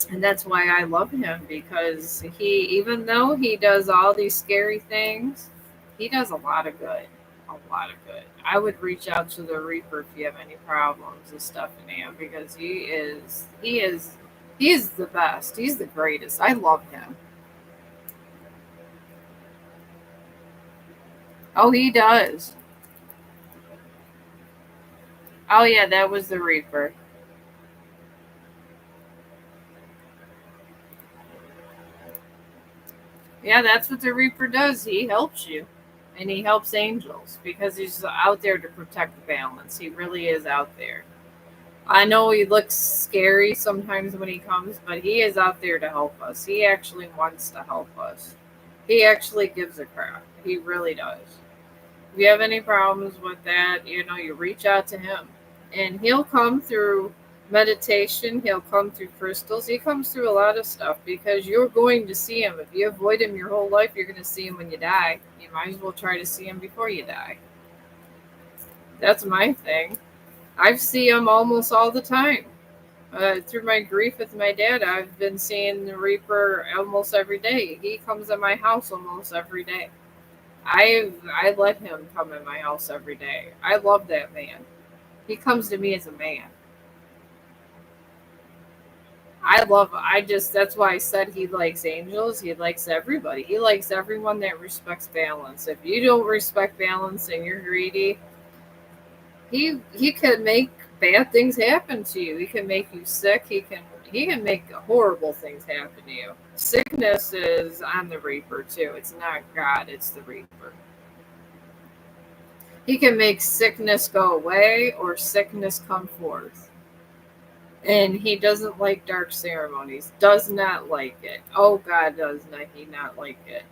And that's why I love him, because even though he does all these scary things, he does a lot of good. A lot of good. I would reach out to the Reaper if you have any problems with Stephanie, because he is the best. He's the greatest. I love him. Oh, he does. Oh yeah, that was the Reaper. Yeah, that's what the Reaper does. He helps you. And he helps angels because he's out there to protect the balance. He really is out there. I know he looks scary sometimes when he comes, but he is out there to help us. He actually wants to help us. He actually gives a crap. He really does. If you have any problems with that, you reach out to him. And he'll come through meditation, he'll come through crystals, he comes through a lot of stuff because you're going to see him. If you avoid him your whole life, you're going to see him when you die. You might as well try to see him before you die. That's my thing. I see him almost all the time. Through my grief with my dad, I've been seeing the Reaper almost every day. He comes to my house almost every day. I let him come in my house every day. I love that man. He comes to me as a man. That's why I said he likes angels. He likes everybody. He likes everyone that respects balance. If you don't respect balance and you're greedy, he can make bad things happen to you. He can make you sick. He can make horrible things happen to you. Sickness is on the Reaper too. It's not God, it's the Reaper. He can make sickness go away or sickness come forth. And he doesn't like dark ceremonies. Does not like it. Oh God, does not he not like it?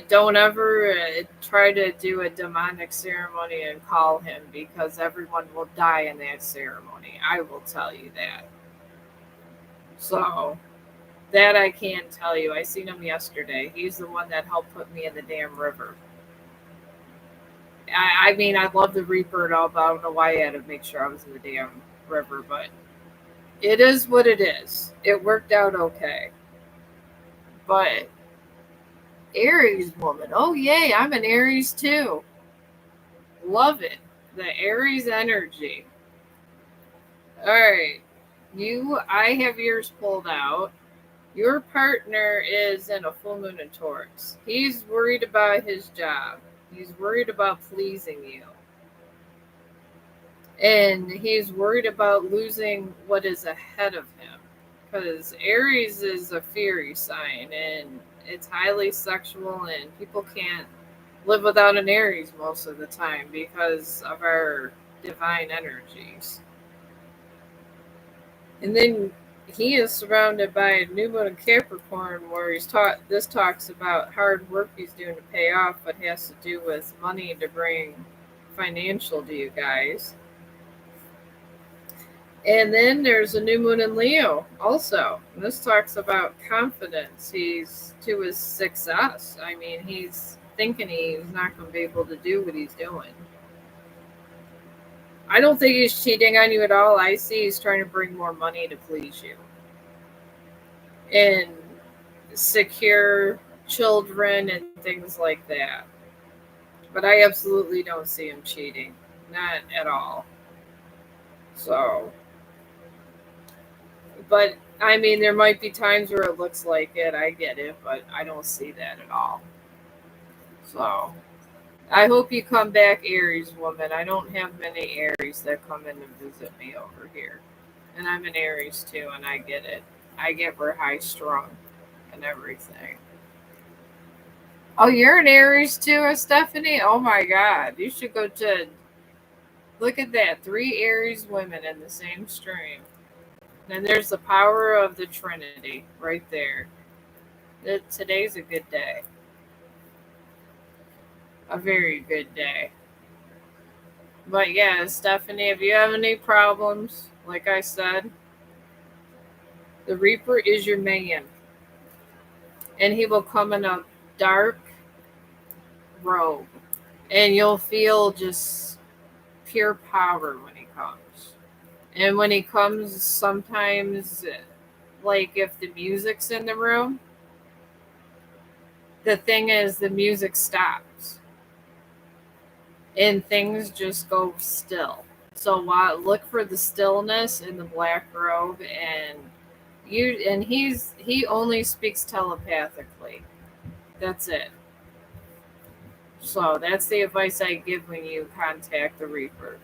Don't ever try to do a demonic ceremony and call him, because everyone will die in that ceremony. I will tell you that. So that I can tell you. I seen him yesterday. He's the one that helped put me in the damn river. I mean, I love the Reaper and all, but I don't know why I had to make sure I was in the damn river. But it is what it is. It worked out okay. But Aries woman. Oh yay, I'm an Aries too. Love it. The Aries energy. Alright. I have yours pulled out. Your partner is in a full moon in Taurus. He's worried about his job. He's worried about pleasing you. And he's worried about losing what is ahead of him. Because Aries is a fiery sign and it's highly sexual, and people can't live without an Aries most of the time because of our divine energies. And then he is surrounded by a new moon in Capricorn, where he's taught. This talks about hard work he's doing to pay off, but has to do with money to bring financial to you guys. And then there's a new moon in Leo also. And this talks about confidence. He's to his success. I mean, he's thinking he's not going to be able to do what he's doing. I don't think he's cheating on you at all. I see he's trying to bring more money to please you and secure children and things like that. But I absolutely don't see him cheating. Not at all. So, but I mean, there might be times where it looks like it. I get it, but I don't see that at all. So, I hope you come back, Aries woman. I don't have many Aries that come in and visit me over here. And I'm an Aries too, and I get it. I get we're high strung and everything. Oh, you're an Aries too, Stephanie? Oh my God. You should go to look at that. 3 Aries women in the same stream. And there's the power of the Trinity right there. Today's a good day. A very good day. But yeah, Stephanie, if you have any problems, like I said, the Reaper is your man. And he will come in a dark robe. And you'll feel just pure power when he comes. And when he comes, sometimes, like if the music's in the room, the thing is the music stops. And things just go still. So look for the stillness in the black robe, and he only speaks telepathically. That's it. So that's the advice I give when you contact the Reaper.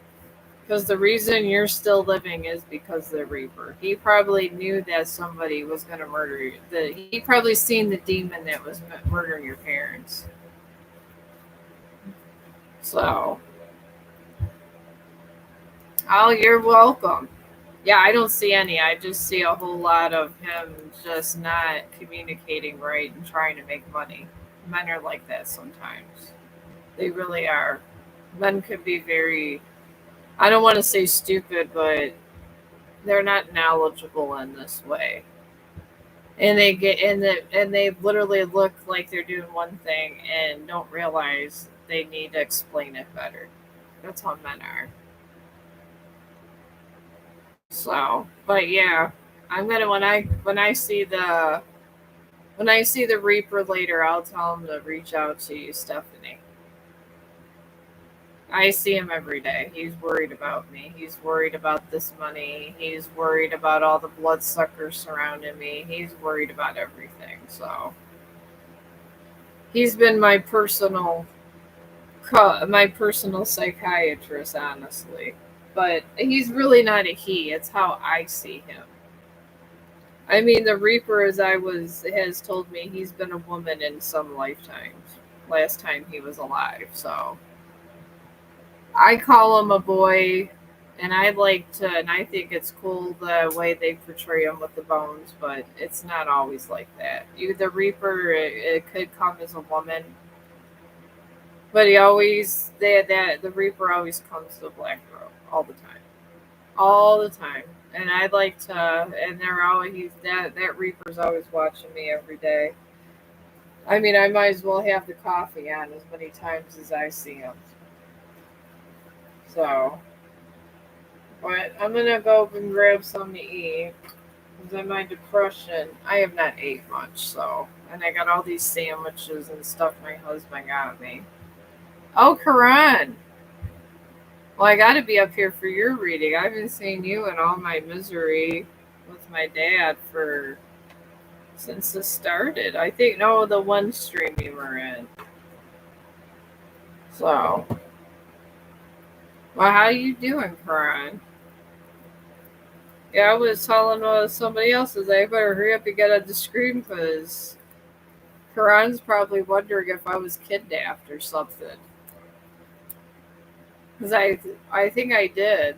Because the reason you're still living is because of the Reaper. He probably knew that somebody was going to murder you. He probably seen the demon that was murdering your parents. So, oh, you're welcome. Yeah, I don't see any. I just see a whole lot of him just not communicating right and trying to make money. Men are like that sometimes. They really are. Men can be very, I don't want to say stupid, but they're not knowledgeable in this way. And they get in the and they literally look like they're doing one thing and don't realize they need to explain it better. That's how men are. So, but yeah, I'm gonna when I see the Reaper later, I'll tell him to reach out to you, Stephanie. I see him every day. He's worried about me. He's worried about this money. He's worried about all the bloodsuckers surrounding me. He's worried about everything. So he's been my personal psychiatrist, honestly. But he's really not a he. It's how I see him. I mean, the Reaper, has told me he's been a woman in some lifetimes. Last time he was alive, so I call him a boy, and I think it's cool the way they portray him with the bones, but it's not always like that. The Reaper, it could come as a woman, but the Reaper always comes to a black robe all the time, all the time. And they're always that Reaper's always watching me every day. I mean, I might as well have the coffee on as many times as I see him. So, but I'm gonna go up and grab something to eat. Because in my depression, I have not ate much, so. And I got all these sandwiches and stuff my husband got me. Oh, Karan! Well, I gotta be up here for your reading. I haven't seen you in all my misery with my dad since this started. I think, no, the one stream you were in. So, well, how you doing, Karan? Yeah, I was telling somebody else, I better hurry up and get on the screen because Karan's probably wondering if I was kidnapped or something. Because I think I did.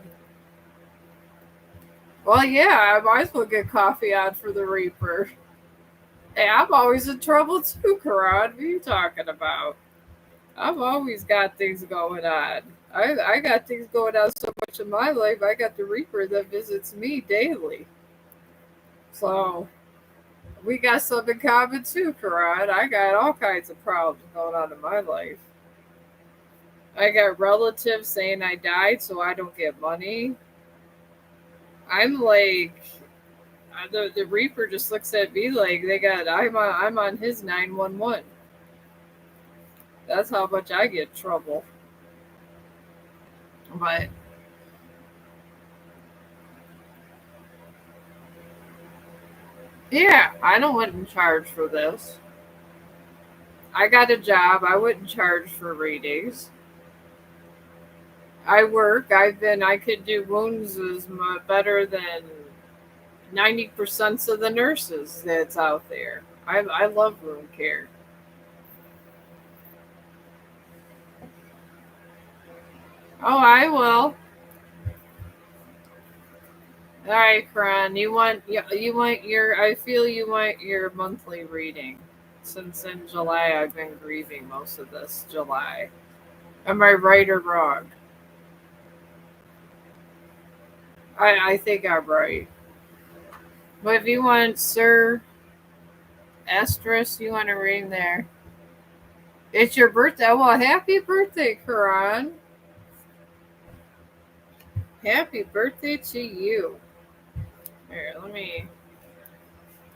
Well, yeah, I might as well get coffee on for the Reaper. Hey, I'm always in trouble too, Karan. What are you talking about? I've always got things going on. I got things going on so much in my life. I got the Reaper that visits me daily. So we got something in common too, Karan. I got all kinds of problems going on in my life. I got relatives saying I died so I don't get money. I'm like, the Reaper just looks at me like I'm on his 911. That's how much I get in trouble. But yeah, I don't wouldn't charge for this. I got a job. I wouldn't charge for readings. I work. I could do wounds better than 90% of the nurses that's out there. I love wound care. Oh, I will. All right, Karan. You want your. I feel you want your monthly reading. Since in July, I've been grieving most of this July. Am I right or wrong? I think I'm right. But if you want Sir Estrus, you want to ring there. It's your birthday. Well, happy birthday, Karan. Happy birthday to you. Here,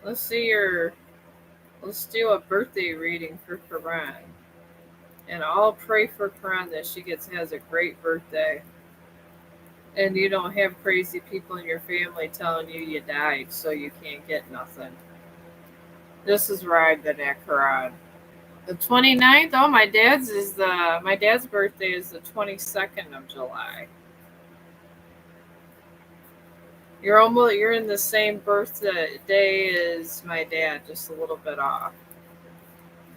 let's see your, let's do a birthday reading for Karan. And I'll pray for Karan that she has a great birthday. And you don't have crazy people in your family telling you died so you can't get nothing. This is where I've been at, Karan. The 29th? Oh, my dad's birthday is the 22nd of July. You're in the same birthday as my dad, just a little bit off.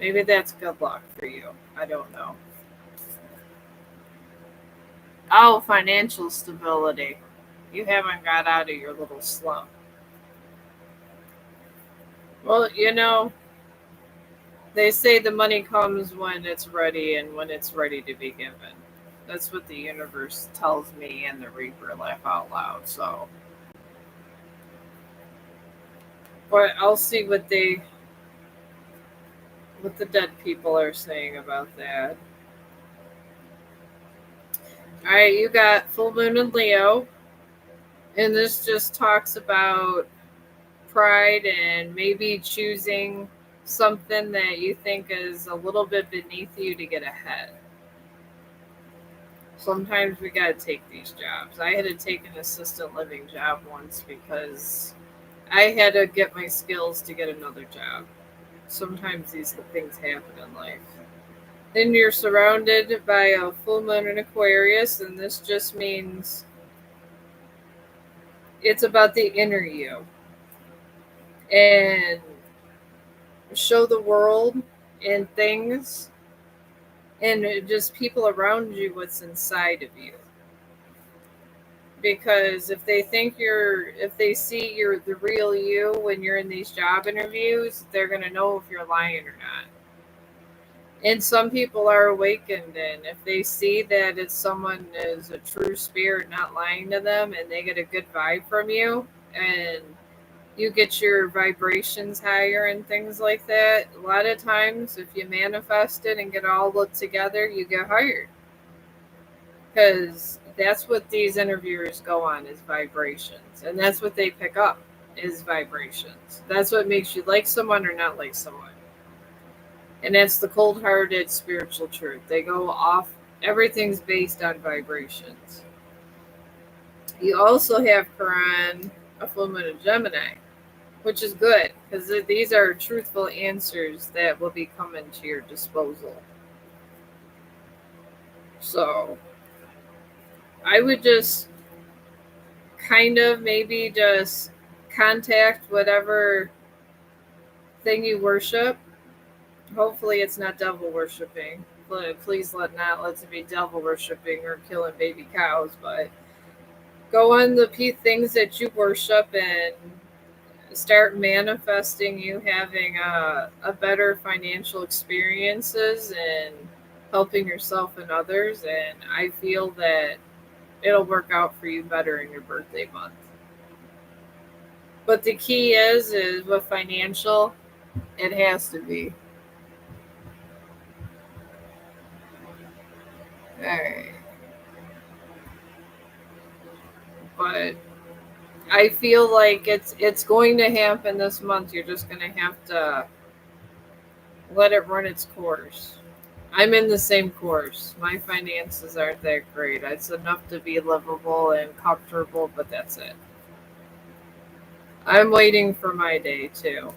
Maybe that's good luck for you. I don't know. Oh, financial stability. You haven't got out of your little slump. Well, they say the money comes when it's ready and when it's ready to be given. That's what the universe tells me and the Reaper laugh out loud. So, but I'll see what the dead people are saying about that. All right, you got full moon in Leo, and this just talks about pride and maybe choosing something that you think is a little bit beneath you to get ahead. Sometimes we got to take these jobs. I had to take an assistant living job once because I had to get my skills to get another job. Sometimes these things happen in life. Then you're surrounded by a full moon in Aquarius, and this just means it's about the inner you and show the world and things and just people around you what's inside of you. Because if they see you're the real you when you're in these job interviews, they're going to know if you're lying or not. And some people are awakened, and if they see that it's someone is a true spirit not lying to them and they get a good vibe from you and you get your vibrations higher and things like that, a lot of times if you manifest it and get all looked together, you get hired. Because that's what these interviewers go on is vibrations. And that's what they pick up is vibrations. That's what makes you like someone or not like someone. And that's the cold hearted spiritual truth. They go off, everything's based on vibrations. You also have Quran, a full moon of Gemini, which is good because these are truthful answers that will be coming to your disposal. So I would just kind of maybe just contact whatever thing you worship. Hopefully, it's not devil worshiping. Please let it be devil worshiping or killing baby cows. But Go on the things that you worship and start manifesting you having a better financial experiences and helping yourself and others. And I feel that it'll work out for you better in your birthday month. But the key is with financial, it has to be. All right. But I feel like it's going to happen this month. You're just going to have to let it run its course. I'm in the same course. My finances aren't that great. It's enough to be livable and comfortable, but that's it. I'm waiting for my day too.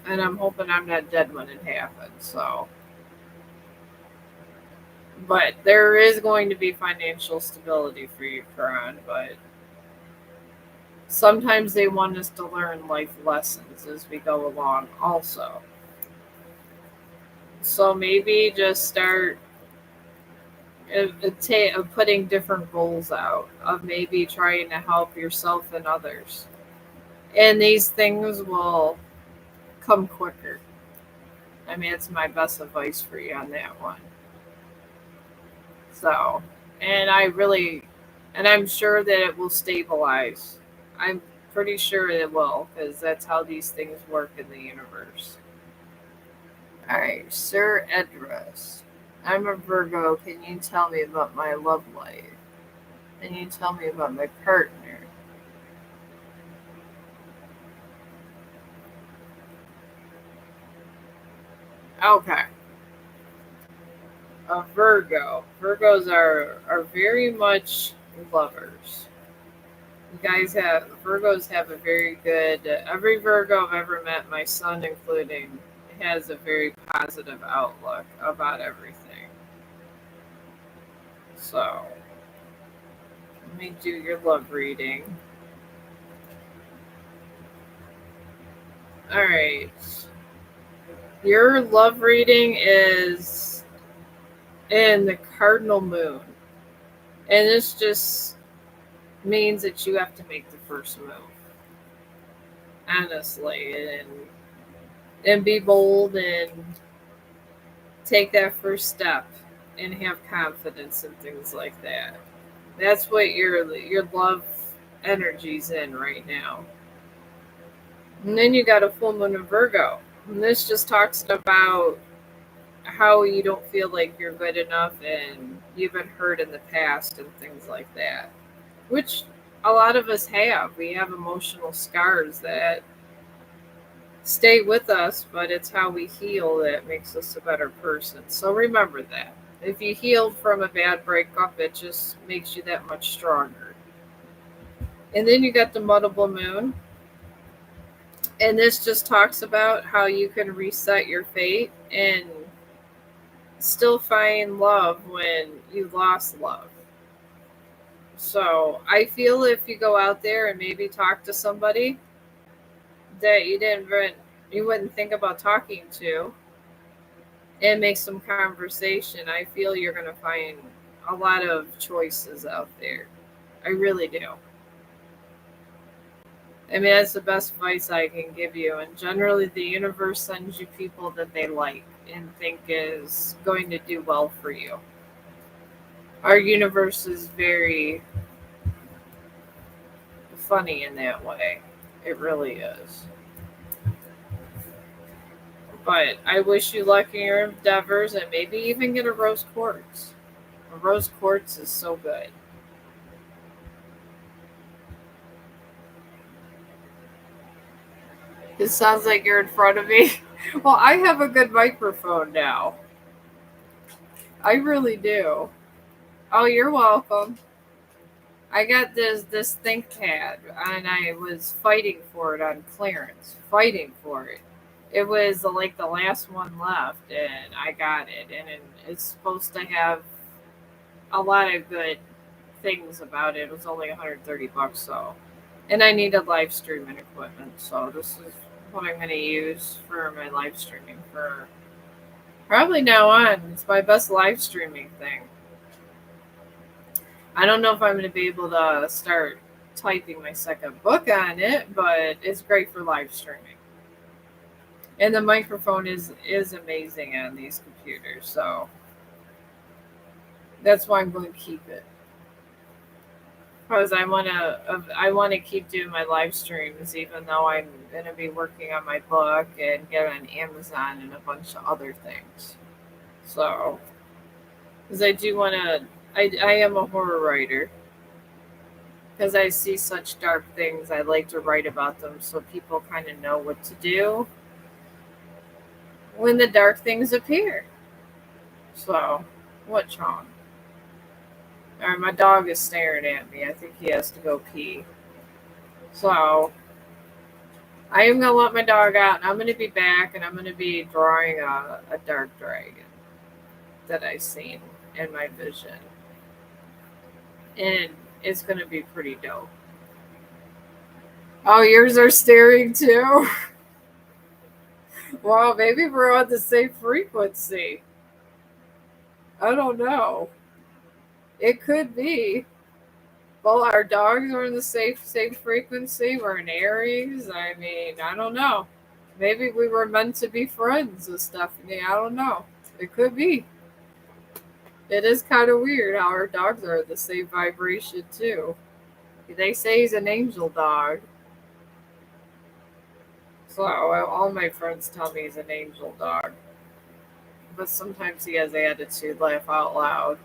And I'm hoping I'm not dead when it happens. So, but there is going to be financial stability for you, Karan. But sometimes they want us to learn life lessons as we go along, also. So maybe just start of putting different goals out, of maybe trying to help yourself and others. And these things will come quicker. I mean, it's my best advice for you on that one. So, and I'm sure that it will stabilize. I'm pretty sure it will, because that's how these things work in the universe. All right, Sir Edris. I'm a Virgo. Can you tell me about my love life? Can you tell me about my partner? Okay. A Virgo. Virgos are very much lovers. You guys have Virgos have a very good. Every Virgo I've ever met, my son including, has a very positive outlook about everything. So let me do your love reading. All right. Your love reading is in the cardinal moon, and this just means that you have to make the first move, honestly, and be bold and take that first step and have confidence and things like that. That's what your love energy's in right now. And then you got a full moon in Virgo. And this just talks about how you don't feel like you're good enough and you've been hurt in the past and things like that. Which a lot of us have. We have emotional scars that stay with us, but it's how we heal that makes us a better person. So remember that. If you healed from a bad breakup, it just makes you that much stronger. And then you got the multiple moon. And this just talks about how you can reset your fate and still find love when you lost love. So I feel if you go out there and maybe talk to somebody that you wouldn't think about talking to and make some conversation, I feel you're going to find a lot of choices out there. I really do. I mean, that's the best advice I can give you. And generally, the universe sends you people that they like and think is going to do well for you. Our universe is very funny in that way. It really is. But I wish you luck in your endeavors and maybe even get a rose quartz. A rose quartz is so good. It sounds like you're in front of me. Well, I have a good microphone now. I really do. Oh, you're welcome. I got this ThinkPad and I was fighting for it on clearance. Fighting for it. It was like the last one left and I got it, and it's supposed to have a lot of good things about it. It was only 130 bucks, so. And I needed live streaming equipment, so this is what I'm going to use for my live streaming for probably now on. It's my best live streaming thing. I don't know if I'm going to be able to start typing my second book on it, but it's great for live streaming. And the microphone is amazing on these computers, so that's why I'm going to keep it. Because I want to keep doing my live streams, even though I'm going to be working on my book and get on Amazon and a bunch of other things. So, because I do want to, I am a horror writer. Because I see such dark things, I like to write about them so people kind of know what to do when the dark things appear. So, what's wrong? All right, my dog is staring at me. I think he has to go pee. So, I am going to let my dog out, and I'm going to be back, and I'm going to be drawing a dark dragon that I seen in my vision. And it's going to be pretty dope. Oh, yours are staring too? Well, maybe we're on the same frequency. I don't know. It could be. Well, our dogs are in the same frequency. We're in Aries. I mean, I don't know. Maybe we were meant to be friends with Stephanie. I don't know. It could be. It is kind of weird how our dogs are the same vibration too. They say he's an angel dog. So all my friends tell me he's an angel dog. But sometimes he has attitude, laugh out loud.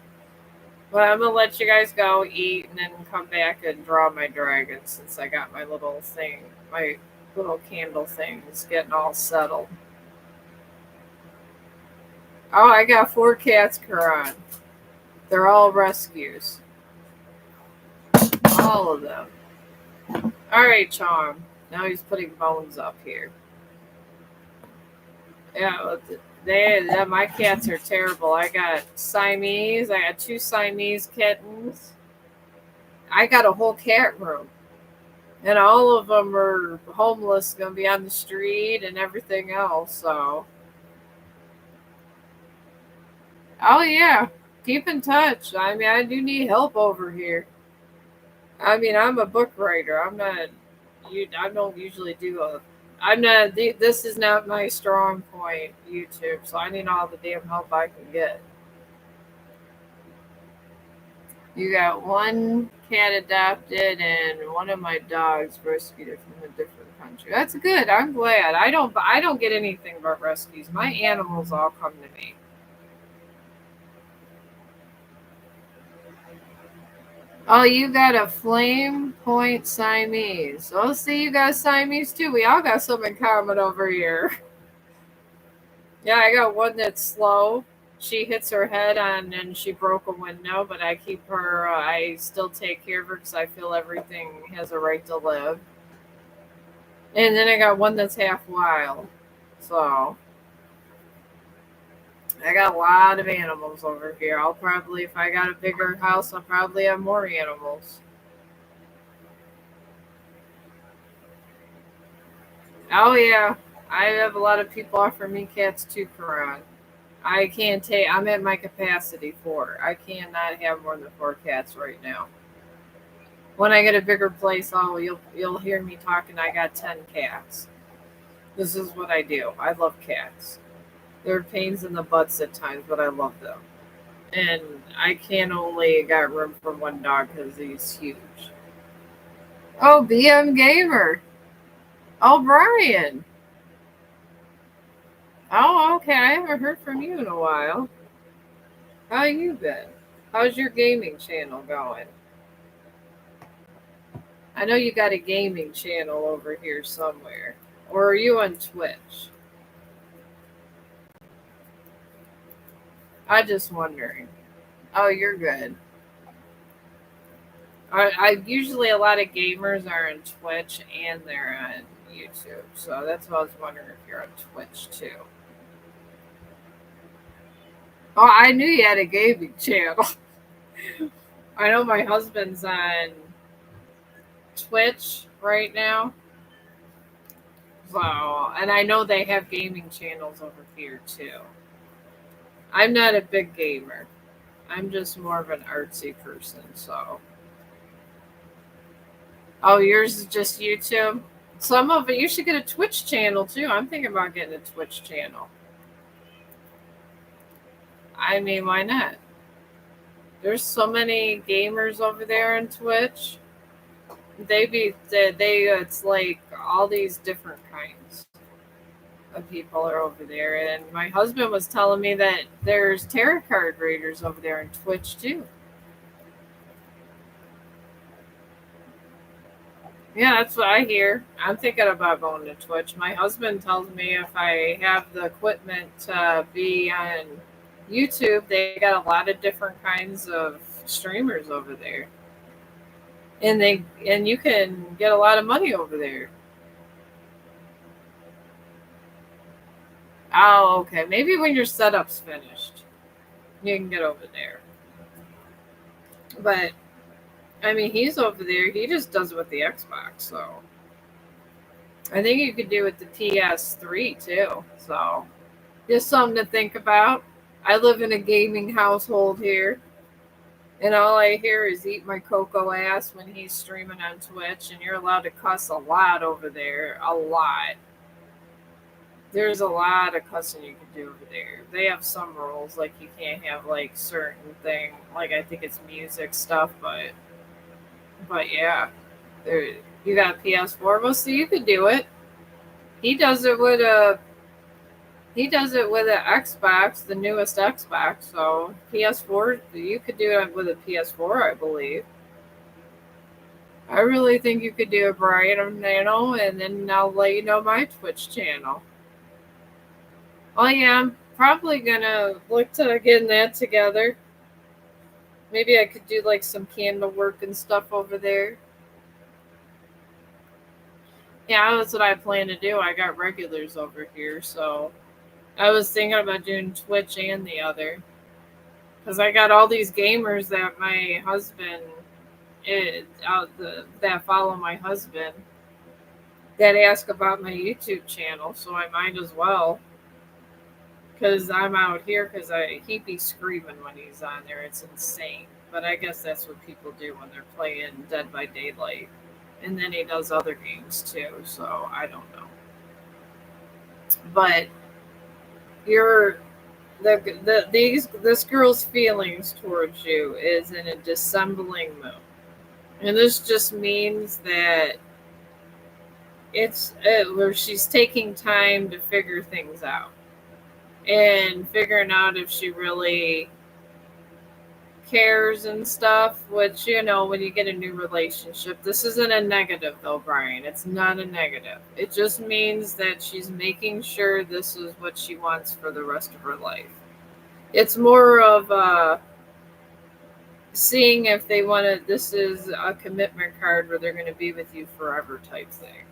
But I'm gonna let you guys go eat and then come back and draw my dragon since I got my little thing, my little candle thing is getting all settled. Oh, I got 4 cats, Karan. They're all rescues. All of them. Alright, Charm. Now he's putting bones up here. Yeah, my cats are terrible. I got Siamese. I got 2 Siamese kittens. I got a whole cat room. And all of them are homeless, going to be on the street and everything else. So, oh yeah, keep in touch. I mean, I do need help over here. I mean, I'm a book writer. I'm not. I don't usually do a. I'm not. This is not my strong point, YouTube. So I need all the damn help I can get. You got 1 cat adopted and one of my dogs rescued from a different country. That's good. I'm glad. I don't get anything but rescues. My animals all come to me. Oh, you got a flame point Siamese. Oh, see, you got Siamese too. We all got some in common over here. Yeah, I got one that's slow. She hits her head on and she broke a window, but I keep her, I still take care of her because I feel everything has a right to live. And then I got one that's half wild. So I got a lot of animals over here. I'll probably, if I got a bigger house, I'll probably have more animals. Oh, yeah. I have a lot of people offer me cats too, Karan. I can't take, I'm at my capacity for it. I cannot have more than 4 cats right now. When I get a bigger place, you'll hear me talking. I got 10 cats. This is what I do. I love cats. They're pains in the butts at times, but I love them. And I can only got room for 1 dog because he's huge. Oh, BM Gamer. Oh, Brian. Oh, okay. I haven't heard from you in a while. How you been? How's your gaming channel going? I know you got a gaming channel over here somewhere. Or are you on Twitch? I'm just wondering. Oh, you're good. I usually a lot of gamers are on Twitch and they're on YouTube, so that's why I was wondering if you're on Twitch too. Oh, I knew you had a gaming channel. I know my husband's on Twitch right now, so and I know they have gaming channels over here too. I'm not a big gamer. I'm just more of an artsy person, so. Oh, yours is just YouTube? Some of it, you should get a Twitch channel too. I'm thinking about getting a Twitch channel. I mean, why not? There's so many gamers over there on Twitch. It's like all these different kinds of people are over there. And my husband was telling me that there's tarot card readers over there on Twitch too. Yeah, that's what I hear. I'm thinking about going to Twitch. My husband tells me if I have the equipment to be on YouTube, they got a lot of different kinds of streamers over there. And you can get a lot of money over there. Oh, okay. Maybe when your setup's finished, you can get over there. But I mean, he's over there. He just does it with the Xbox, so I think you could do it with the PS3 too. So just something to think about. I live in a gaming household here, and all I hear is "eat my cocoa ass" when he's streaming on Twitch, and you're allowed to cuss a lot over there. A lot. There's a lot of cussing you can do over there. They have some rules, like you can't have like certain thing, like I think it's music stuff, but yeah, there you got a PS4. Well, see, you could do it. He does it with a he does it with an Xbox, the newest Xbox. So PS4, you could do it with a PS4, I believe. I really think you could do it, Brian Nano, and then I'll let you know my Twitch channel. Oh yeah, I'm probably gonna look to getting that together. Maybe I could do like some candle work and stuff over there. Yeah, that's what I plan to do. I got regulars over here, so I was thinking about doing Twitch and the other. Because I got all these gamers that my husband that follow my husband that ask about my YouTube channel, so I might as well. Because I'm out here, because he be screaming when he's on there. It's insane. But I guess that's what people do when they're playing Dead by Daylight. And then he does other games too, so I don't know. But you're this girl's feelings towards you is in a dissembling mood, and this just means that it's where she's taking time to figure things out and figuring out if she really cares and stuff, which, when you get a new relationship, this isn't a negative though, Brian. It's not a negative. It just means that she's making sure this is what she wants for the rest of her life. It's more of seeing if they want to, this is a commitment card where they're going to be with you forever type thing.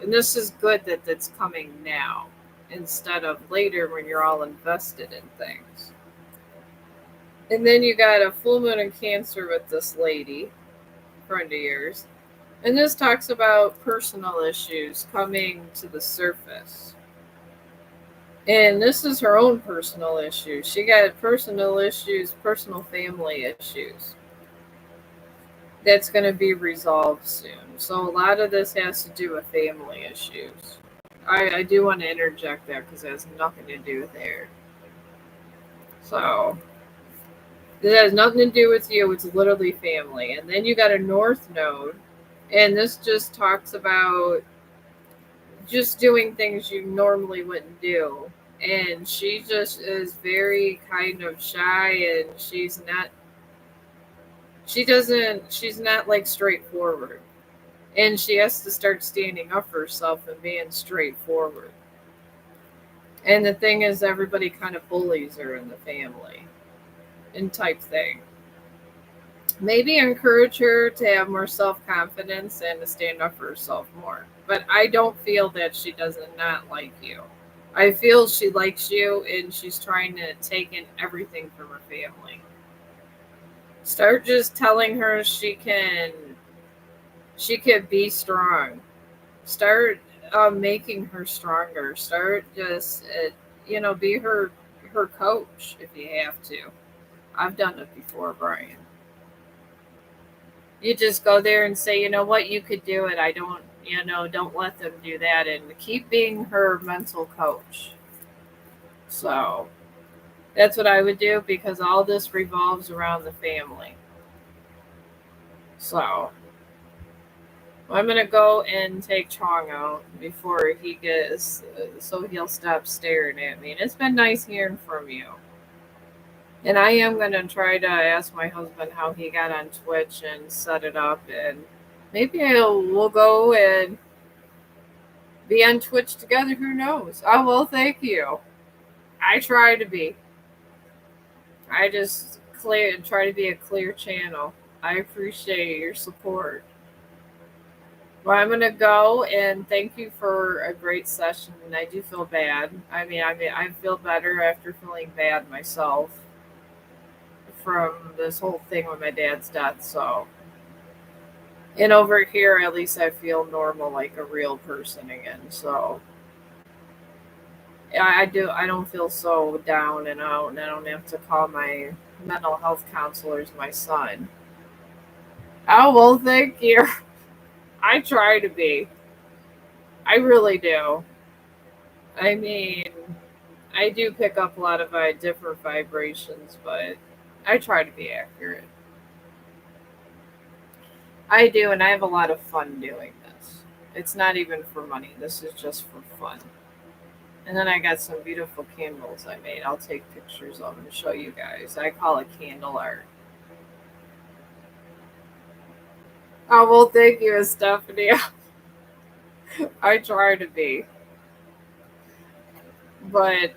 And this is good that that's coming now instead of later when you're all invested in things. And then you got a full moon in Cancer with this lady, friend of yours. And this talks about personal issues coming to the surface. And this is her own personal issues. She got personal issues, personal family issues. That's going to be resolved soon. So a lot of this has to do with family issues. I do want to interject that because it has nothing to do with hair. So it has nothing to do with you. It's literally family. And then you got a North Node. And this just talks about just doing things you normally wouldn't do. And she just is very kind of shy, and she's not like straightforward. And she has to start standing up for herself and being straightforward. And the thing is, everybody kind of bullies her in the family and type thing. Maybe encourage her to have more self-confidence and to stand up for herself more. But I don't feel that she does not like you. I feel she likes you, and she's trying to take in everything from her family. Start just telling her she can be strong. Start making her stronger. Start just be her coach if you have to. I've done it before, Brian. You just go there and say, you know what, you could do it. I don't, don't let them do that, and keep being her mental coach. So that's what I would do because all this revolves around the family. So I'm gonna go and take Chong out before he gets, so he'll stop staring at me. And it's been nice hearing from you. And I am gonna try to ask my husband how he got on Twitch and set it up, and maybe we'll go and be on Twitch together. Who knows? Oh well, thank you. I try to be. I just try to be a clear channel. I appreciate your support. Well, I'm gonna go and thank you for a great session. And I do feel bad. I mean, I feel better after feeling bad myself from this whole thing with my dad's death. So, and over here, at least I feel normal, like a real person again. So, yeah, I do. I don't feel so down and out, and I don't have to call my mental health counselors my son. Oh well, thank you. I try to be. I really do. I mean, I do pick up a lot of different vibrations, but I try to be accurate. I do, and I have a lot of fun doing this. It's not even for money. This is just for fun. And then I got some beautiful candles I made. I'll take pictures of them and show you guys. I call it candle art. Oh well, thank you, Stephanie. I try to be, but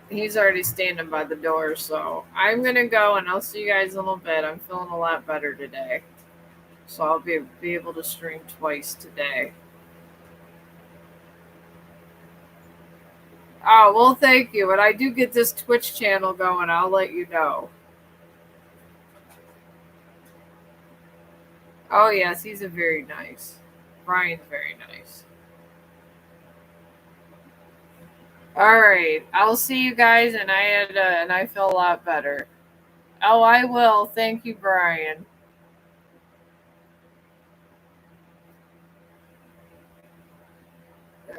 he's already standing by the door, so I'm gonna go and I'll see you guys in a little bit. I'm feeling a lot better today, so I'll be able to stream twice today. Oh well, thank you. When I do get this Twitch channel going, I'll let you know. Oh yes, he's a very nice. Brian's very nice. All right, I'll see you guys, and I feel a lot better. Oh, I will. Thank you, Brian.